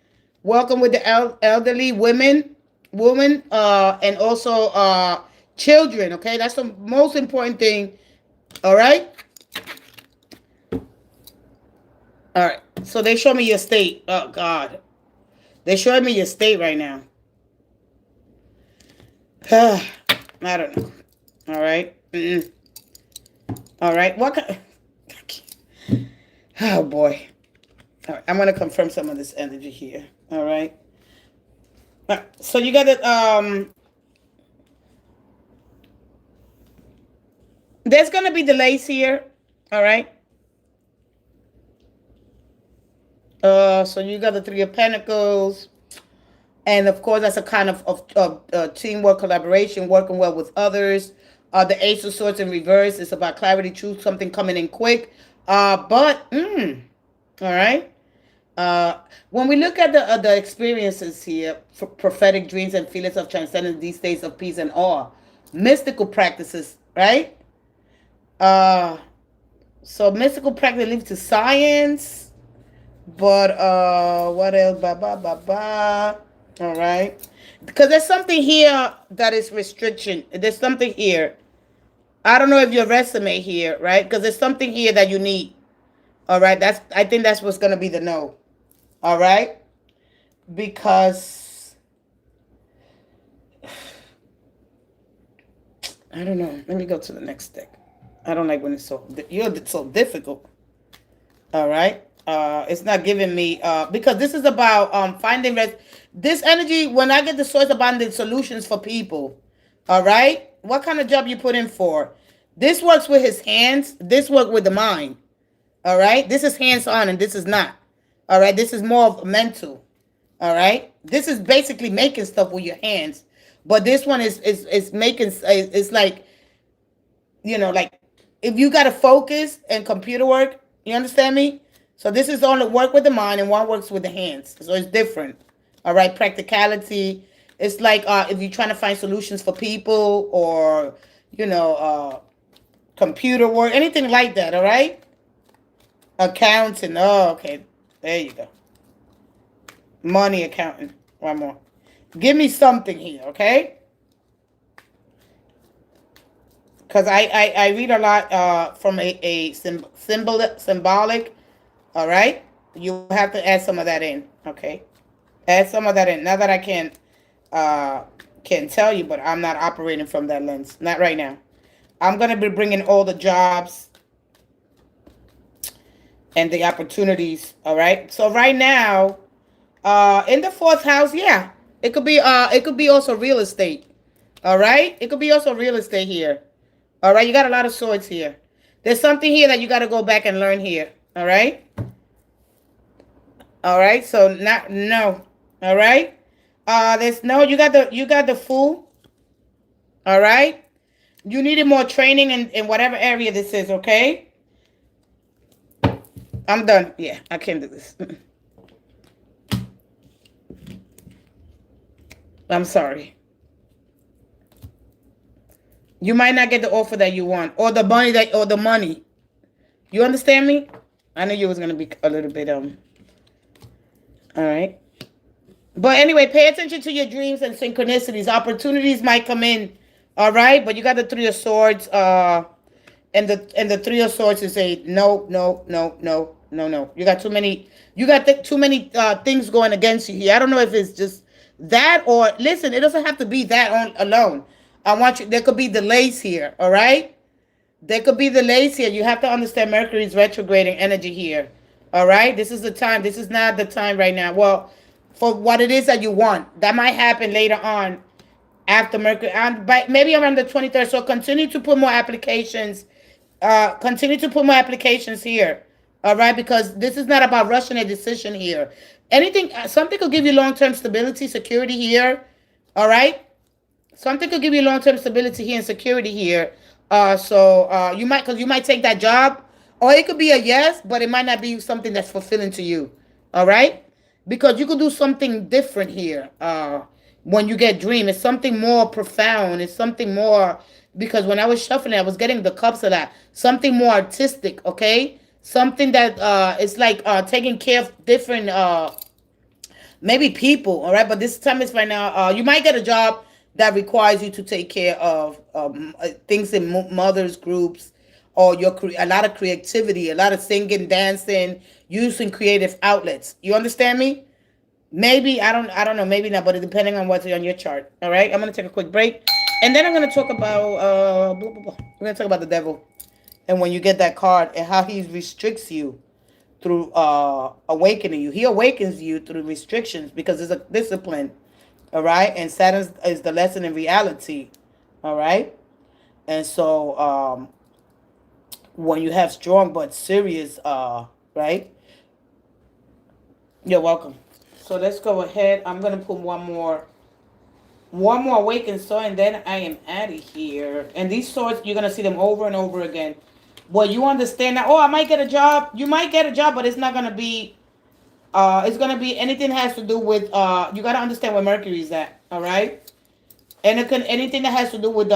A: Welcome with the elderly women, and also children. Okay, that's the most important thing. All right. All right. So they show me your state. Oh God, they showing me your state right now. I don't know. All right. All right. What? Oh boy. All right. I'm gonna confirm some of this energy here. All right. So you got it. There's gonna be delays here. All right. So you got the Three of Pentacles, and of course that's a kind of teamwork, collaboration, working well with others. The Ace of Swords in reverse is about clarity, truth, something coming in quick. But all right. When we look at the experiences here, prophetic dreams and feelings of transcendence, these states of peace and awe, mystical practices, right? So mystical practice leads to science, but what else? All right, because there's something here that is restriction. There's something here. I don't know if your resume here, right? Because there's something here that you need. All right, I think that's what's gonna be the no. All right, because I don't know. Let me go to the next deck. I don't like when it's you're so difficult. All right. It's not giving me because this is about finding this energy. When I get the source about the solutions for people, all right. What kind of job you put in for? This works with his hands. This works with the mind. All right. This is hands on, and this is not. All right. This is more of mental. All right. This is basically making stuff with your hands, but this one is making. It's like, like if you got to focus and computer work. You understand me? So this is only work with the mind and one works with the hands. So it's different. All right. Practicality. It's like if you're trying to find solutions for people or, computer work, anything like that. All right. Accounting. Oh, okay. There you go. Money accounting. One more. Give me something here. Okay. Because I read a lot from a symbolic. All right. You have to add some of that in. Okay. Add some of that in. Not that I can tell you, but I'm not operating from that lens. Not right now. I'm going to be bringing all the jobs and the opportunities. All right. So right now, in the fourth house, yeah, it could be also real estate. All right. It could be also real estate here. All right. You got a lot of swords here. There's something here that you got to go back and learn here. All right. All right. So no. All right. There's no, you got the Fool. All right. You needed more training in whatever area this is. Okay. I'm done. Yeah, I can't do this. I'm sorry. You might not get the offer that you want or the money. You understand me? I knew you was going to be a little bit, all right. But anyway, pay attention to your dreams and synchronicities. Opportunities might come in, all right? But you got the Three of Swords, and the Three of Swords is a no. You got too many. You got too many things going against you here. I don't know if it's just that or listen. It doesn't have to be that alone. I want you. There could be delays here. All right. There could be delays here. You have to understand Mercury's retrograding energy here. All right. This is the time. This is not the time right now. Well, for what it is that you want, that might happen later on after Mercury, maybe around the 23rd. So continue to put more applications. Continue to put more applications here. All right, because this is not about rushing a decision here. Something could give you long-term stability, security here. All right, something could give you long-term stability here and security here. So you might take that job, or it could be a yes, but it might not be something that's fulfilling to you. All right, because you could do something different here. When you get dream, it's something more profound. It's something more, because when I was shuffling, I was getting the cups of that. Something more artistic, okay? Something that it's like taking care of different maybe people, all right? But this time is right now. You might get a job that requires you to take care of things in mothers groups, or a lot of creativity, a lot of singing, dancing, using creative outlets. You understand me? Maybe I don't know, maybe not, but it depending on what's on your chart. All right, I'm gonna take a quick break, and then I'm gonna talk about blah, blah, blah. We're gonna talk about the devil, and when you get that card and how he restricts you through awakening you. He awakens you through restrictions because it's a discipline. All right, and Saturn is the lesson in reality. All right, and so when you have strong but serious, right? You're welcome. So let's go ahead. I'm gonna put one more awakened sword, and then I am out of here. And these swords, you're gonna see them over and over again. Well, you understand that? Oh, I might get a job. You might get a job, but it's not gonna be. It's gonna be anything that has to do with. You gotta understand where Mercury is at. All right, and it can anything that has to do with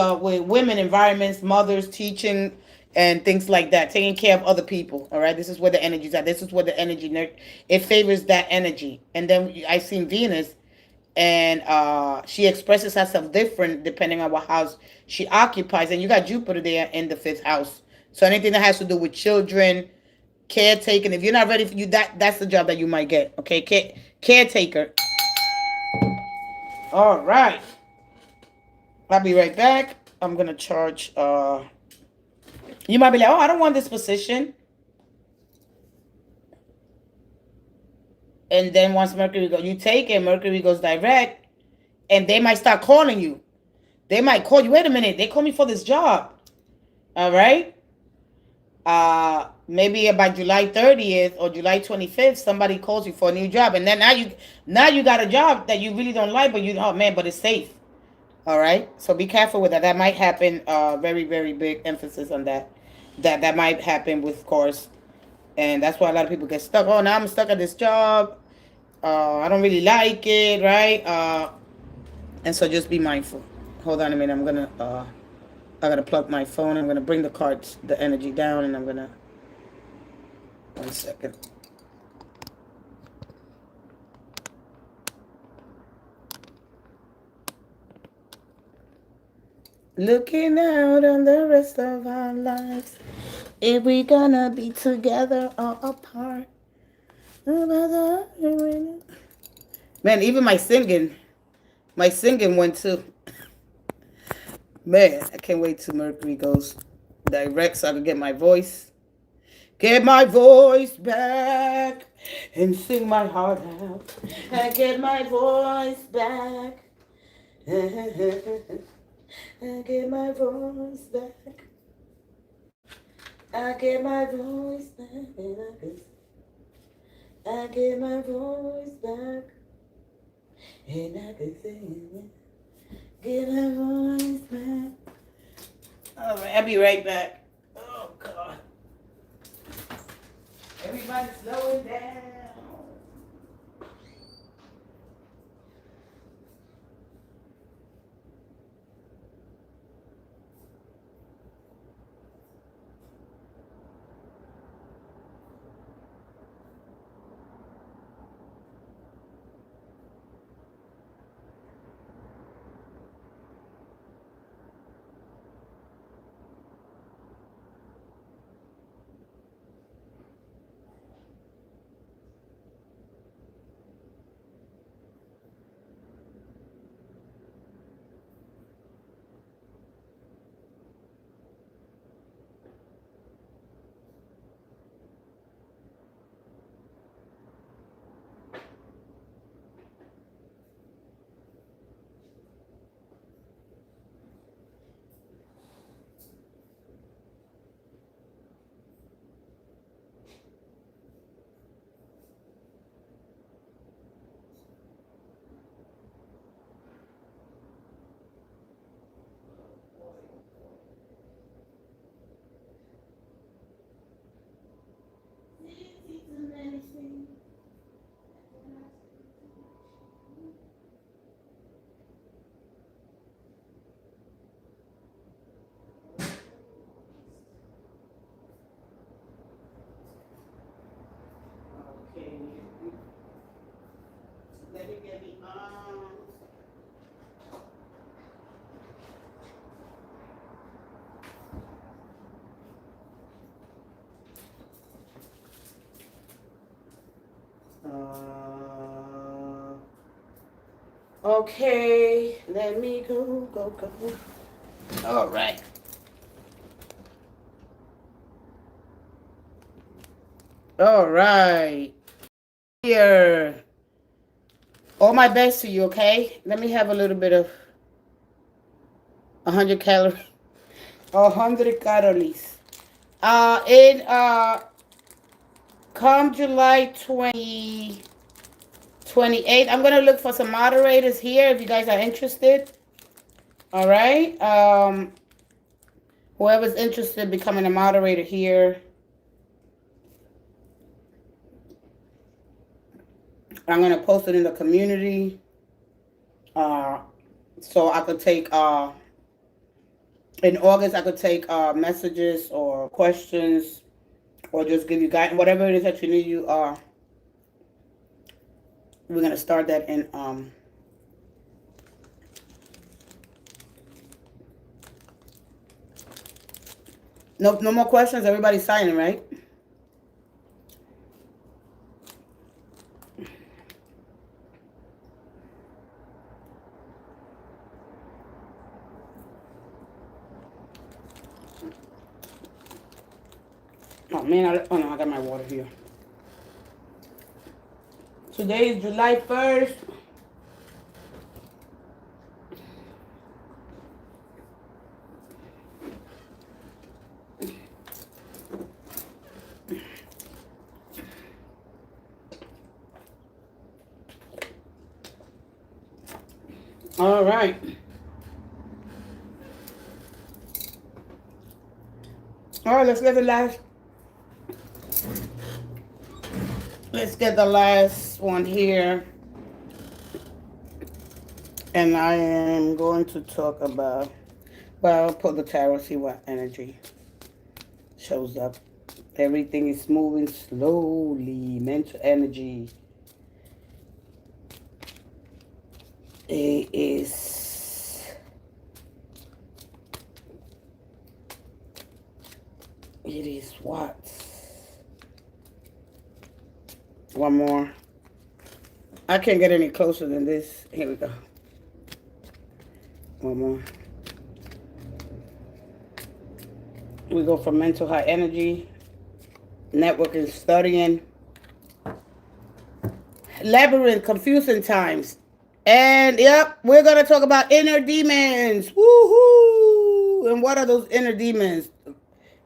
A: women, environments, mothers, teaching, and things like that, taking care of other people. All right, this is where the energy's at. This is where the energy it favors that energy. And then I seen Venus, and she expresses herself different depending on what house she occupies. And you got Jupiter there in the fifth house. So anything that has to do with children, caretaking. If you're not ready for you, that's the job that you might get. Okay, caretaker. All right. I'll be right back. I'm gonna charge. You might be like, oh, I don't want this position. And then once Mercury goes, you take it. Mercury goes direct, and they might start calling you. They might call you. Wait a minute, they called me for this job. All right. Maybe by July 30th or July 25th, somebody calls you for a new job, and then now you got a job that you really don't like, but oh man, but it's safe. All right, so be careful with that. That might happen. Very, very big emphasis on that. That might happen with course, and that's why a lot of people get stuck. Oh, now I'm stuck at this job. I don't really like it, right? And so just be mindful. Hold on a minute. I gotta plug my phone. I'm gonna bring the cards, the energy down, and I'm gonna. 1 second. Looking out on the rest of our lives, if we gonna be together or apart. Man, even my singing went too. Man, I can't wait till Mercury goes direct so I can get my voice. Get my voice back and sing my heart out. I get my voice back. I get my voice back. I get my voice back. I get my voice back. And I can sing it. Get my voice back. All right, I'll be right back. Oh, God. Everybody slow it down. Okay, let me go. All right. All right. Here. All my best to you, okay? Let me have a little bit of 100 calories. 100 calories. In come July 28th, I'm gonna look for some moderators here if you guys are interested. All right. Whoever's interested in becoming a moderator here, I'm gonna post it in the community. So I could take in August I could take messages or questions or just give you guys whatever it is that you need. We're gonna start that in no more questions. Everybody's signing, right? Oh man, oh no, I got my water here. Today is July 1st. All right. All right, let's get the last one here. And I am going to talk about, well, I'll pull the tarot, see what energy shows up. Everything is moving slowly. Mental energy. It is what? One more. I can't get any closer than this. Here we go. One more. We go from mental high energy, networking, studying, labyrinth, confusing times. And yep, we're going to talk about inner demons. Woohoo! And what are those inner demons?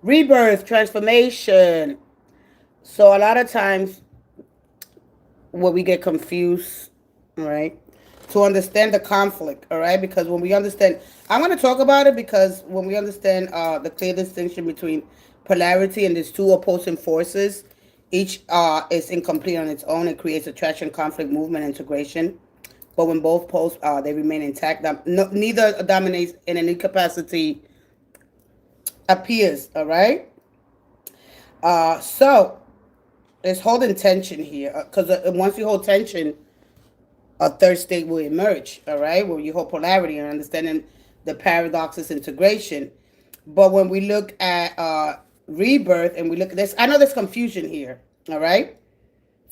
A: Rebirth, transformation. So a lot of times where we get confused, right? To understand the conflict, all right? Because when we understand, I'm going to talk about it because when we understand the clear distinction between polarity and these two opposing forces, each is incomplete on its own. It creates attraction, conflict, movement, integration. But when both poles they remain intact, neither dominates in any capacity appears, all right? So it's holding tension here because once you hold tension, a third state will emerge, all right? Where you hold polarity and understanding the paradoxes integration. But when we look at rebirth and we look at this, I know there's confusion here, all right?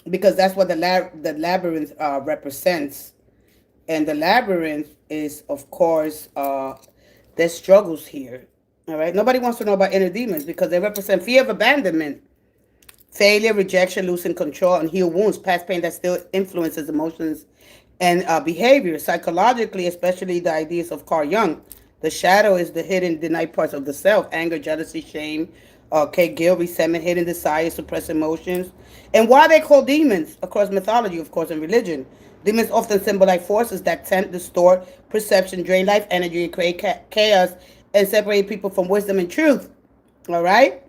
A: Because that's what the labyrinth represents. And the labyrinth is, of course, there's struggles here, all right? Nobody wants to know about inner demons because they represent fear of abandonment, failure, rejection, losing control, and heal wounds, past pain that still influences emotions and behavior. Psychologically, especially the ideas of Carl Jung, the shadow is the hidden, denied parts of the self: anger, jealousy, shame, guilt, resentment, hidden desires, suppressed emotions. And why they call demons across mythology, of course, and religion. Demons often symbolize forces that tempt, distort perception, drain life energy, and create chaos, and separate people from wisdom and truth. All right.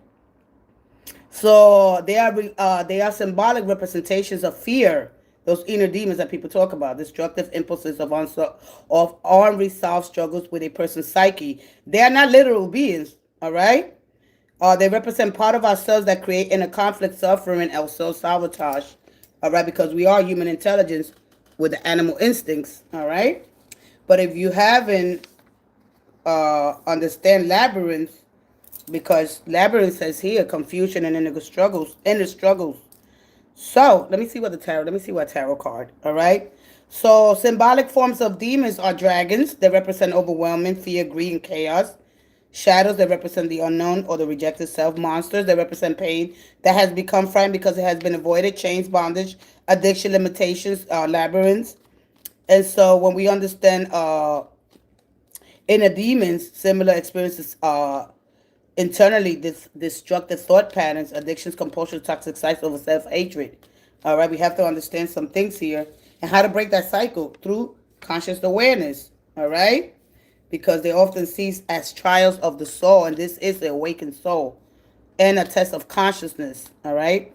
A: So they are symbolic representations of fear. Those inner demons that people talk about, destructive impulses of unresolved struggles with a person's psyche. They are not literal beings. All right. They represent part of ourselves that create inner conflict, suffering, and self-sabotage. All right, because we are human intelligence with the animal instincts. All right. But if you haven't understand labyrinth, because labyrinth says here confusion and inner struggles. So let me see what tarot card. All right. So symbolic forms of demons are dragons. They represent overwhelming fear, greed, and chaos. Shadows that represent the unknown or the rejected self. Monsters that represent pain that has become frightened because it has been avoided. Chains, bondage, addiction, limitations, labyrinths. And so when we understand inner demons, similar experiences internally destructive thought patterns, addictions, compulsion, toxic cycles over self-hatred. All right, we have to understand some things here and how to break that cycle through conscious awareness. All right, because they often seen as trials of the soul, and this is the awakened soul and a test of consciousness. All right.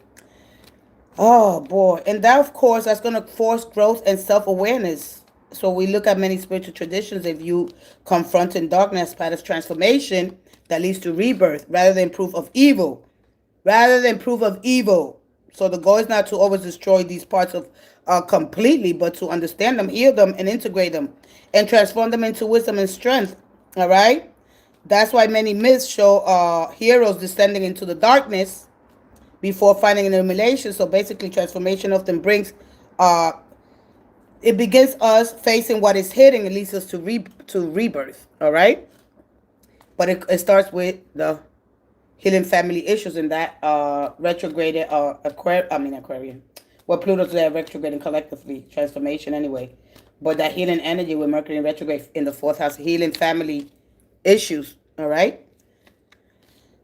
A: Oh boy, and that of course that's going to force growth and self-awareness. So we look at many spiritual traditions. If you confronting darkness, path of transformation that leads to rebirth, rather than proof of evil, rather than proof of evil. So the goal is not to always destroy these parts of completely, but to understand them, heal them, and integrate them, and transform them into wisdom and strength. All right. That's why many myths show heroes descending into the darkness before finding an illumination. So basically, transformation often brings, it begins us facing what is hidden. It leads us to rebirth. All right, but it starts with the healing family issues in that retrograded Aquarian. Well, Pluto's there retrograding collectively transformation anyway, but that healing energy with Mercury in retrograde in the fourth house, healing family issues. All right.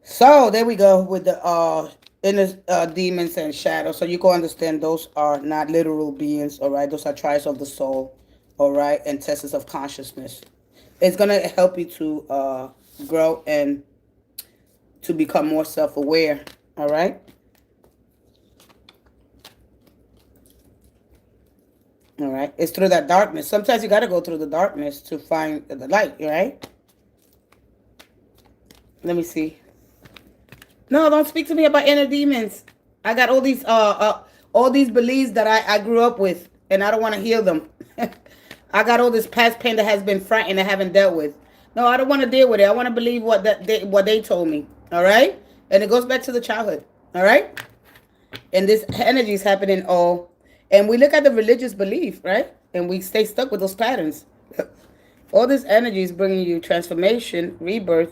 A: So there we go with the inner demons and shadows. So you can understand those are not literal beings. All right, those are trials of the soul. All right, and tests of consciousness. It's gonna help you to grow and to become more self-aware. All right. All right. It's through that darkness. Sometimes you got to go through the darkness to find the light. Right. Let me see. No, don't speak to me about inner demons. I got all these beliefs that I grew up with, and I don't want to heal them. I got all this past pain that has been frightened I haven't dealt with. No, I don't want to deal with it. I want to believe what they told me. All right, and it goes back to the childhood. All right, and this energy is happening all, and we look at the religious belief, right, and we stay stuck with those patterns. All this energy is bringing you transformation, rebirth,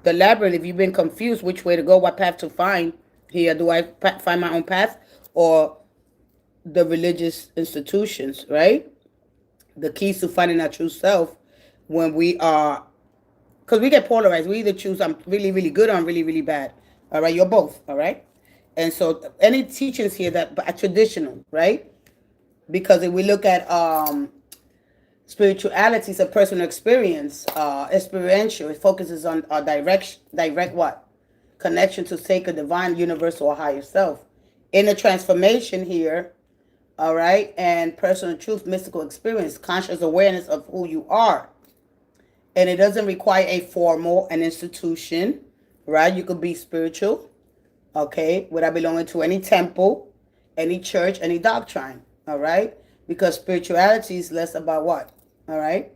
A: the labyrinth. If you've been confused which way to go, what path to find here, do I find my own path or the religious institutions, right? The keys to finding our true self when we are, because we get polarized. We either choose I'm really, really good or I'm really, really bad. All right, you're both. All right. And so any teachings here that are traditional, right? Because if we look at spirituality is a personal experience, experiential. It focuses on a direct what? Connection to sacred, divine, universal, or higher self. In the transformation here, all right, and personal truth, mystical experience, conscious awareness of who you are. And it doesn't require a formal, an institution, right? You could be spiritual, okay, without belonging to any temple, any church, any doctrine, all right? Because spirituality is less about what? All right?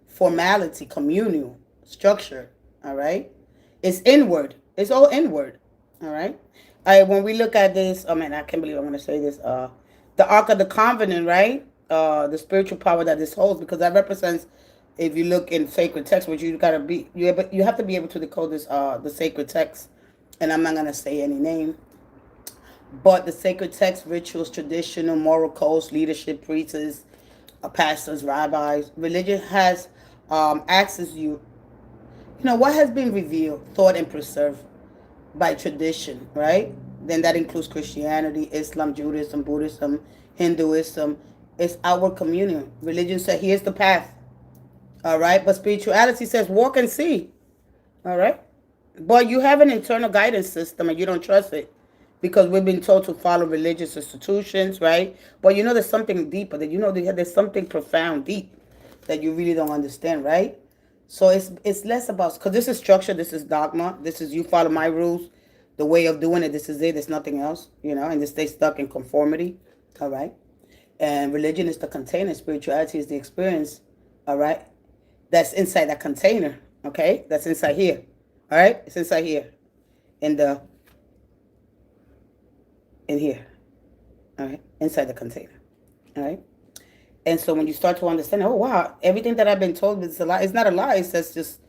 A: Formality, communal, structure, all right? It's inward. It's all inward, all right? When we look at this, oh man, I can't believe I'm going to say this. The Ark of the Covenant, right? The spiritual power that this holds, because that represents, if you look in sacred text, which you gotta be, you have to be able to decode this, the sacred text, and I'm not gonna say any name, but the sacred text, rituals, traditional, moral codes, leadership, priests, pastors, rabbis, religion has access you. You know what has been revealed, thought, and preserved by tradition, right? Then that includes Christianity, Islam, Judaism, Buddhism, Hinduism. It's our communion. Religion said, here's the path. All right. But spirituality says, walk and see. All right. But you have an internal guidance system and you don't trust it because we've been told to follow religious institutions, right? But you know there's something deeper, that you know there's something profound, deep, that you really don't understand, right? So it's less about, because this is structure, this is dogma, this is you follow my rules, the way of doing it, this is it, there's nothing else, you know, and they stay stuck in conformity, all right? And religion is the container, spirituality is the experience, all right? That's inside that container, okay? That's inside here, all right? It's inside here, in here, all right? Inside the container, all right? And so when you start to understand, oh wow, everything that I've been told is a lie. It's not a lie. It's just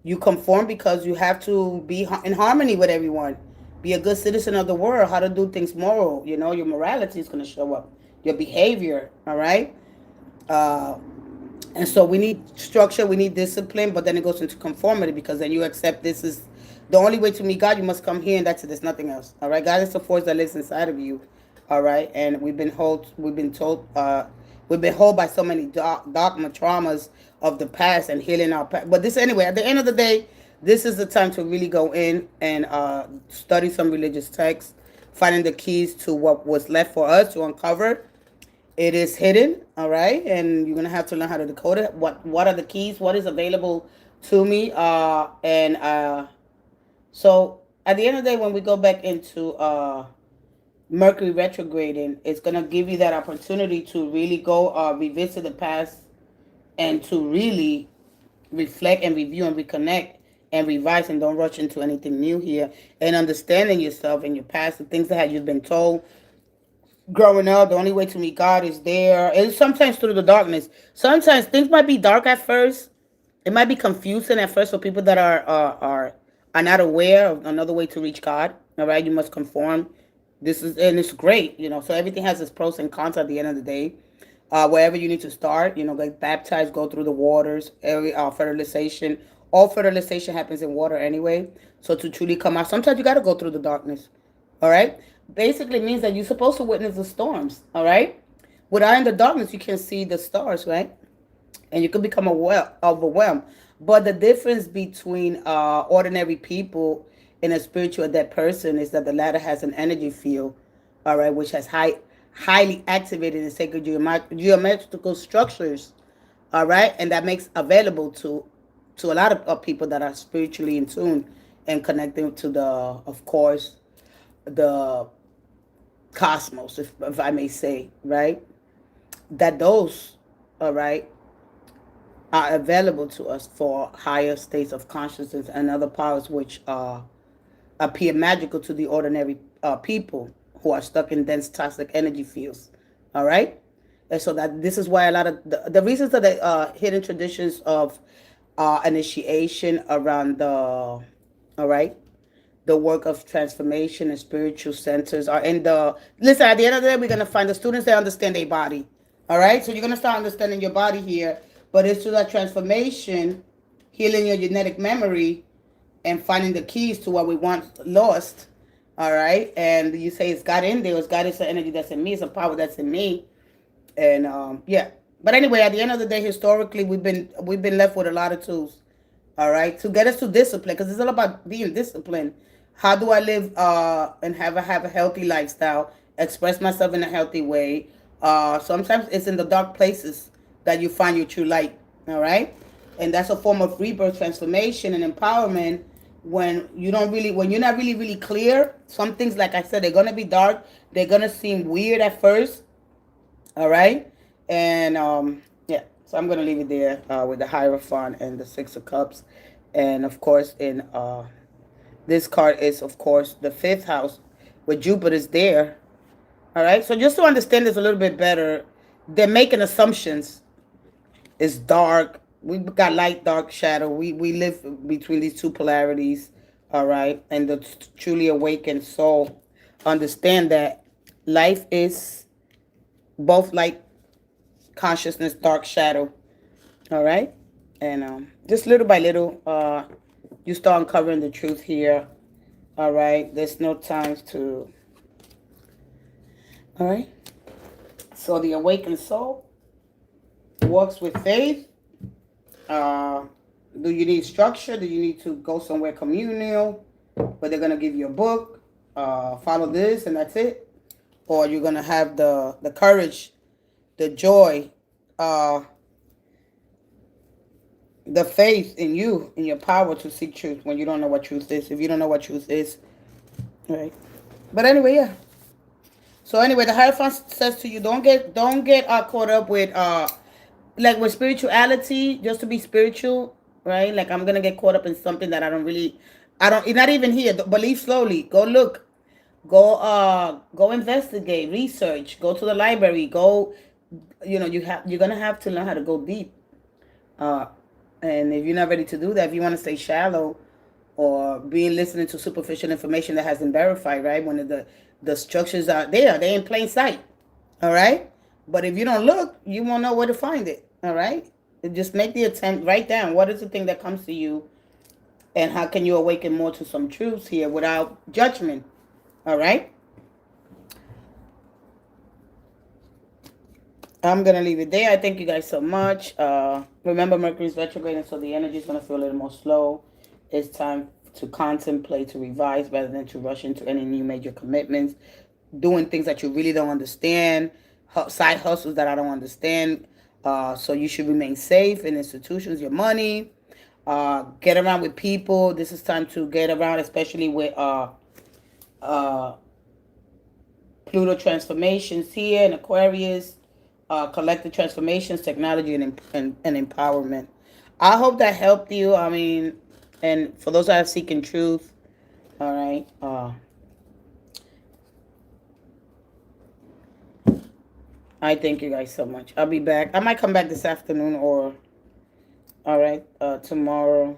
A: you conform because you have to be in harmony with everyone. Be a good citizen of the world. How to do things moral. Your morality is going to show up. Your behavior. All right. Uh, and so we need structure. We need discipline. But then it goes into conformity because then you accept this is the only way to meet God. You must come here, and that's it. There's nothing else. All right. God is the force that lives inside of you. All right. And we've been told. We've been held by so many dogma traumas of the past and healing our past. But this anyway, at the end of the day, this is the time to really go in and study some religious texts, finding the keys to what was left for us to uncover. It is hidden, all right, and you're gonna have to learn how to decode it. What are the keys? What is available to me? So at the end of the day, when we go back into Mercury retrograding, it's going to give you that opportunity to really go revisit the past and to really reflect and review and reconnect and revise and don't rush into anything new here and understanding yourself and your past, the things that you've been told growing up. The only way to meet God is there, and sometimes through the darkness. Sometimes things might be dark at first. It might be confusing at first for people that are not aware of another way to reach God. All right, you must conform. And it's great. So everything has its pros and cons at the end of the day. Wherever you need to start, get baptized, go through the waters, every fertilization. All fertilization happens in water anyway. So to truly come out, sometimes you got to go through the darkness. All right. Basically means that you're supposed to witness the storms. All right. Without in the darkness, you can see the stars, right? And you can become overwhelmed. But the difference between ordinary people and a spiritual adept person is that the latter has an energy field, all right, which has highly activated in sacred geometrical structures, all right, and that makes available to a lot of people that are spiritually in tune and connecting to of course, the cosmos, if I may say, right, that those, all right, are available to us for higher states of consciousness and other powers which appear magical to the ordinary people who are stuck in dense toxic energy fields. All right? And so that this is why a lot of the reasons that the hidden traditions of initiation around all right, the work of transformation and spiritual centers are in listen, at the end of the day, we're going to find the students that understand their body. All right? So you're going to start understanding your body here, but it's through that transformation, healing your genetic memory, and finding the keys to what we want lost. All right. And you say it's God in there. It's God is the energy that's in me. It's a power that's in me. And yeah. But anyway, at the end of the day, historically, we've been left with a lot of tools. All right. To get us to discipline, because it's all about being disciplined. How do I live and have a healthy lifestyle? Express myself in a healthy way. Sometimes it's in the dark places that you find your true light. All right. And that's a form of rebirth, transformation, and empowerment. When you're not really clear, some things, like I said, they're gonna be dark. They're gonna seem weird at first. All right, and yeah. So I'm gonna leave it there with the Hierophant and the Six of Cups, and of course, in this card is of course the fifth house, with Jupiter's there. All right. So just to understand this a little bit better, they're making assumptions. It's dark. We've got light, dark, shadow. We live between these two polarities, all right? And the truly awakened soul understand that life is both light, consciousness, dark, shadow, all right? And just little by little, you start uncovering the truth here, all right? There's no time to, all right? So the awakened soul walks with faith. Do you need structure? Do you need to go somewhere communal where they're going to give you a book? Follow this and that's it? Or you're going to have the courage, the joy, the faith in you, in your power to seek truth when you don't know what truth is. If you don't know what truth is, right? But anyway, yeah. So anyway, the Hierophant says to you, don't get caught up with like with spirituality, just to be spiritual, right? Like I'm gonna get caught up in something that I don't. It's not even here. Believe slowly. Go look. Go investigate, research. Go to the library. Go you know, you're gonna have to learn how to go deep. Uh, and if you're not ready to do that, if you want to stay shallow or being listening to superficial information that hasn't been verified, right? When the structures are there, they're in plain sight. All right. But if you don't look, you won't know where to find it. All right. Just make the attempt. Write down what is the thing that comes to you, and how can you awaken more to some truths here without judgment. All right. I'm gonna leave it there. I thank you guys so much. Remember, Mercury's retrograde, so the energy is gonna feel a little more slow. It's time to contemplate, to revise, rather than to rush into any new major commitments. Doing things that you really don't understand, side hustles that I don't understand. So you should remain safe in institutions, your money. Get around with people. This is time to get around, especially with Pluto transformations here in Aquarius. Collective transformations, technology, and empowerment. I hope that helped you. I mean, and for those that are seeking truth, all right. I thank you guys so much. I'll be back. I might come back this afternoon or, all right, tomorrow.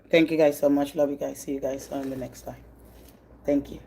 A: Thank you guys so much. Love you guys. See you guys on the next time. Thank you.